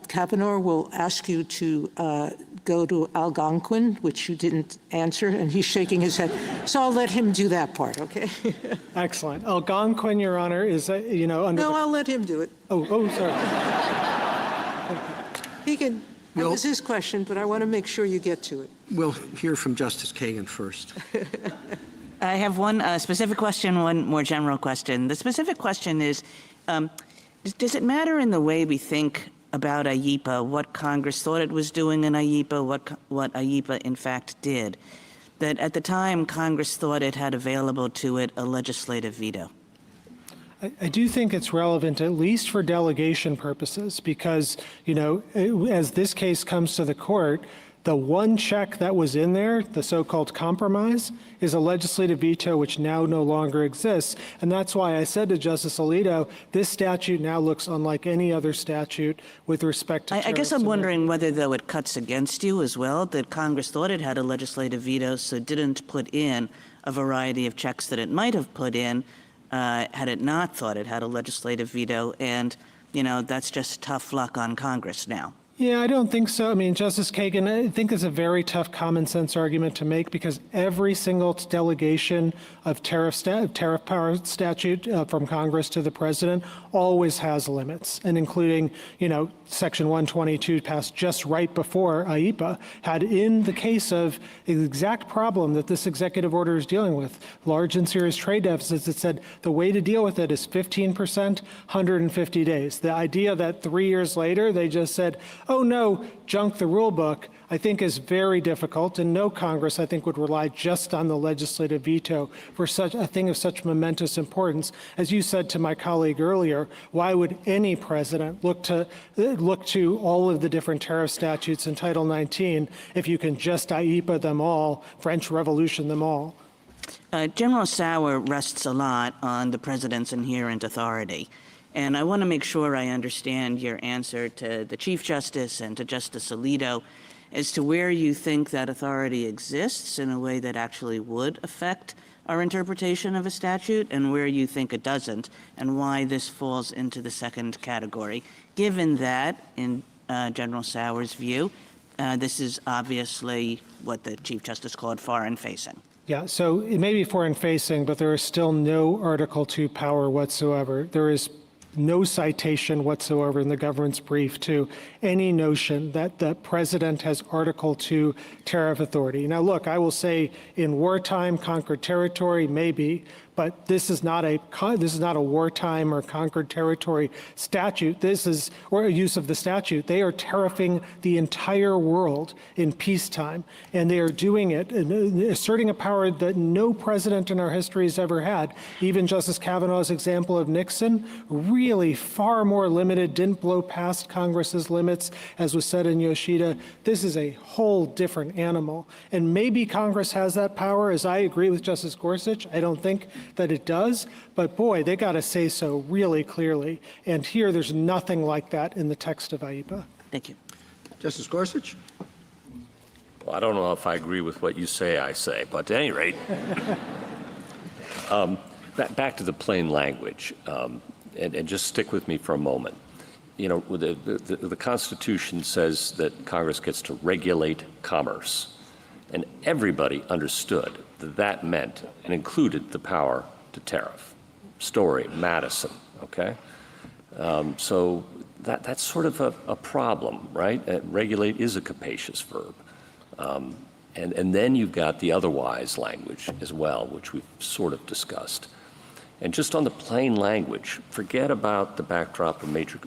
Kavanaugh will ask you to go to Algonquin, which you didn't answer, and he's shaking his head. So I'll let him do that part, okay? Excellent. Algonquin, Your Honor, is, under No, I'll let him do it. Oh, sorry. He can, that was his question, but I want to make sure you get to it. We'll hear from Justice Kagan first. I have one specific question, one more general question. The specific question is, does it matter in the way we think about IEPA, what Congress thought it was doing in IEPA, what IEPA in fact did, that at the time Congress thought it had available to it a legislative veto? I do think it's relevant, at least for delegation purposes, because, as this case comes to the court, the one check that was in there, the so-called compromise, is a legislative veto which now no longer exists. And that's why I said to Justice Alito, this statute now looks unlike any other statute with respect to I guess I'm wondering whether, though, it cuts against you as well, that Congress thought it had a legislative veto, so didn't put in a variety of checks that it might have put in had it not thought it had a legislative veto. And, that's just tough luck on Congress now. Yeah, I don't think so. I mean, Justice Kagan, I think it's a very tough common sense argument to make because every single delegation of tariff power statute from Congress to the president always has limits, and including, Section 122 passed just right before IEPA had, in the case of the exact problem that this executive order is dealing with, large and serious trade deficits, it said the way to deal with it is 15%, 150 days. The idea that 3 years later they just said, oh no, junk the rule book, I think is very difficult, and no Congress, I think, would rely just on the legislative veto for such a thing of such momentous importance. As you said to my colleague earlier, why would any president look to all of the different tariff statutes in Title 19 if you can just IEPA them all, French Revolution them all? General Sauer rests a lot on the president's inherent authority. And I want to make sure I understand your answer to the Chief Justice and to Justice Alito as to where you think that authority exists in a way that actually would affect our interpretation of a statute and where you think it doesn't, and why this falls into the second category, given that, in General Sauer's view, this is obviously what the Chief Justice called foreign-facing. Yeah, so it may be foreign-facing, but there is still no Article II power whatsoever. There is no citation whatsoever in the government's brief to any notion that the president has Article II tariff authority. Now, look, I will say in wartime, conquered territory, maybe, but this is not a wartime or conquered territory statute. This is, or a use of the statute. They are tariffing the entire world in peacetime, and they are doing it, asserting a power that no president in our history has ever had. Even Justice Kavanaugh's example of Nixon, really far more limited, didn't blow past Congress's limits, as was said in Yoshida. This is a whole different animal, and maybe Congress has that power, as I agree with Justice Gorsuch. I don't think that it does, but boy, they got to say so really clearly. And here, there's nothing like that in the text of IEPA. Thank you. Justice Gorsuch? Well, I don't know if I agree with what you say, but at any rate, back to the plain language, and just stick with me for a moment. The Constitution says that Congress gets to regulate commerce, and everybody understood that meant and included the power to tariff. Story, Madison, okay? So that's sort of a problem, right? Regulate is a capacious verb. And then you've got the otherwise language as well, which we've sort of discussed. And just on the plain language, forget about the backdrop of major.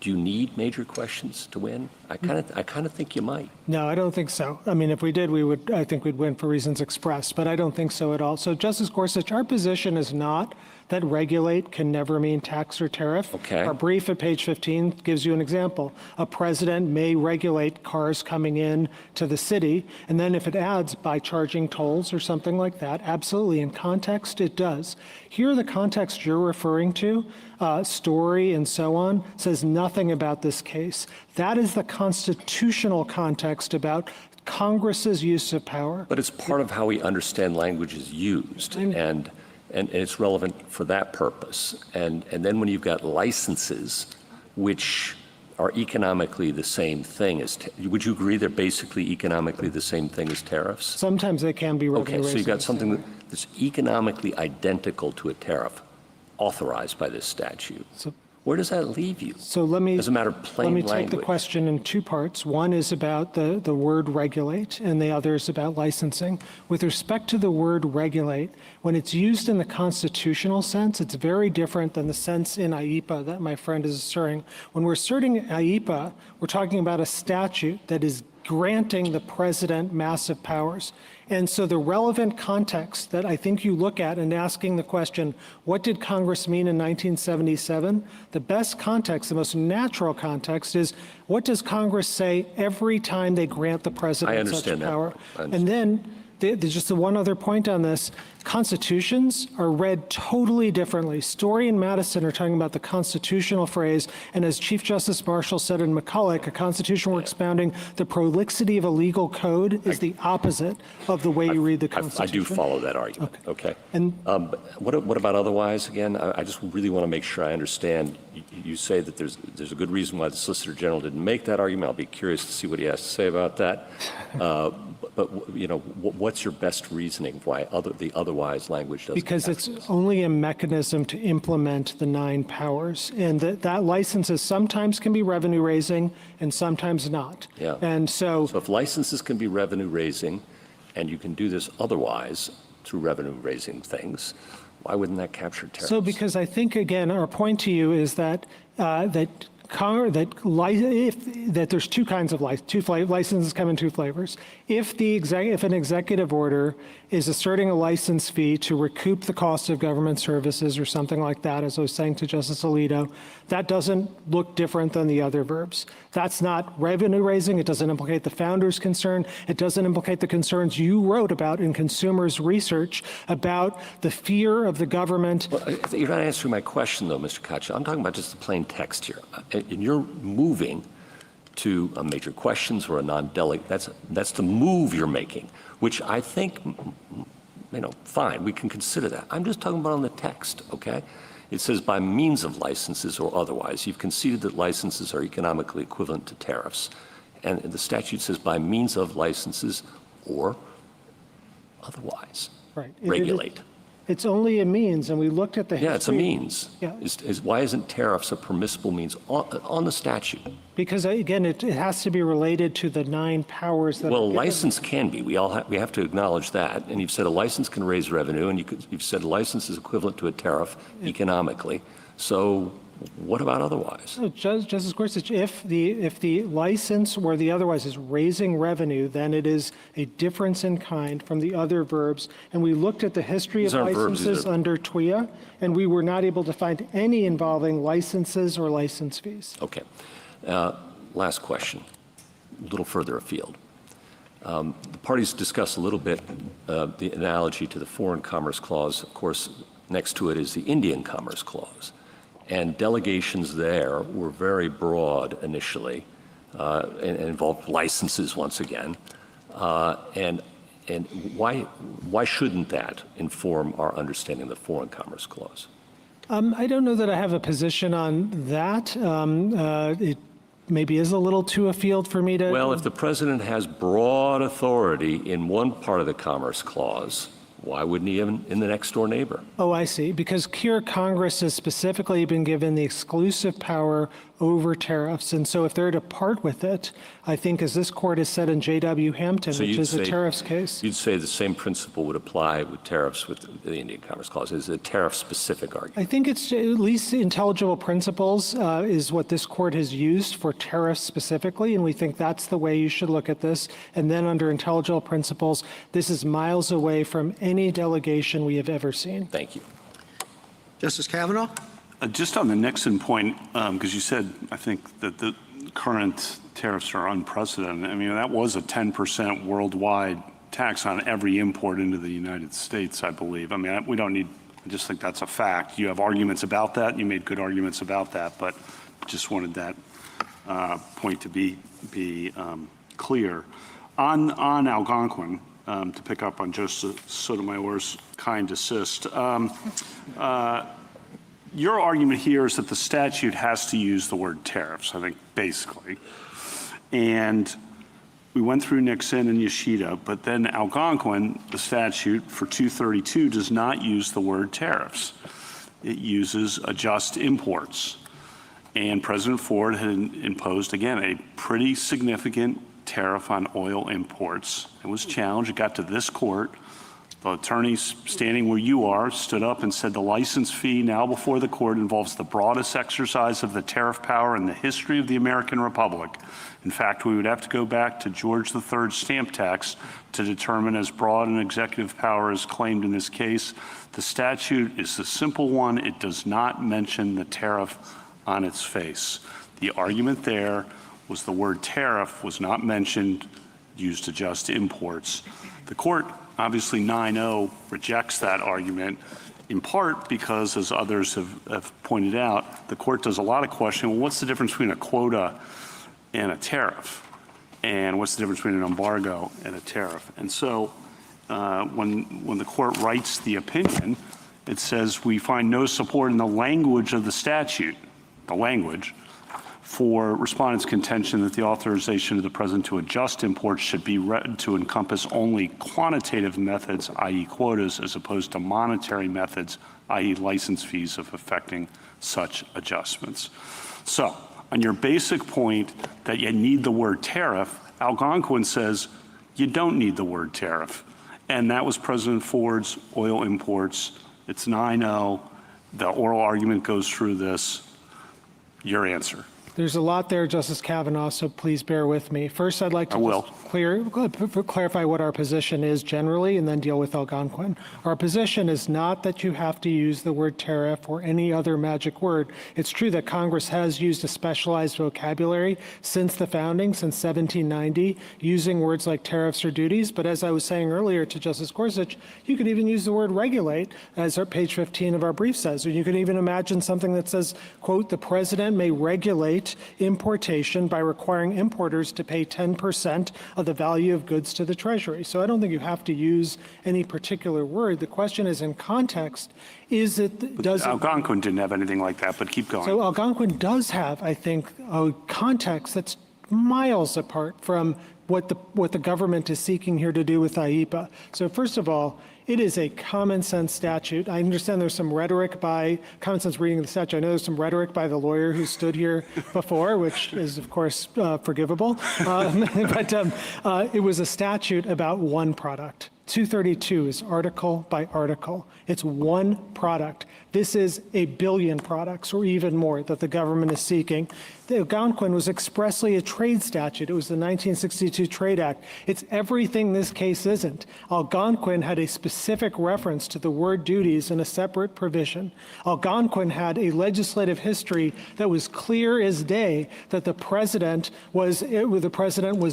Do you need major questions to win? I kind of think you might. No, I don't think so. I mean, if we did, I think we'd win for reasons expressed, but I don't think so at all. So, Justice Gorsuch, our position is not that regulate can never mean tax or tariff. Okay. Our brief at page 15 gives you an example. A president may regulate cars coming in to the city, and then if it adds by charging tolls or something like that, absolutely, in context, it does. Here, the context you're referring to, Story and so on, says nothing about this case. That is the constitutional context about Congress's use of power. But it's part of how we understand language is used. And and it's relevant for that purpose. And then when you've got licenses, which are economically the same thing as, would you agree they're basically economically the same thing as tariffs? Sometimes they can be revenue Okay, so raising. you've got something that's economically identical to a tariff authorized by this statute. So- Where does that leave you? So let me, As a matter of plain let me take language. the question in two parts. One is about the word regulate, and the other is about licensing. With respect to the word regulate, when it's used in the constitutional sense, it's very different than the sense in IEPA that my friend is asserting. When we're asserting IEPA, we're talking about a statute that is granting the president massive powers. And so the relevant context that I think you look at in asking the question, what did Congress mean in 1977? The best context, the most natural context is, what does Congress say every time they grant the president such power? And then there's just one other point on this. Constitutions are read totally differently. Story and Madison are talking about the constitutional phrase, and as Chief Justice Marshall said in McCulloch, a constitution we're expounding, the prolixity of a legal code is the opposite of the way you read the Constitution. I do follow that argument, okay? And what about otherwise, again? I just really want to make sure I understand. You say that there's a good reason why the Solicitor General didn't make that argument. I'll be curious to see what he has to say about that. But you know, what's your best reasoning why the otherwise language doesn't? Because it's only a mechanism to implement the 9 powers, and that licenses sometimes can be revenue raising and sometimes not. Yeah. And so if licenses can be revenue raising, and you can do this otherwise through revenue raising things, why wouldn't that capture tariffs? So because I think, again, our point to you is that that there's two kinds of licenses come in 2 flavors. If an executive order is asserting a license fee to recoup the cost of government services or something like that, as I was saying to Justice Alito, that doesn't look different than the other verbs. That's not revenue raising. It doesn't implicate the founder's concern. It doesn't implicate the concerns you wrote about in Consumers Research about the fear of the government. Well, you're not answering my question, though, Mr. Kacha. I'm talking about just the plain text here. And you're moving to a major questions or a non-delegate. That's the move you're making, which I think, fine, we can consider that. I'm just talking about on the text, okay? It says by means of licenses or otherwise. You've conceded that licenses are economically equivalent to tariffs. And the statute says by means of licenses or otherwise. Right. Regulate. It's only a means, and we looked at the history. Yeah, it's a means. Yeah. Why isn't tariffs a permissible means on the statute? Because, again, it has to be related to the 9 powers that Well, are a given. license can be. We have to acknowledge that. And you've said a license can raise revenue, and you've said a license is equivalent to a tariff economically. So what about otherwise? So, Justice Gorsuch, if the license or the otherwise is raising revenue, then it is a difference in kind from the other verbs. And we looked at the history of These aren't verbs, licenses these are- under TWIA, and we were not able to find any involving licenses or license fees. Okay. Last question, a little further afield. The parties discussed a little bit the analogy to the Foreign Commerce Clause. Of course, next to it is the Indian Commerce Clause. And delegations there were very broad initially and involved licenses once again. And why shouldn't that inform our understanding of the Foreign Commerce Clause? I don't know that I have a position on that. It maybe is a little too afield for me to. Well, if the president has broad authority in one part of the Commerce Clause, why wouldn't he in the next door neighbor? Oh, I see. Because here Congress has specifically been given the exclusive power over tariffs. And so if they're to part with it, I think as this court has said in J.W. Hampton, which is a tariffs case. You'd say the same principle would apply with tariffs with the Indian Commerce Clause. It's a tariff-specific argument. I think it's at least intelligible principles is what this court has used for tariffs specifically, and we think that's the way you should look at this. And then under intelligible principles, this is miles away from any delegation we have ever seen. Thank you. Justice Kavanaugh? Just on the Nixon point, because you said, I think, that the current tariffs are unprecedented. I mean, that was a 10% worldwide tax on every import into the United States, I believe. I mean, we don't need, I just think that's a fact. You have arguments about that. You made good arguments about that, but just wanted that point to be clear. On Algonquin, to pick up on Justice Sotomayor's kind assist. Your argument here is that the statute has to use the word tariffs, I think, basically. And we went through Nixon and Yoshida, but then Algonquin, the statute for 232, does not use the word tariffs. It uses adjust imports. And President Ford had imposed, again, a pretty significant tariff on oil imports. It was challenged. It got to this court. The attorneys standing where you are stood up and said the license fee now before the court involves the broadest exercise of the tariff power in the history of the American Republic. In fact, we would have to go back to George III's stamp tax to determine as broad an executive power as claimed in this case. The statute is the simple one. It does not mention the tariff on its face. The argument there was the word tariff was not mentioned, used to adjust imports. The court, obviously 9-0, rejects that argument, in part because, as others have pointed out, the court does a lot of questioning, well, what's the difference between a quota and a tariff? And what's the difference between an embargo and a tariff? And so when the court writes the opinion, it says we find no support in the language of the statute, the language, for respondents' contention that the authorization of the president to adjust imports should be read to encompass only quantitative methods, i.e. quotas, as opposed to monetary methods, i.e. license fees, of effecting such adjustments. So on your basic point that you need the word tariff, Algonquin says you don't need the word tariff. And that was President Ford's oil imports. It's 9-0. The oral argument goes through this. Your answer. There's a lot there, Justice Kavanaugh, so please bear with me. First, I'd like to clarify what our position is generally and then deal with Algonquin. Our position is not that you have to use the word tariff or any other magic word. It's true that Congress has used a specialized vocabulary since the founding, since 1790, using words like tariffs or duties. But as I was saying earlier to Justice Gorsuch, you could even use the word regulate, as our page 15 of our brief says. Or you could even imagine something that says, quote, the president may regulate importation by requiring importers to pay 10% of the value of goods to the Treasury. So I don't think you have to use any particular word. The question is in context, is it, does Algonquin didn't have anything like that, but keep going. So Algonquin does have, I think, a context that's miles apart from what the government is seeking here to do with IEPA. So first of all, it is a common sense statute. I understand there's some rhetoric by, common sense reading of the statute, I know there's some rhetoric by the lawyer who stood here before, which is, of course, forgivable. But it was a statute about one product. 232 is article by article. It's one product. This is a billion products or even more that the government is seeking. The Algonquin was expressly a trade statute. It was the 1962 Trade Act. It's everything this case isn't. Algonquin had a specific reference to the word duties in a separate provision. Algonquin had a legislative history that was clear as day that the president was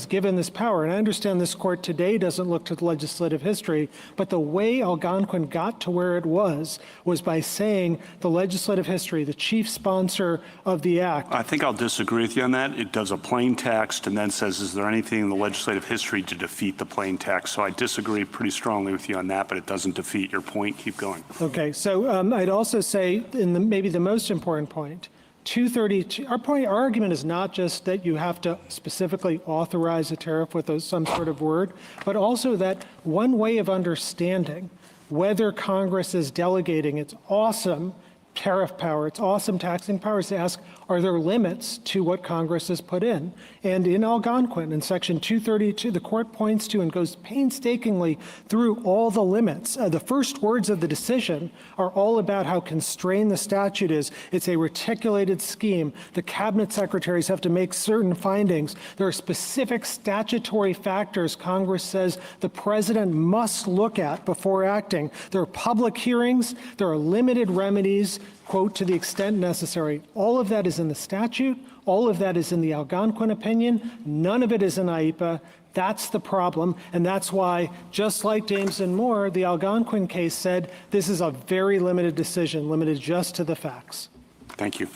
given this power. And I understand this court today doesn't look to the legislative history, but the way Algonquin got to where it was by saying the legislative history, the chief sponsor of the act. I think I'll disagree with you on that. It does a plain text and then says, is there anything in the legislative history to defeat the plain text? So I disagree pretty strongly with you on that, but it doesn't defeat your point. Keep going. Okay, so I'd also say, maybe the most important point, 232, our argument is not just that you have to specifically authorize a tariff with some sort of word, but also that one way of understanding whether Congress is delegating its awesome tariff power, its awesome taxing power, is to ask, are there limits to what Congress has put in? And in Algonquin, in Section 232, the court points to and goes painstakingly through all the limits. The first words of the decision are all about how constrained the statute is. It's a reticulated scheme. The cabinet secretaries have to make certain findings. There are specific statutory factors Congress says the president must look at before acting. There are public hearings. There are limited remedies, quote, to the extent necessary. All of that is in the statute. All of that is in the Algonquin opinion. None of it is in IEPA. That's the problem. And that's why, just like James and Moore, the Algonquin case said this is a very limited decision, limited just to the facts. Thank you.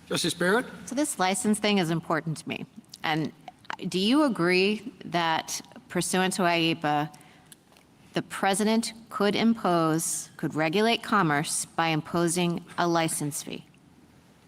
Justice Barrett? So this license thing is important to me. And do you agree that pursuant to IEPA, the president could regulate commerce by imposing a license fee.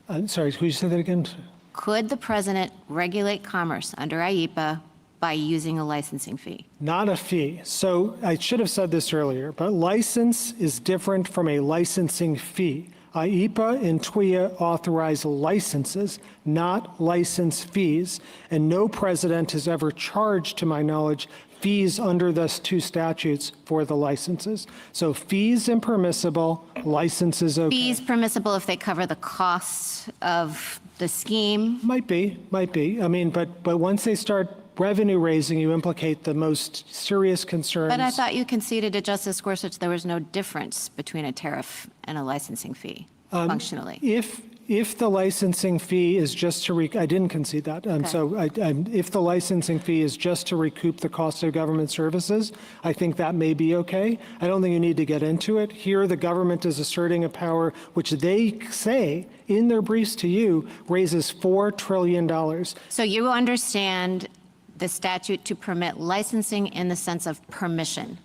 I'm sorry, could you say that again? Could the president regulate commerce under IEPA by using a licensing fee? Not a fee. So I should have said this earlier, but license is different from a licensing fee. IEPA and TWIA authorize licenses, not license fees, and no president has ever charged, to my knowledge, fees under those two statutes for the licenses. So fees impermissible, licenses okay. Fees permissible if they cover the costs of the scheme? Might be. I mean, but once they start revenue raising, you implicate the most serious concerns. But I thought you conceded to Justice Gorsuch there was no difference between a tariff and a licensing fee, functionally. If the licensing fee is just to, I didn't concede that. If the licensing fee is just to recoup the cost of government services, I think that may be okay. I don't think you need to get into it. Here, the government is asserting a power which they say in their briefs to you raises $4 trillion. So you understand the statute to permit licensing in the sense of permission.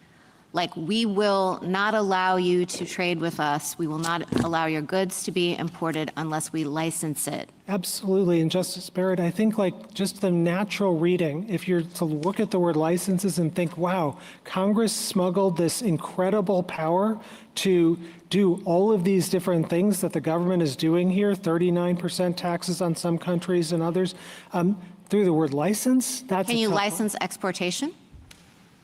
Like, we will not allow you to trade with us. We will not allow your goods to be imported unless we license it. Absolutely. And Justice Barrett, I think like just the natural reading, if you're to look at the word licenses and think, wow, Congress smuggled this incredible power to do all of these different things that the government is doing here, 39% taxes on some countries and others, through the word license, that's Can you license exportation?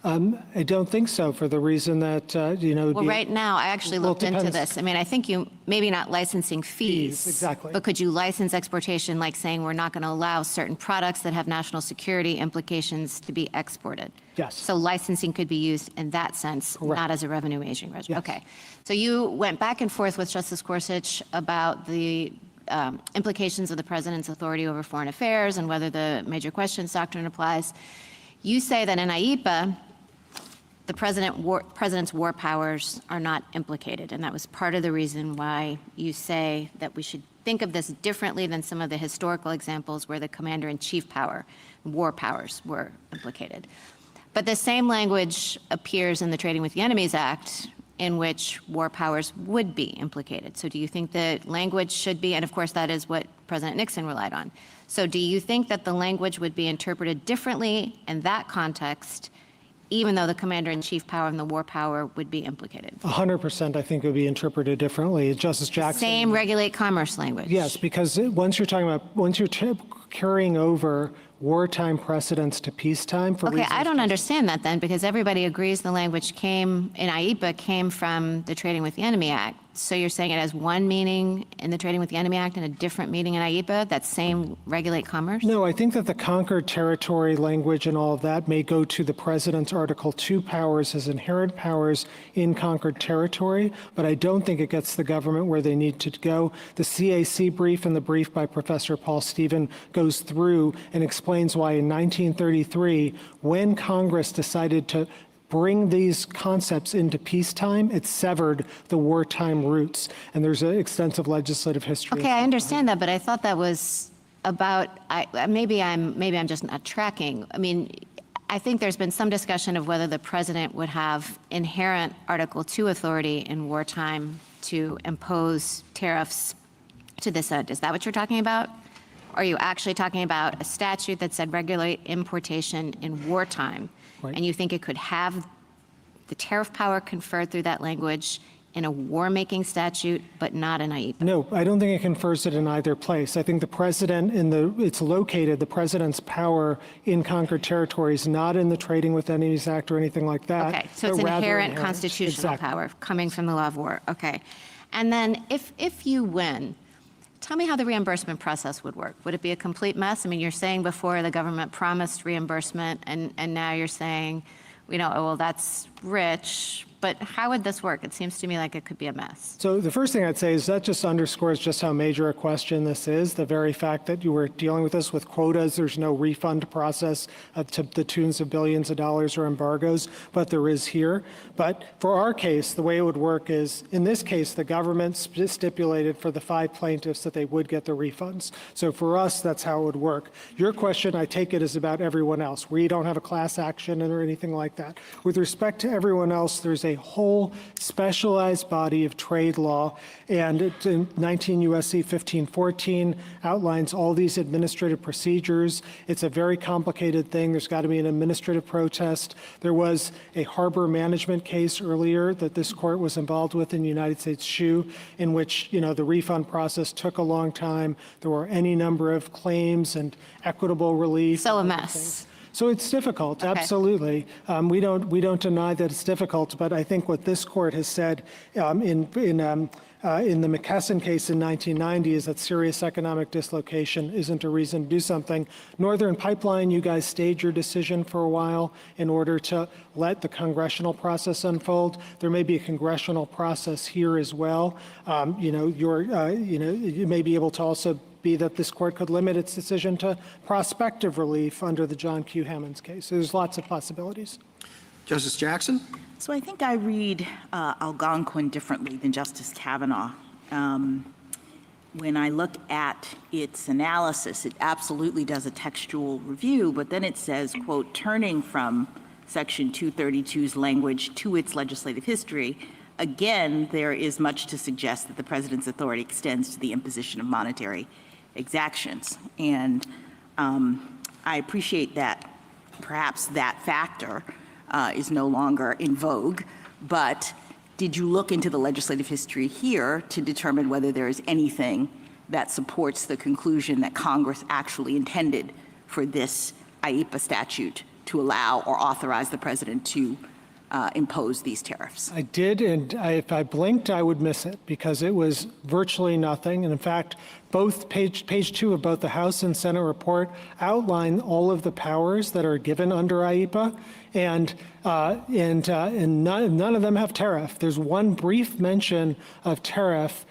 I don't think so, for the reason that, Well, right now, I actually looked into this. I mean, I think you, maybe not licensing fees. Exactly. But could you license exportation, like saying we're not going to allow certain products that have national security implications to be exported? Yes. So licensing could be used in that sense, Correct. not as a revenue raising measure. Yes. Okay. So you went back and forth with Justice Gorsuch about the implications of the president's authority over foreign affairs and whether the major questions doctrine applies. You say that in IEPA, the president's war powers are not implicated, and that was part of the reason why you say that we should think of this differently than some of the historical examples where the commander-in-chief power, war powers, were implicated. But the same language appears in the Trading with the Enemies Act, in which war powers would be implicated. So do you think the language should be, and of course that is what President Nixon relied on, so do you think that the language would be interpreted differently in that context, even though the commander-in-chief power and the war power would be implicated? 100%, I think, would be interpreted differently. Justice Jackson. Same regulate commerce language. Yes, because once you're carrying over wartime precedents to peacetime for Okay, reasons. I don't understand that then, because everybody agrees the language came, in IEPA, came from the Trading with the Enemy Act. So you're saying it has one meaning in the Trading with the Enemy Act and a different meaning in IEPA, that same regulate commerce? No, I think that the conquered territory language and all of that may go to the president's Article 2 powers as inherent powers in conquered territory, but I don't think it gets the government where they need to go. The CAC brief and the brief by Professor Paul Stephen goes through and explains why in 1933, when Congress decided to bring these concepts into peacetime, it severed the wartime roots. And there's an extensive legislative history. Okay, I understand that, but I thought that was about, maybe I'm just not tracking. I mean, I think there's been some discussion of whether the president would have inherent Article 2 authority in wartime to impose tariffs to this end. Is that what you're talking about? Are you actually talking about a statute that said regulate importation in wartime? Right. And you think it could have the tariff power conferred through that language in a war-making statute, but not in IEPA? No, I don't think it confers it in either place. I think the president, it's located, the president's power in conquered territories, not in the Trading with Enemies Act or anything like that. Okay, so it's but rather inherent inherent. constitutional Exactly. power coming from the law of war. Okay. And then if you win, tell me how the reimbursement process would work. Would it be a complete mess? I mean, you're saying before the government promised reimbursement, and now you're saying, oh, well, that's rich, but how would this work? It seems to me like it could be a mess. So the first thing I'd say is that just underscores just how major a question this is. The very fact that you were dealing with this with quotas, there's no refund process to the tunes of billions of dollars or embargoes, but there is here. But for our case, the way it would work is, in this case, the government stipulated for the 5 plaintiffs that they would get the refunds. So for us, that's how it would work. Your question, I take it, is about everyone else. We don't have a class action or anything like that. With respect to everyone else, there's a whole specialized body of trade law, and it's in 19 U.S.C. 1514 outlines all these administrative procedures. It's a very complicated thing. There's got to be an administrative protest. There was a harbor management case earlier that this court was involved with in the United States Shoe, in which, the refund process took a long time. There were any number of claims and equitable relief. So a mess. So it's difficult, Okay. absolutely. We don't deny that it's difficult, but I think what this court has said in the McKesson case in 1990 is that serious economic dislocation isn't a reason to do something. Northern Pipeline, you guys stayed your decision for a while in order to let the congressional process unfold. There may be a congressional process here as well. You may be able to also be that this court could limit its decision to prospective relief under the John Q. Hammons case. So there's lots of possibilities. Justice Jackson? So I think I read Algonquin differently than Justice Kavanaugh. When I look at its analysis, it absolutely does a textual review, but then it says, quote, turning from Section 232's language to its legislative history, again, there is much to suggest that the president's authority extends to the imposition of monetary exactions. And I appreciate that perhaps that factor is no longer in vogue, but did you look into the legislative history here to determine whether there is anything that supports the conclusion that Congress actually intended for this IEPA statute to allow or authorize the president to impose these tariffs? I did, and if I blinked, I would miss it because it was virtually nothing. And in fact, both page 2 of both the House and Senate report outline all of the powers that are given under IEPA, and none of them have tariff. There's one brief mention of tariff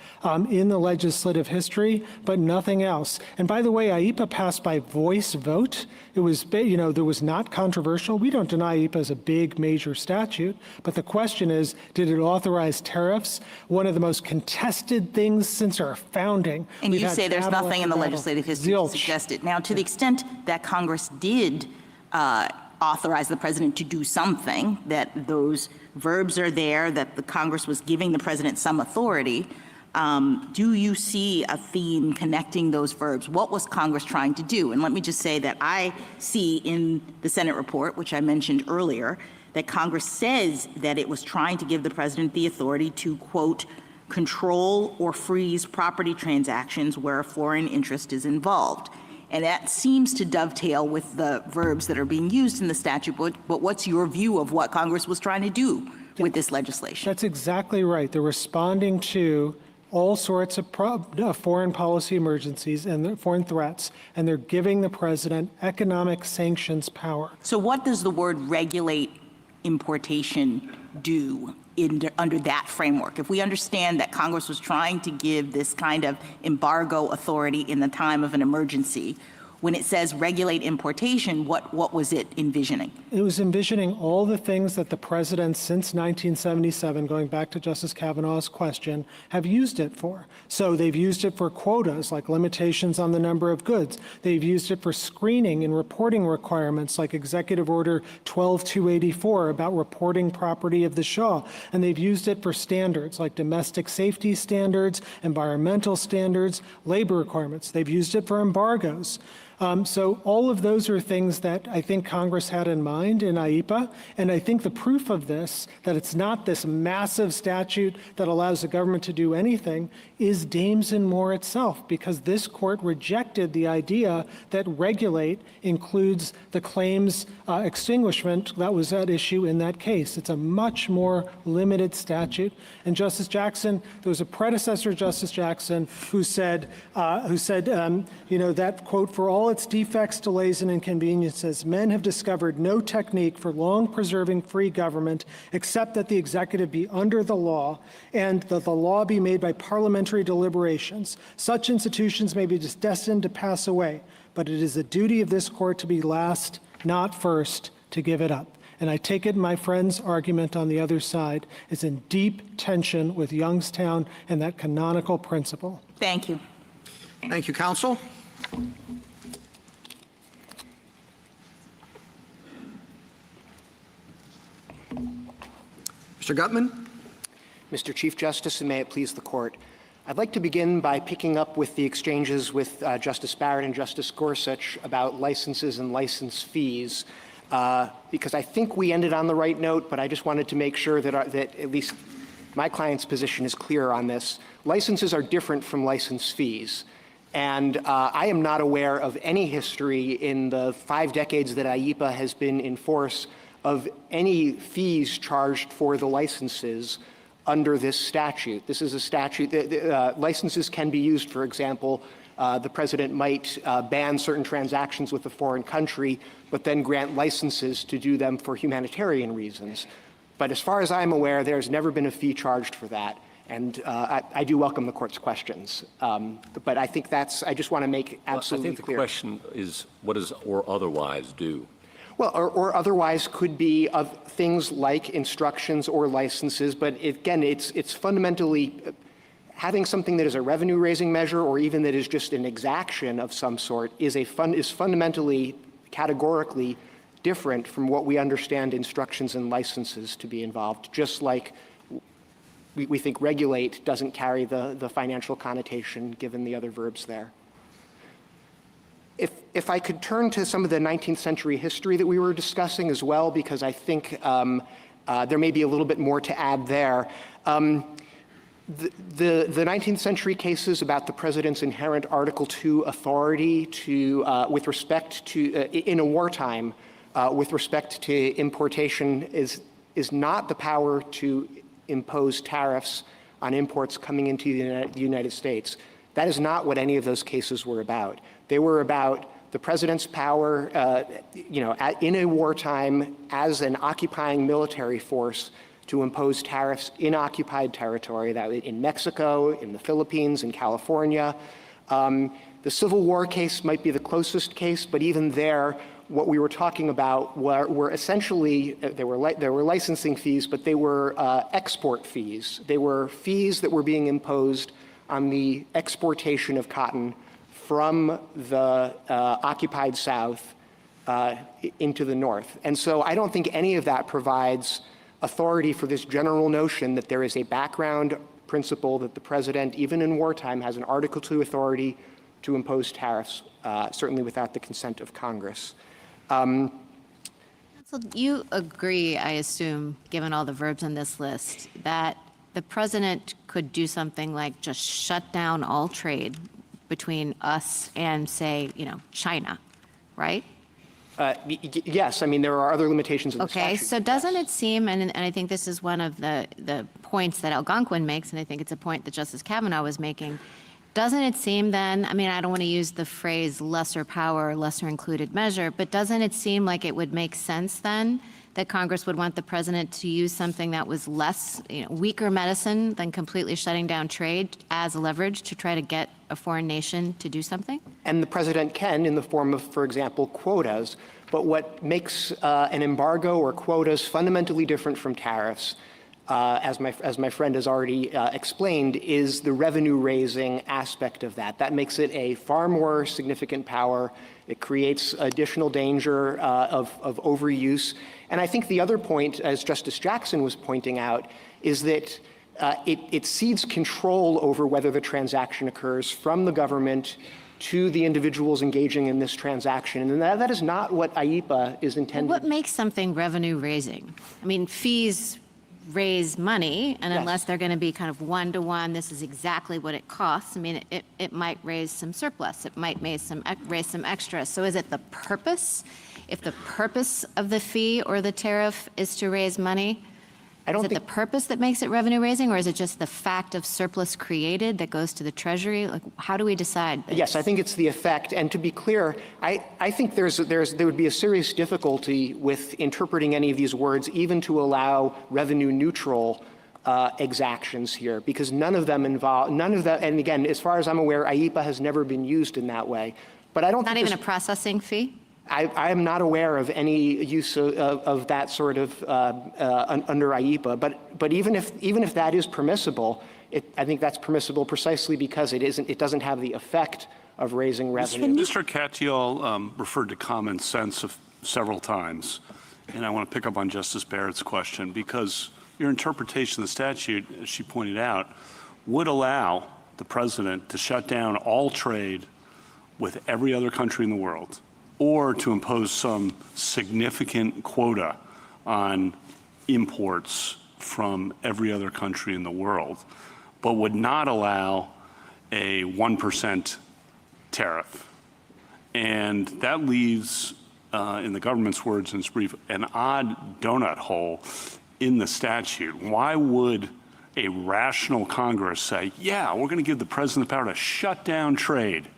in the legislative history, but nothing else. And by the way, IEPA passed by voice vote. It was, there was not controversial. We don't deny IEPA as a big, major statute, but the question is, did it authorize tariffs? One of the most contested things since our founding. And you say there's nothing in the legislative history to suggest it. Now, to the extent that Congress did authorize the president to do something, that those verbs are there, that the Congress was giving the president some authority, do you see a theme connecting those verbs? What was Congress trying to do? And let me just say that I see in the Senate report, which I mentioned earlier, that Congress says that it was trying to give the president the authority to, quote, control or freeze property transactions where a foreign interest is involved. And that seems to dovetail with the verbs that are being used in the statute. But what's your view of what Congress was trying to do with this legislation? That's exactly right. They're responding to all sorts of foreign policy emergencies and foreign threats, and they're giving the president economic sanctions power. So what does the word regulate importation do under that framework? If we understand that Congress was trying to give this kind of embargo authority in the time of an emergency, when it says regulate importation, what was it envisioning? It was envisioning all the things that the president since 1977, going back to Justice Kavanaugh's question, have used it for. So they've used it for quotas, like limitations on the number of goods. They've used it for screening and reporting requirements, like Executive Order 12284 about reporting property of the Shah. And they've used it for standards, like domestic safety standards, environmental standards, labor requirements. They've used it for embargoes. So all of those are things that I think Congress had in mind in IEPA, and I think the proof of this, that it's not this massive statute that allows the government to do anything, is Dames and Moore itself, because this court rejected the idea that regulate includes the claims extinguishment that was at issue in that case. It's a much more limited statute. And Justice Jackson, there was a predecessor, Justice Jackson, who said, that, quote, for all all its defects, delays, and inconveniences, men have discovered no technique for long preserving free government except that the executive be under the law and that the law be made by parliamentary deliberations. Such institutions may be destined to pass away, but it is the duty of this court to be last, not first, to give it up. And I take it my friend's argument on the other side is in deep tension with Youngstown and that canonical principle. Thank you. Thank you, counsel. Mr. Gutman. Mr. Chief Justice, and may it please the court. I'd like to begin by picking up with the exchanges with Justice Barrett and Justice Gorsuch about licenses and license fees, because I think we ended on the right note, but I just wanted to make sure that at least my client's position is clear on this. Licenses are different from license fees. And I am not aware of any history in the 5 decades that IEPA has been in force of any fees charged for the licenses under this statute. This is a statute that licenses can be used, for example, the president might ban certain transactions with a foreign country, but then grant licenses to do them for humanitarian reasons. But as far as I'm aware, there's never been a fee charged for that. And I do welcome the court's questions. But I think I just want to make absolutely clear. I think the question is, what does or otherwise do? Well, or otherwise could be of things like instructions or licenses. But again, it's fundamentally having something that is a revenue-raising measure or even that is just an exaction of some sort is fundamentally, categorically different from what we understand instructions and licenses to be involved, just like we think regulate doesn't carry the financial connotation given the other verbs there. If I could turn to some of the 19th century history that we were discussing as well, because I think there may be a little bit more to add there. The 19th century cases about the president's inherent Article II authority to, with respect to, in a wartime, with respect to importation is not the power to impose tariffs on imports coming into the United States. That is not what any of those cases were about. They were about the president's power, in a wartime as an occupying military force to impose tariffs in occupied territory, that in Mexico, in the Philippines, in California. The Civil War case might be the closest case, but even there, what we were talking about were essentially, there were licensing fees, but they were export fees. They were fees that were being imposed on the exportation of cotton from the occupied South into the North. And so I don't think any of that provides authority for this general notion that there is a background principle that the president, even in wartime, has an Article II authority to impose tariffs, certainly without the consent of Congress. So you agree, I assume, given all the verbs on this list, that the president could do something like just shut down all trade between us and, say, China, right? Yes, I mean, there are other limitations in the statute. Okay, so doesn't it seem, and I think this is one of the points that Algonquin makes, and I think it's a point that Justice Kavanaugh was making, doesn't it seem then, I mean, I don't want to use the phrase lesser power, lesser included measure, but doesn't it seem like it would make sense then that Congress would want the president to use something that was less, weaker medicine than completely shutting down trade as leverage to try to get a foreign nation to do something? And the president can in the form of, for example, quotas. But what makes an embargo or quotas fundamentally different from tariffs, as my friend has already explained, is the revenue-raising aspect of that. That makes it a far more significant power. It creates additional danger of overuse. And I think the other point, as Justice Jackson was pointing out, is that it cedes control over whether the transaction occurs from the government to the individuals engaging in this transaction. And that is not what IEPA is intended. What makes something revenue-raising? I mean, fees raise money, and unless they're going to be kind of one-to-one, this is exactly what it costs. I mean, it might raise some surplus. It might raise some extra. So is it the purpose? If the purpose of the fee or the tariff is to raise money, I don't Is it think the purpose that makes it revenue raising, or is it just the fact of surplus created that goes to the Treasury? Like, how do we decide? Yes, I think it's the effect. And to be clear, I think there would be a serious difficulty with interpreting any of these words, even to allow revenue neutral exactions here, because none of them, and again, as far as I'm aware, IEPA has never been used in that way. But I don't Not think even a processing fee? I am not aware of any use of that sort of under IEPA. But even if that is permissible, I think that's permissible precisely because it doesn't have the effect of raising revenue. Mr. Katyal referred to common sense several times, and I want to pick up on Justice Barrett's question because your interpretation of the statute, as she pointed out, would allow the president to shut down all trade with every other country in the world, or to impose some significant quota on imports from every other country in the world, but would not allow a 1% tariff. And that leaves, in the government's words in its brief, an odd donut hole in the statute. Why would a rational Congress say, yeah, we're going to give the president the power to shut down trade?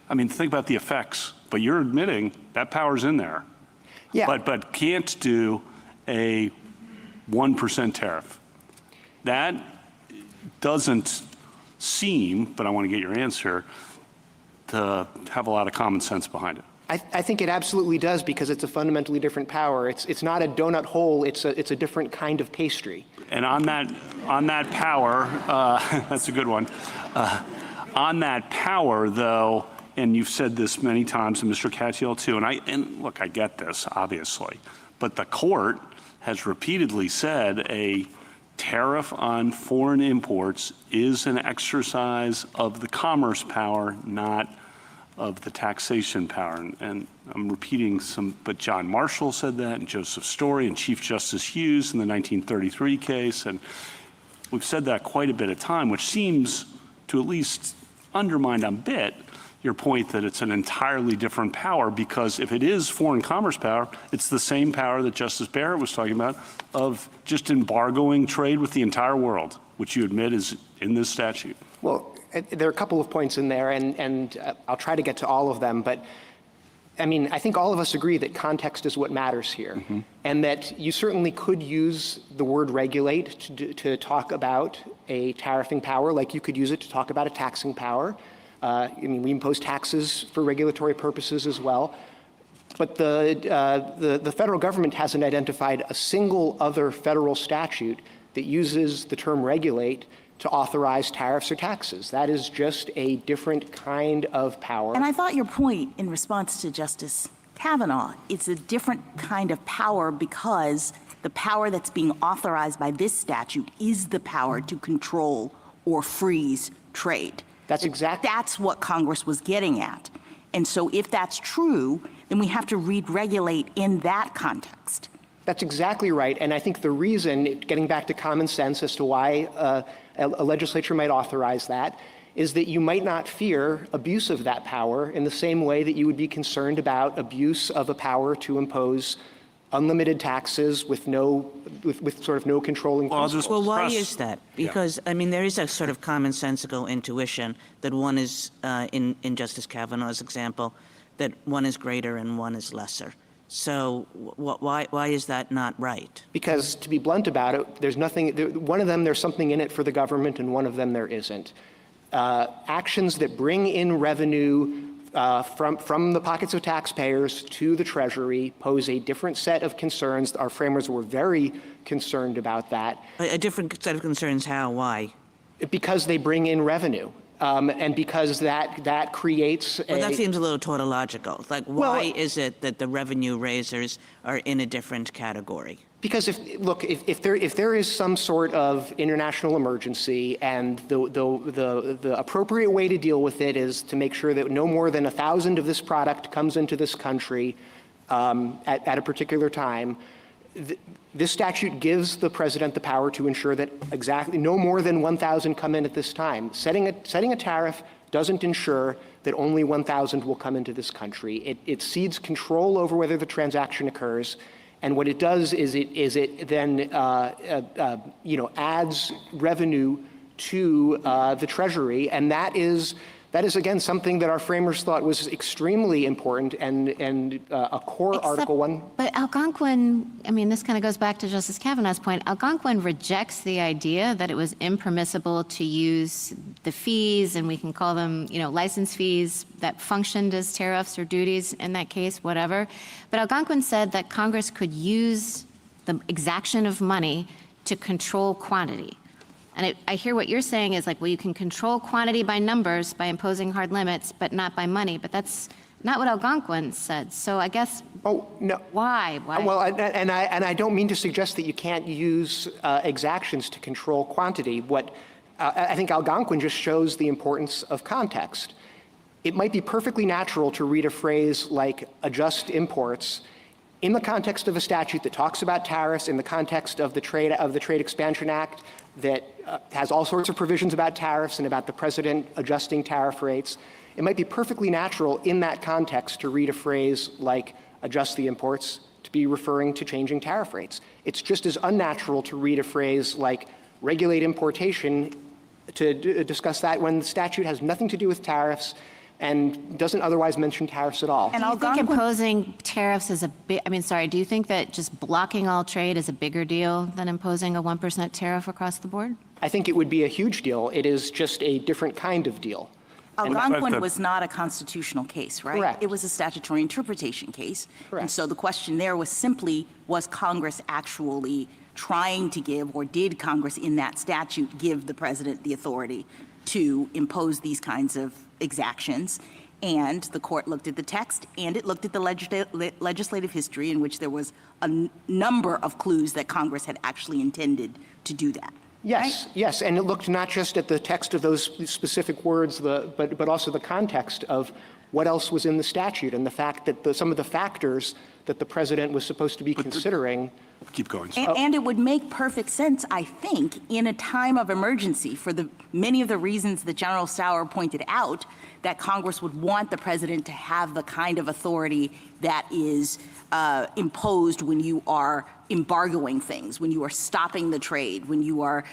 I mean, think about the effects. But you're admitting that power's in there. Yeah. But can't do a 1% tariff. That doesn't seem, but I want to get your answer, to have a lot of common sense behind it. I think it absolutely does because it's a fundamentally different power. It's not a donut hole. It's a different kind of pastry. And on that power, that's a good one. On that power, though, and you've said this many times, and Mr. Katyal too, and look, I get this, obviously, but the court has repeatedly said a tariff on foreign imports is an exercise of the commerce power, not of the taxation power. And I'm repeating some, but John Marshall said that, and Joseph Story, and Chief Justice Hughes in the 1933 case, and we've said that quite a bit of time, which seems to at least undermine a bit your point that it's an entirely different power, because if it is foreign commerce power, it's the same power that Justice Barrett was talking about of just embargoing trade with the entire world, which you admit is in this statute. Well, there are a couple of points in there, and I'll try to get to all of them. But I mean, I think all of us agree that context is what matters here, and that you certainly could use the word regulate to talk about a tariffing power, like you could use it to talk about a taxing power. I mean, we impose taxes for regulatory purposes as well. But the federal government hasn't identified a single other federal statute that uses the term regulate to authorize tariffs or taxes. That is just a different kind of power. And I thought your point in response to Justice Kavanaugh, it's a different kind of power because the power that's being authorized by this statute is the power to control or freeze trade. That's what Congress was getting at. And so if that's true, then we have to read regulate in that context. That's exactly right. And I think the reason, getting back to common sense as to why a legislature might authorize that, is that you might not fear abuse of that power in the same way that you would be concerned about abuse of a power to impose unlimited taxes with sort of no controlling principles. Well, why is that? Because, I mean, there is a sort of commonsensical intuition that one is, in Justice Kavanaugh's example, that one is greater and one is lesser. So why is that not right? Because, to be blunt about it, there's nothing, one of them there's something in it for the government and one of them there isn't. Actions that bring in revenue from the pockets of taxpayers to the Treasury pose a different set of concerns. Our framers were very concerned about that. A different set of concerns, how, why? Because they bring in revenue. And because that creates Well, that seems a little tautological. Like, why is it that the revenue raisers are in a different category? Because if there is some sort of international emergency and the appropriate way to deal with it is to make sure that no more than 1,000 of this product comes into this country at a particular time, this statute gives the president the power to ensure that exactly no more than 1,000 come in at this time. Setting a tariff doesn't ensure that only 1,000 will come into this country. It cedes control over whether the transaction occurs. And what it does is it then adds revenue to the Treasury, and that is again something that our framers thought was extremely important and a core Article 1. But Algonquin, I mean, this kind of goes back to Justice Kavanaugh's point. Algonquin rejects the idea that it was impermissible to use the fees, and we can call them, license fees that functioned as tariffs or duties in that case, whatever. But Algonquin said that Congress could use the exaction of money to control quantity. And I hear what you're saying is you can control quantity by numbers by imposing hard limits, but not by money. But that's not what Algonquin said. So I guess. Oh, no. Why? Well, and I don't mean to suggest that you can't use exactions to control quantity. What I think Algonquin just shows the importance of context. It might be perfectly natural to read a phrase like adjust imports in the context of a statute that talks about tariffs, in the context of the Trade Expansion Act that has all sorts of provisions about tariffs and about the president adjusting tariff rates. It might be perfectly natural in that context to read a phrase like adjust the imports to be referring to changing tariff rates. It's just as unnatural to read a phrase like regulate importation to discuss that when the statute has nothing to do with tariffs and doesn't otherwise mention tariffs at all. And I think imposing tariffs is do you think that just blocking all trade is a bigger deal than imposing a 1% tariff across the board? I think it would be a huge deal. It is just a different kind of deal. Algonquin was not a constitutional case, right? Correct. It was a statutory interpretation case. Correct. And so the question there was simply, was Congress actually trying to give, or did Congress in that statute give the president the authority to impose these kinds of exactions? And the court looked at the text, and it looked at the legislative history in which there was a number of clues that Congress had actually intended to do that. Yes, right? yes, and it looked not just at the text of those specific words, but also the context of what else was in the statute and the fact that some of the factors that the president was supposed to be considering. Keep going. And it would make perfect sense, I think, in a time of emergency for many of the reasons that General Sauer pointed out, that Congress would want the president to have the kind of authority that is imposed when you are embargoing things, when you are stopping the trade, when you are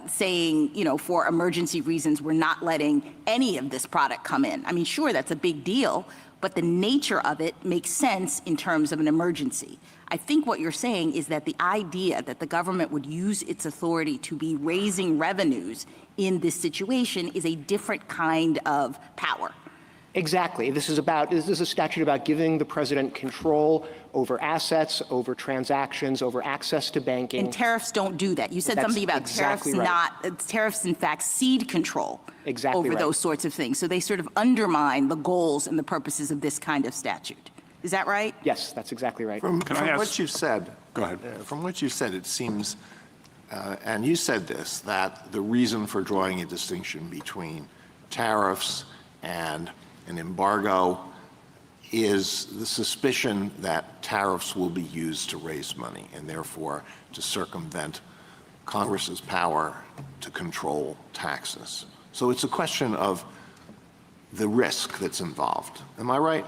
saying, for emergency reasons, we're not letting any of this product come in. I mean, sure, that's a big deal, but the nature of it makes sense in terms of an emergency. I think what you're saying is that the idea that the government would use its authority to be raising revenues in this situation is a different kind of power. Exactly. This is a statute about giving the president control over assets, over transactions, over access to banking. And tariffs don't do that. You said something about exactly tariffs tariffs in fact cede control over those sorts of things. So they sort of undermine the goals and the purposes of this kind of statute. Is that right? Yes, that's exactly right. From what you've said, go ahead. From what you've said, it seems, and you said this, that the reason for drawing a distinction between tariffs and an embargo is the suspicion that tariffs will be used to raise money and therefore to circumvent Congress's power to control taxes. So it's a question of the risk that's involved. Am I right?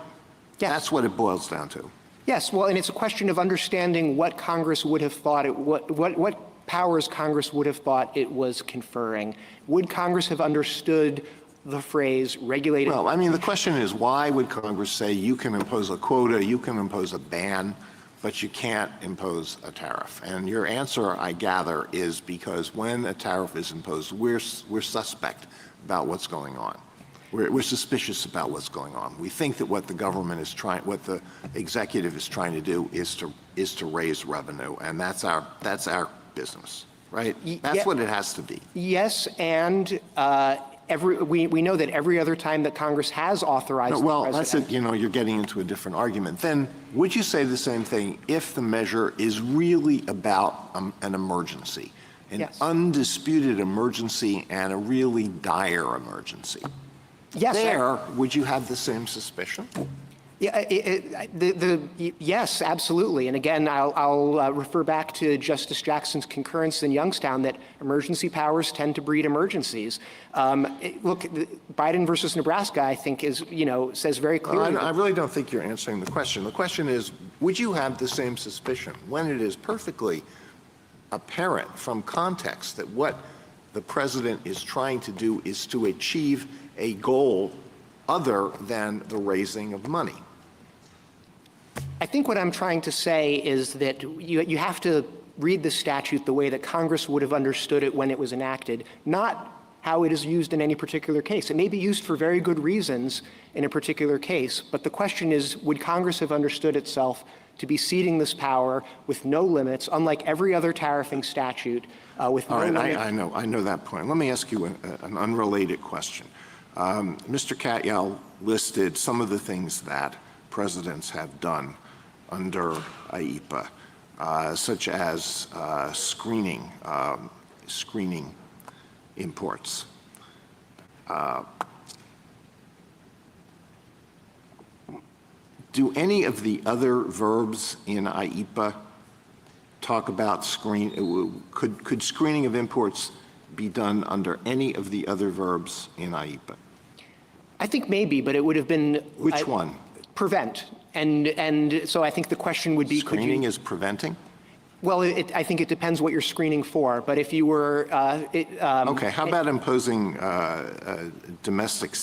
Yes. That's what it boils down to. Yes, well, and it's a question of understanding what Congress would have thought, what powers Congress would have thought it was conferring. Would Congress have understood the phrase regulated? Well, I mean, the question is, why would Congress say you can impose a quota, you can impose a ban, but you can't impose a tariff? And your answer, I gather, is because when a tariff is imposed, we're suspect about what's going on. We're suspicious about what's going on. We think that what the government is trying, what the executive is trying to do is to raise revenue, and that's our business, right? That's what it has to be. Yes, and we know that every other time that Congress has authorized Well, the president. that's it. You're getting into a different argument. Then would you say the same thing if the measure is really about an emergency, an Yes. undisputed emergency and a really dire emergency? Yes, There, would you have the same suspicion? Yeah, yes, absolutely. And again, I'll refer back to Justice Jackson's concurrence in Youngstown that emergency powers tend to breed emergencies. Look, Biden versus Nebraska, I think, says very clearly. I really don't think you're answering the question. The question is, would you have the same suspicion when it is perfectly apparent from context that what the president is trying to do is to achieve a goal other than the raising of money? I think what I'm trying to say is that you have to read the statute the way that Congress would have understood it when it was enacted, not how it is used in any particular case. It may be used for very good reasons in a particular case, but the question is, would Congress have understood itself to be ceding this power with no limits, unlike every other tariffing statute with no limits? I know that point. Let me ask you an unrelated question. Mr. Katyal listed some of the things that presidents have done under IEPA, such as screening imports. Do any of the other verbs in IEPA talk about could screening of imports be done under any of the other verbs in IEPA? I think maybe, but it would have been Which one? Prevent. And so I think the question would be, Screening is preventing? Well, I think it depends what you're screening for. But if you were, okay. How about imposing domestic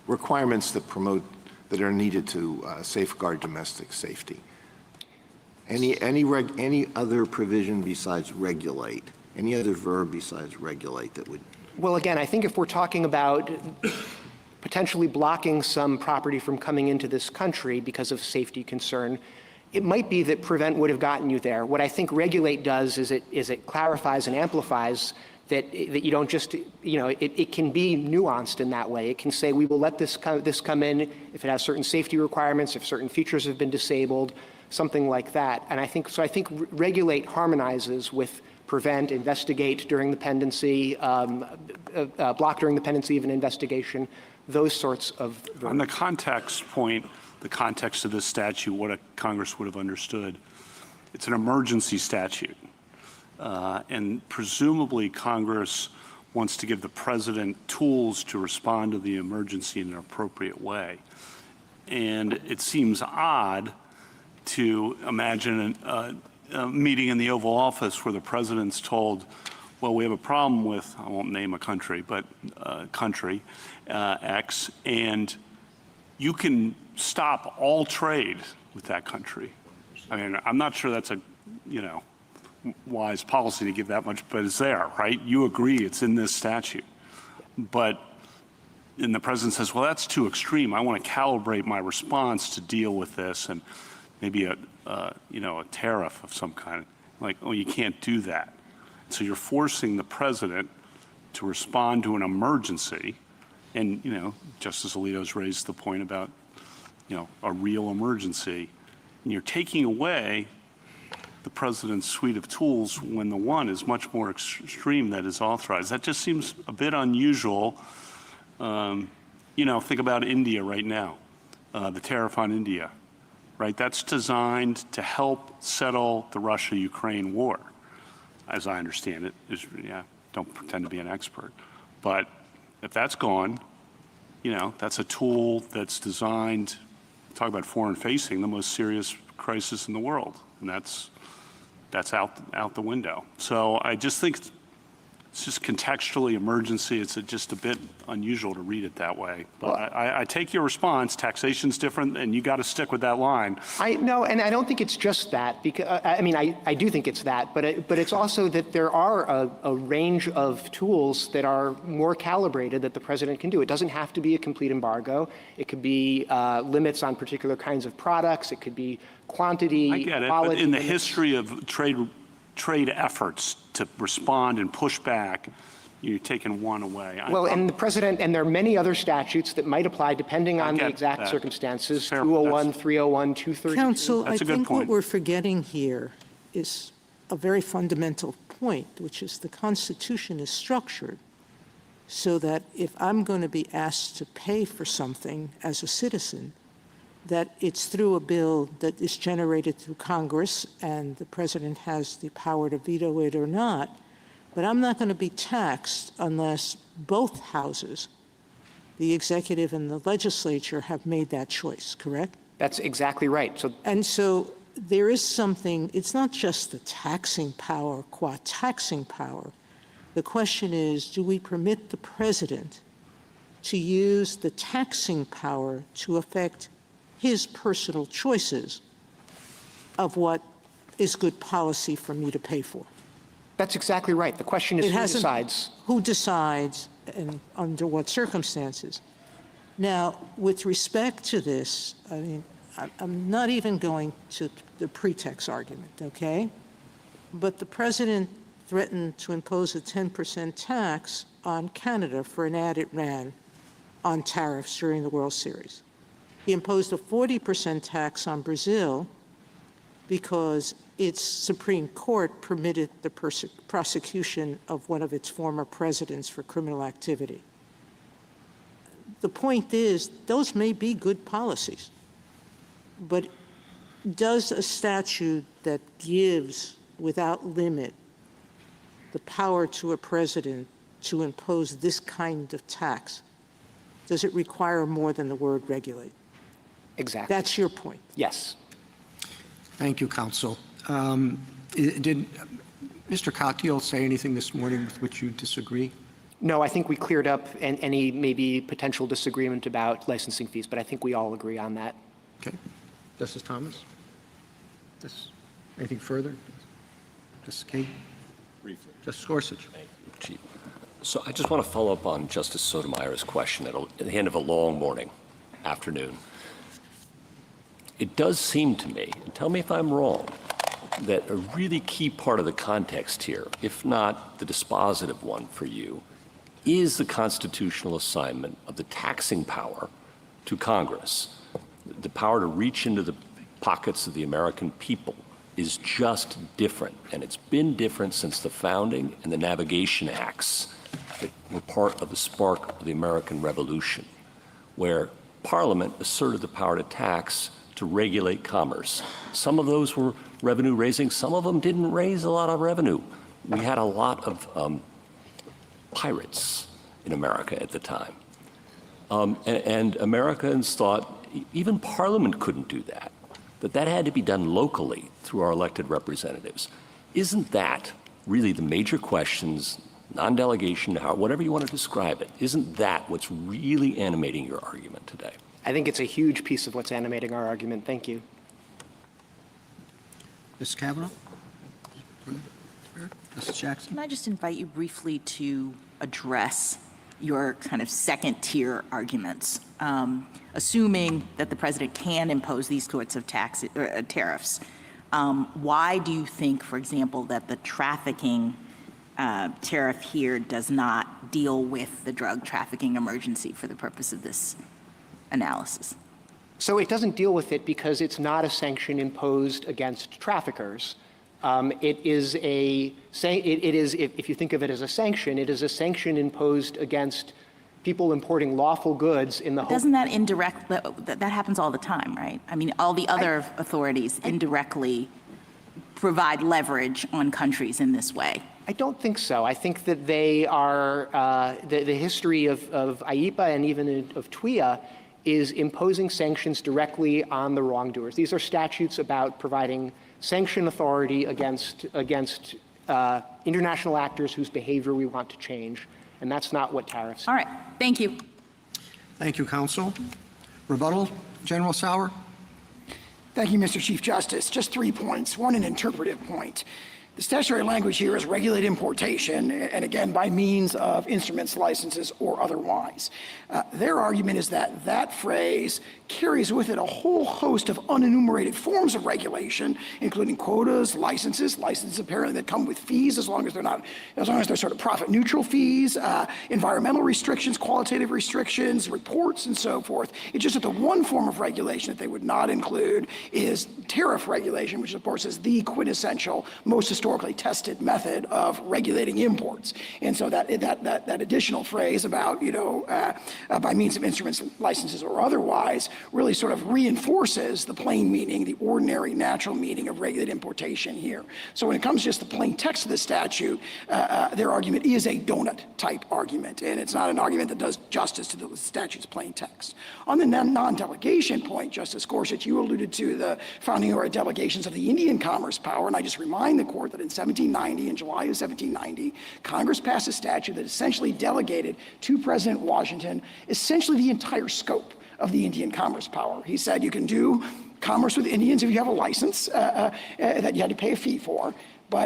requirements that are needed to safeguard domestic safety? Any other provision besides regulate? Any other verb besides regulate that would? Well, again, I think if we're talking about potentially blocking some property from coming into this country because of safety concern, it might be that prevent would have gotten you there. What I think regulate does is it clarifies and amplifies that you don't just, it can be nuanced in that way. It can say we will let this come in if it has certain safety requirements, if certain features have been disabled, something like that. And I think regulate harmonizes with prevent, investigate during the pendency, block during the pendency of an investigation, those sorts of verbs. On the context point, the context of this statute, what Congress would have understood, it's an emergency statute. And presumably Congress wants to give the president tools to respond to the emergency in an appropriate way. And it seems odd to imagine a meeting in the Oval Office where the president's told, well, we have a problem with, I won't name a country, but country X, and you can stop all trade with that country. I mean, I'm not sure that's a, wise policy to give that much, but it's there, right? You agree it's in this statute. And the president says, well, that's too extreme. I want to calibrate my response to deal with this, and maybe a tariff of some kind. Like, oh, you can't do that. So you're forcing the president to respond to an emergency. And, Justice Alito's raised the point about, a real emergency. And you're taking away the president's suite of tools when the one is much more extreme that is authorized. That just seems a bit unusual. Think about India right now, the tariff on India, right? That's designed to help settle the Russia-Ukraine war, as I understand it. Don't pretend to be an expert. But if that's gone, that's a tool that's designed, talk about foreign facing, the most serious crisis in the world. And that's out the window. So I just think it's just contextually emergency. It's just a bit unusual to read it that way. But I take your response. Taxation's different, and you got to stick with that line. No, and I don't think it's just that. Because I do think it's that, but it's also that there are a range of tools that are more calibrated that the president can do. It doesn't have to be a complete embargo. It could be limits on particular kinds of products. It could be quantity, I get it, quality. but in the limits. history of trade efforts to respond and push back, you're taking one away. And the president, and there are many other statutes that might apply depending on the exact circumstances, 201, 301, 230. Counsel, I That's a good think point. what we're forgetting here is a very fundamental point, which is the Constitution is structured so that if I'm going to be asked to pay for something as a citizen, that it's through a bill that is generated through Congress and the president has the power to veto it or not. But I'm not going to be taxed unless both houses, the executive and the legislature, have made that choice, correct? That's exactly right. So there is something, it's not just the taxing power, qua taxing power. The question is, do we permit the president to use the taxing power to affect his personal choices of what is good policy for me to pay for? That's exactly right. The question is who decides. Who decides and under what circumstances? Now, with respect to this, I mean, I'm not even going to the pretext argument, okay? But the president threatened to impose a 10% tax on Canada for an ad it ran on tariffs during the World Series. He imposed a 40% tax on Brazil because its Supreme Court permitted the prosecution of one of its former presidents for criminal activity. The point is, those may be good policies, but does a statute that gives without limit the power to a president to impose this kind of tax, does it require more than the word regulate? Exactly. That's your point. Yes. Thank you, counsel. Did Mr. Katyal say anything this morning with which you disagree? No, I think we cleared up any maybe potential disagreement about licensing fees, but I think we all agree on that. Okay. Justice Thomas? Anything further? Justice Kagan? Briefly. Justice Gorsuch? Thank you, Chief. So I just want to follow up on Justice Sotomayor's question at the end of a long morning, afternoon. It does seem to me, and tell me if I'm wrong, that a really key part of the context here, if not the dispositive one for you, is the constitutional assignment of the taxing power to Congress. The power to reach into the pockets of the American people is just different, and it's been different since the founding and the Navigation Acts that were part of the spark of the American Revolution, where Parliament asserted the power to tax to regulate commerce. Some of those were revenue raising, some of them didn't raise a lot of revenue. We had a lot of pirates in America at the time. And Americans thought even Parliament couldn't do that, that had to be done locally through our elected representatives. Isn't that really the major questions, non-delegation, whatever you want to describe it, isn't that what's really animating your argument today? I think it's a huge piece of what's animating our argument. Thank you. Ms. Kavanaugh? Justice Jackson? Can I just invite you briefly to address your kind of second-tier arguments, assuming that the president can impose these sorts of tariffs? Why do you think, for example, that the trafficking tariff here does not deal with the drug trafficking emergency for the purpose of this analysis? So it doesn't deal with it because it's not a sanction imposed against traffickers. It is, if you think of it as a sanction, it is a sanction imposed against people importing lawful goods in the hope. Doesn't that that happens all the time, right? I mean, all the other authorities indirectly provide leverage on countries in this way. I don't think so. I think that they are, the history of IEPA and even of TWIA is imposing sanctions directly on the wrongdoers. These are statutes about providing sanction authority against international actors whose behavior we want to change, and that's not what tariffs are. All right. Thank you. Thank you, counsel. Rebuttal, General Sauer? Thank you, Mr. Chief Justice. Just 3 points. One, an interpretive point. The statutory language here is regulate importation, and again, by means of instruments, licenses, or otherwise. Their argument is that that phrase carries with it a whole host of unenumerated forms of regulation, including quotas, licenses apparently that come with fees as long as they're sort of profit neutral fees, environmental restrictions, qualitative restrictions, reports, and so forth. It's just that the one form of regulation that they would not include is tariff regulation, which of course is the quintessential, most historically tested method of regulating imports. And so that additional phrase about, by means of instruments, licenses, or otherwise, really sort of reinforces the plain meaning, the ordinary, natural meaning of regulated importation here. So when it comes to just the plain text of the statute, their argument is a donut-type argument, and it's not an argument that does justice to the statute's plain text. On the non-delegation point, Justice Gorsuch, you alluded to the founding era delegations of the Indian commerce power, and I just remind the court that in 1790, in July of 1790, Congress passed a statute that essentially delegated to President Washington essentially the entire scope of the Indian commerce power. He said you can do commerce with Indians if you have a license that you had to pay a fee for,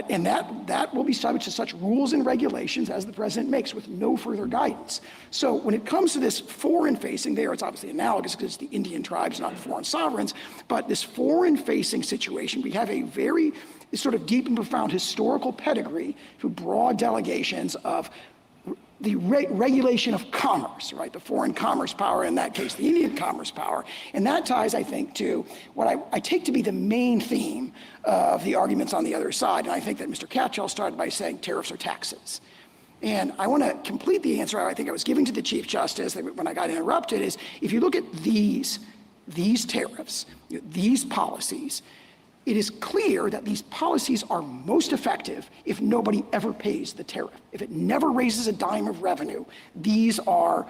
and that will be subject to such rules and regulations as the president makes with no further guidance. So when it comes to this foreign-facing there, it's obviously analogous because it's the Indian tribes, not foreign sovereigns, but this foreign-facing situation, we have a very sort of deep and profound historical pedigree through broad delegations of the regulation of commerce, right? The foreign commerce power, in that case, the Indian commerce power. And that ties, I think, to what I take to be the main theme of the arguments on the other side. And I think that Mr. Catchall started by saying tariffs are taxes. And I want to complete the answer I think I was giving to the Chief Justice when I got interrupted is, if you look at these tariffs, these policies, it is clear that these policies are most effective if nobody ever pays the tariff. If it never raises a dime of revenue, these are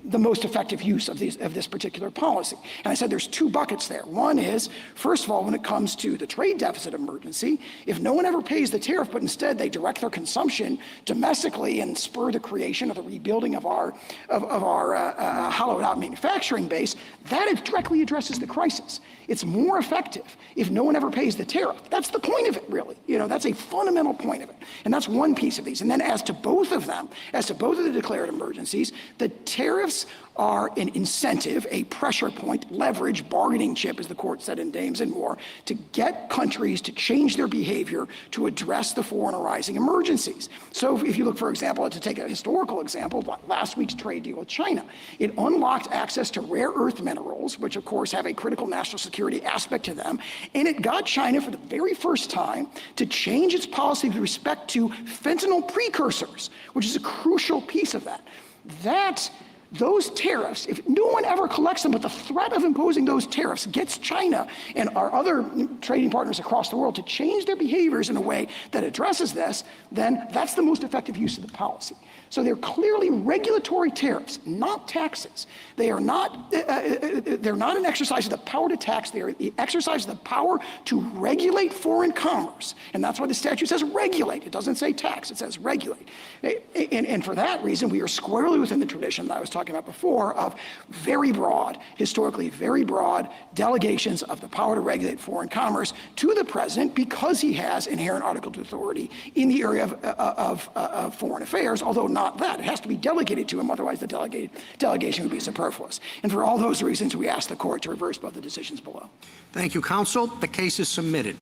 the most effective use of this particular policy. And I said there's two buckets there. One is, first of all, when it comes to the trade deficit emergency, if no one ever pays the tariff, but instead they direct their consumption domestically and spur the creation of the rebuilding of our hollowed out manufacturing base, that directly addresses the crisis. It's more effective if no one ever pays the tariff. That's the point of it, really. That's a fundamental point of it. And that's one piece of these. And then as to both of them, as to both of the declared emergencies, the tariffs are an incentive, a pressure point, leverage, bargaining chip, as the court said in Dames and Moore, to get countries to change their behavior to address the foreign arising emergencies. So if you look, for example, to take a historical example, last week's trade deal with China, it unlocked access to rare earth minerals, which of course have a critical national security aspect to them, and it got China for the very first time to change its policy with respect to fentanyl precursors, which is a crucial piece of that. Those tariffs, if no one ever collects them, but the threat of imposing those tariffs gets China and our other trading partners across the world to change their behaviors in a way that addresses this, then that's the most effective use of the policy. So they're clearly regulatory tariffs, not taxes. They're not an exercise of the power to tax. They are the exercise of the power to regulate foreign commerce. And that's why the statute says regulate. It doesn't say tax. It says regulate. And for that reason, we are squarely within the tradition that I was talking about before of very broad, historically very broad delegations of the power to regulate foreign commerce to the president because he has inherent Article II authority in the area of foreign affairs, although not that. It has to be delegated to him, otherwise the delegation would be superfluous. And for all those reasons, we ask the court to reverse both the decisions below. Thank you, counsel. The case is submitted.